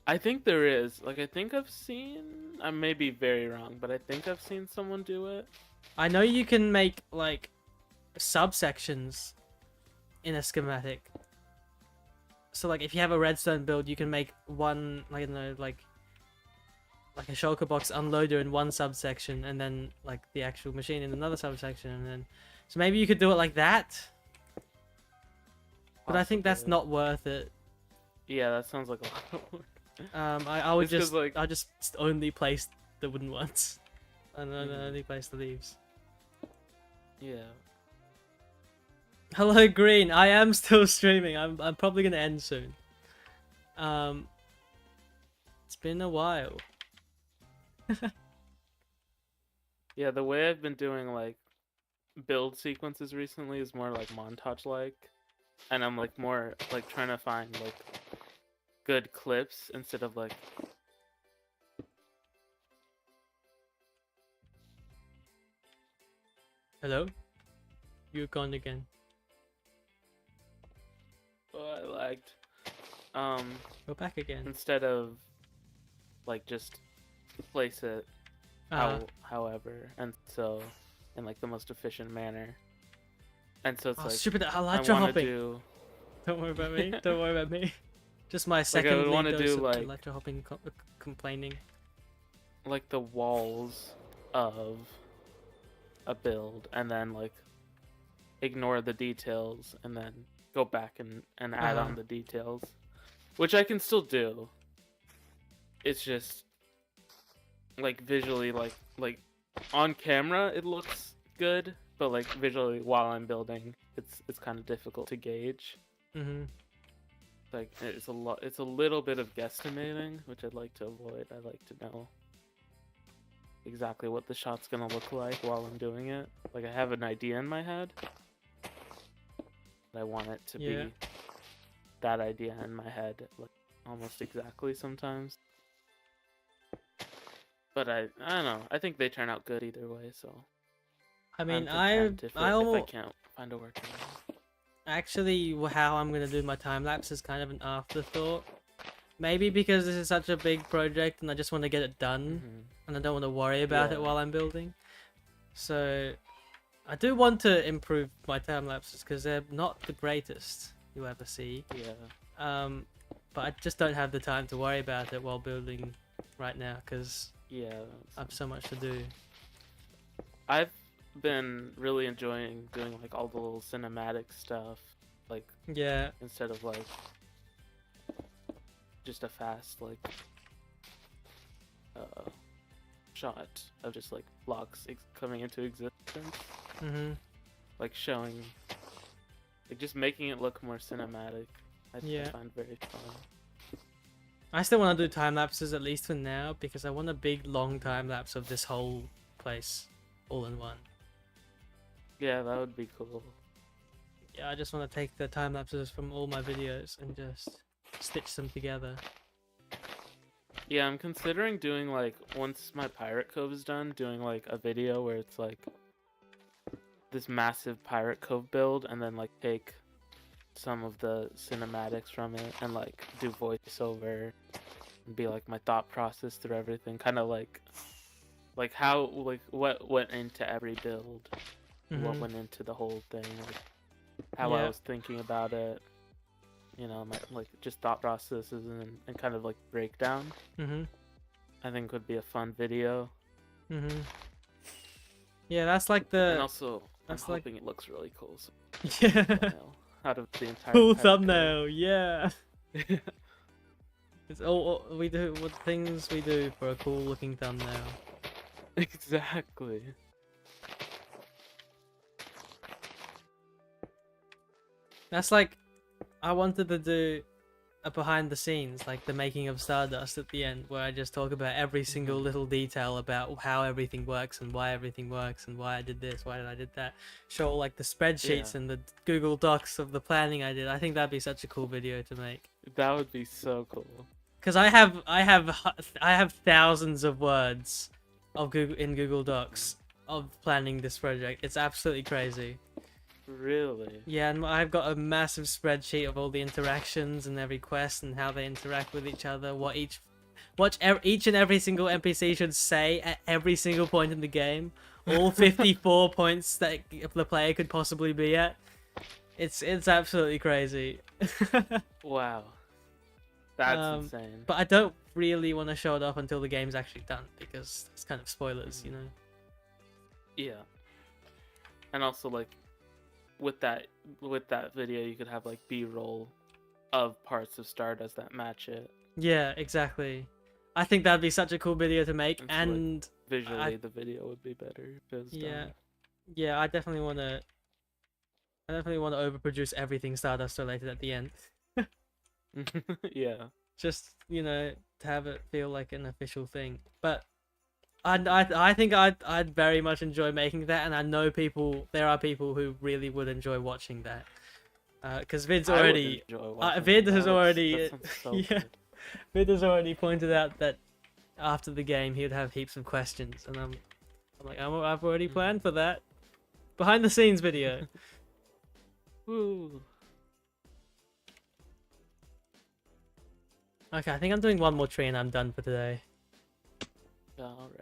I think there is. Like I think I've seen, I may be very wrong, but I think I've seen someone do it. I know you can make like subsections in a schematic. So like if you have a redstone build, you can make one, like, I don't know, like a shulker box unloader in one subsection, and then like the actual machine in another subsection, and then so maybe you could do it like that. But I think that's not worth it. Yeah, that sounds like a lot of work. I would It's 'cause, just like, I just only place the wooden ones, and then Mhm. only place the leaves. yeah. Hello, Green. I am still streaming. I'm probably gonna end soon. Um, it's been a while. Yeah, the way I've been doing like build sequences recently is more like montage like, and I'm like more like trying to find like good clips instead of like Hello, you're gone again. oh, I liked um Go back again. instead of like just place it Uh, however, and so in like the most efficient manner. And so it's oh, like stupid I elytra want to hopping. do Don't worry about me. Don't worry about me. Just my like I would secondly want to dose do of like elytra hopping complaining. the walls of a build and then like ignore the details and then go back and add on the details, which I can still do. It's just like visually like on camera it looks good, but like visually while I'm building it's kind of difficult to gauge. Mhm. Like it's a little bit of guesstimating, which I'd like to avoid. I like to know exactly what the shot's gonna look like while I'm doing it. Like I have an idea in my head. I want it to Yeah. be that idea in my head, like almost exactly sometimes. But I don't know. I think they turn out good either way, so I I'm mean, content I if I almost can't find a workaround. actually how I'm gonna do my time lapse is kind of an afterthought. Maybe because this is such a big project and I just want to get it done, and I don't want to worry about it Yeah. while I'm building. So I do want to improve my time lapses because they're not the greatest you ever see. Yeah. But I just don't have the time to worry about it while building right now because Yeah. I have so much to do. I've been really enjoying doing like all the little cinematic stuff, like Yeah. instead of like just a fast like shot of just like blocks coming into existence, Mhm. like showing, like just making it look more cinematic. I Yeah. find very fun. I still want to do time lapses at least for now because I want a big long time lapse of this whole place all in one. Yeah, that would be cool. Yeah, I just want to take the time lapses from all my videos and just stitch them together. Yeah, I'm considering doing like once my Pirate Cove is done, doing like a video where it's like this massive Pirate Cove build and then like take some of the cinematics from it and like do voiceover and be like my thought process through everything, kind of like how like what went into every build, what Mhm. went into the whole thing, like how I Yeah. was thinking about it, you know, my like just thought processes and kind of like breakdown. Mhm. I think would be a fun video. Mhm. Yeah, that's like And the also, I'm that's like hoping it looks really cool. So yeah. thumbnail out of the entire Cool Pirate Cove. thumbnail. Yeah. It's all we do. What things we do for a cool looking thumbnail. Exactly. That's like I wanted to do a behind the scenes, like the making of Stardust at the end, where I just talk about every single little detail about how everything works and why everything works and why I did this, why I did that. Show like the spreadsheets Yeah. and the Google Docs of the planning I did. I think that'd be such a cool video to make. That would be so cool. Because I have thousands of words of Google Docs of planning this project. It's absolutely crazy. Really? Yeah, and I've got a massive spreadsheet of all the interactions and every quest and how they interact with each other. Each and every single NPC should say at every single point in the game. All 54 points that the player could possibly be at. It's absolutely crazy. Wow. That's insane. But I don't really want to show it off until the game's actually done because it's kind of spoilers, you know. Yeah. And also like with that video you could have like B-roll of parts of Stardust that match it. Yeah, exactly. I think that'd be such a cool video to make, It's and visually the video would be better if it was yeah, done. yeah, I definitely want to. I definitely want to overproduce everything Stardust related at the end. Yeah. Just, you know, to have it feel like an official thing. But I think I'd very much enjoy making that, and I know there are people who really would enjoy watching that. Because Vid's I would already, enjoy watching Vid that. has That already, sounds so yeah, good. Vid has already pointed out that after the game he would have heaps of questions, and I'm like, I've already planned for that. Behind the scenes video. Woo. Okay, I think I'm doing one more tree and I'm done for today. All right.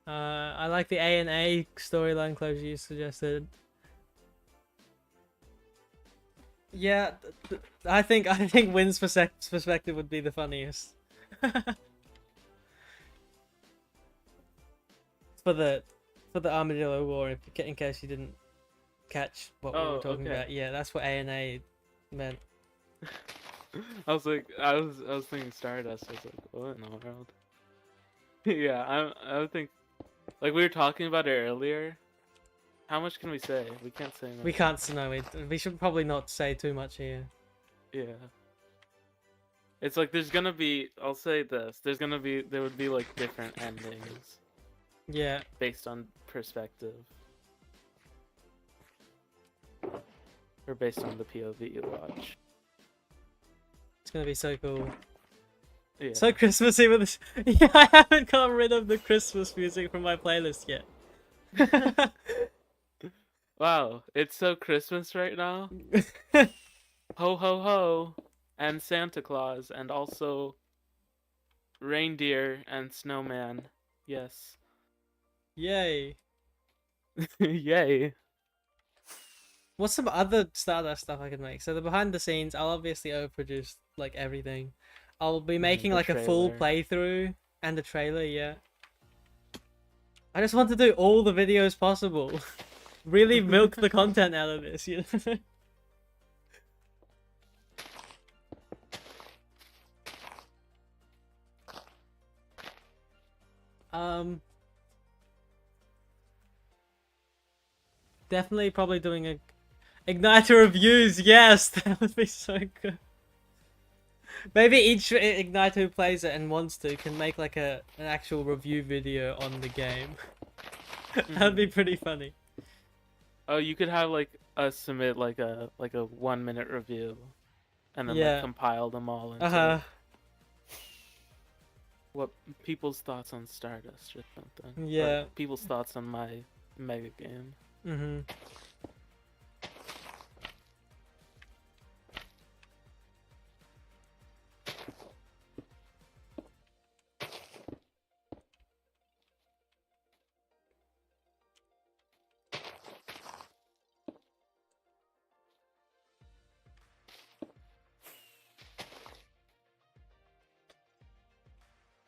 I like the A&A storyline closure you suggested. Yeah, I think Wynn's perspective would be the funniest. for the Armadillo War, in case you didn't catch what we were talking about. Yeah, that's what A&A meant. I was thinking Stardust. I was like, what in the world? Yeah, I would think, like we were talking about it earlier. How much can we say? We can't say much. We can't. No, we should probably not say too much here. Yeah. It's like there's gonna be. I'll say this. There would be like different endings. Yeah. Based on perspective. Or based on the POV you watch. It's gonna be so cool. Yeah. So Christmassy with this. Yeah, I haven't got rid of the Christmas music from my playlist yet. Wow, it's so Christmas right now. Ho ho ho, and Santa Claus, and also reindeer and snowman. Yes. Yay. Yay. What's some other Stardust stuff I could make? So the behind the scenes, I'll obviously overproduce like everything. I'll be making like a full playthrough and a trailer, yeah. I just want to do all the videos possible. Really milk the content out of this, you know? Definitely probably doing a Igniter reviews, yes! That would be so good. Maybe each Igniter who plays it and wants to can make like an actual review video on the game. That'd be pretty funny. Oh, you could have like submit like a 1 minute review, and then like compile them all into what people's thoughts on Stardust or something. Yeah. Or people's thoughts on my mega game. Mm-hmm.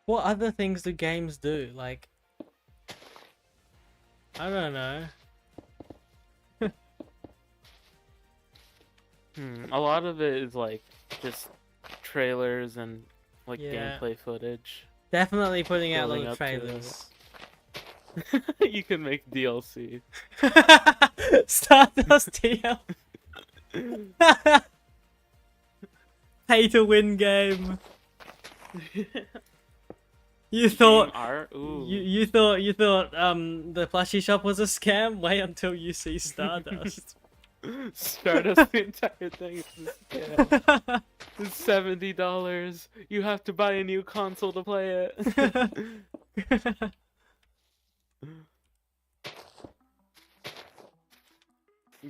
What other things do games do? Like, I don't know. A lot of it is like just trailers and like gameplay footage. Definitely putting out little trailers. You can make DLC. Stardust DLC. Pay to win game. You thought you thought the plushie shop was a scam? Wait until you see Stardust. Stardust, the entire thing is a scam. It's $70. You have to buy a new console to play it.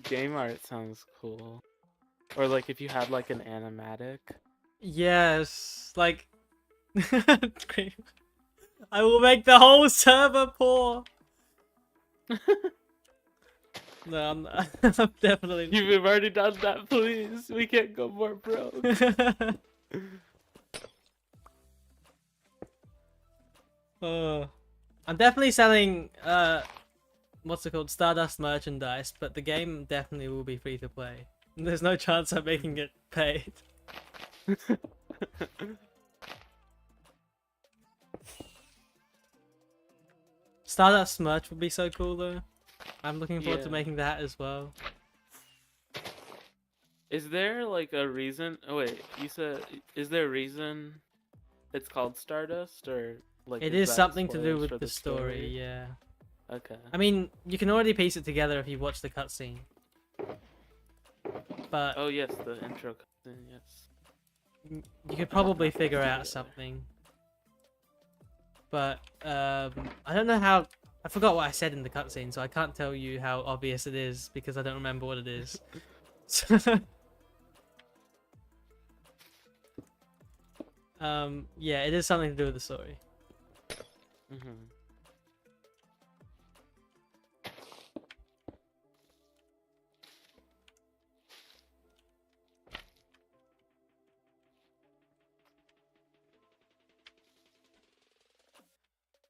Game art sounds cool. Or like if you had like an animatic. Yes, like I will make the whole server poor. No, I'm definitely. You've already done that, please. We can't go more broke. I'm definitely selling what's it called, Stardust merchandise, but the game definitely will be free to play. There's no chance I'm making it paid. Stardust merch would be so cool though. I'm looking forward to Yeah. making that as well. Is there like a reason? Oh wait, you said is there a reason it's called Stardust, or like It is is that something to do spoilers with for the story, yeah. Okay. I mean, you can already piece it together if you watch the cutscene. But Oh yes, the intro cutscene. Yes. you could probably figure out something. But I don't know how. I forgot what I said in the cutscene, so I can't tell you how obvious it is because I don't remember what it is. Yeah, it is something to do with the story. Mhm.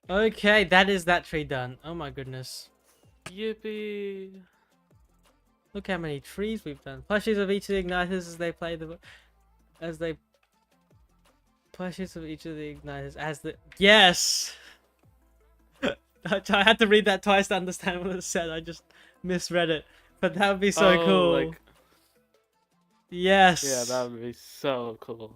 Okay, that is that tree done. Oh my goodness. Yippee! Look how many trees we've done. Plushies of each of the igniters as they play the... Plushies of each of the igniters as the... Yes! I had to read that twice to understand what it said. I just misread it. But that would be so cool. Like, yes! yeah, that would be so cool.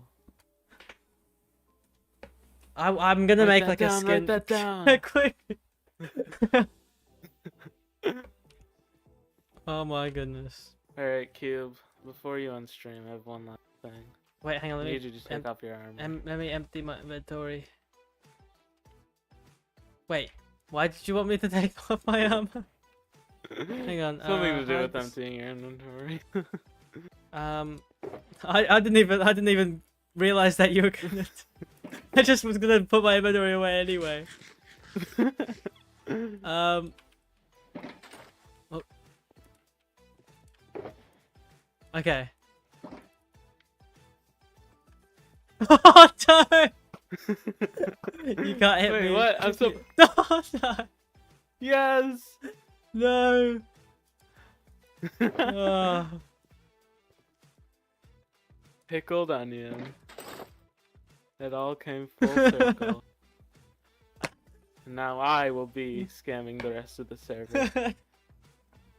I'm gonna make like a skin. Write that down. Quick! Oh my goodness. Alright, Cube. Before you unstream, I have one last thing. Wait, hang on. I Let need me you to take off your armor. let me empty my inventory. Wait, why did you want me to take off my armor? Hang on. Something to do I with just- emptying your inventory. I didn't even realize that you were gonna. I just was gonna put my inventory away anyway. Oh. Okay. Oh no! You can't hit Wait, me. what? I'm so. No, no, Yes! no. Oh. Pickled onion. It all came full circle. Now I will be scamming the rest of the server.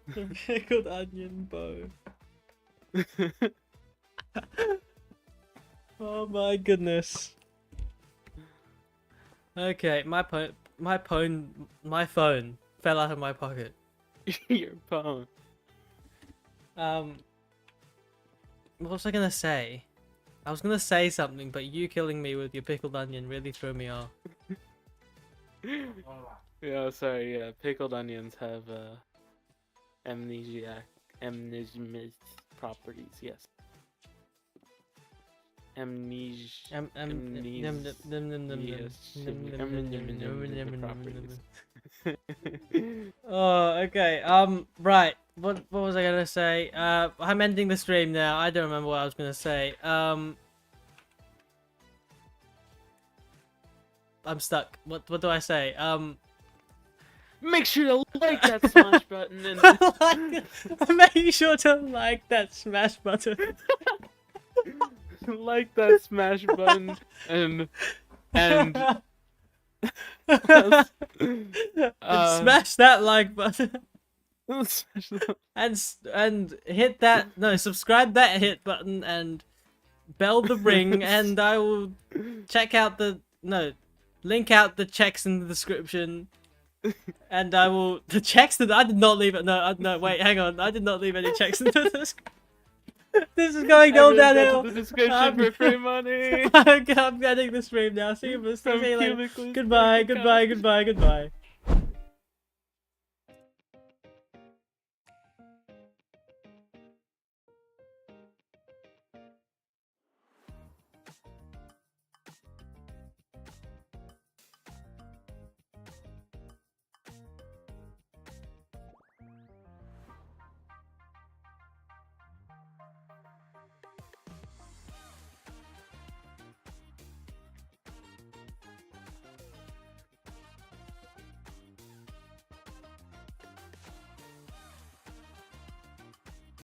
The pickled onion bow. Oh my goodness. Okay, my phone fell out of my pocket. Your phone. What was I gonna say? I was gonna say something, but you killing me with your pickled onion really threw me off. Yeah, sorry, yeah. Pickled onions have amnesiac properties, yes. Oh, okay. Right. What was I gonna say? I'm ending the stream now. I don't remember what I was gonna say. I'm stuck. What do I say? Make sure to like that smash button and Make sure to like that smash button. like that smash button and smash that like button. And hit that subscribe that hit button and bell the ring and I will link out the checks in the description and I will I did not leave it. No, wait, hang on, I did not leave any checks in the description. This is going all downhill. The description for free money. I'm ending the stream now. See you later. Cubecly. Goodbye.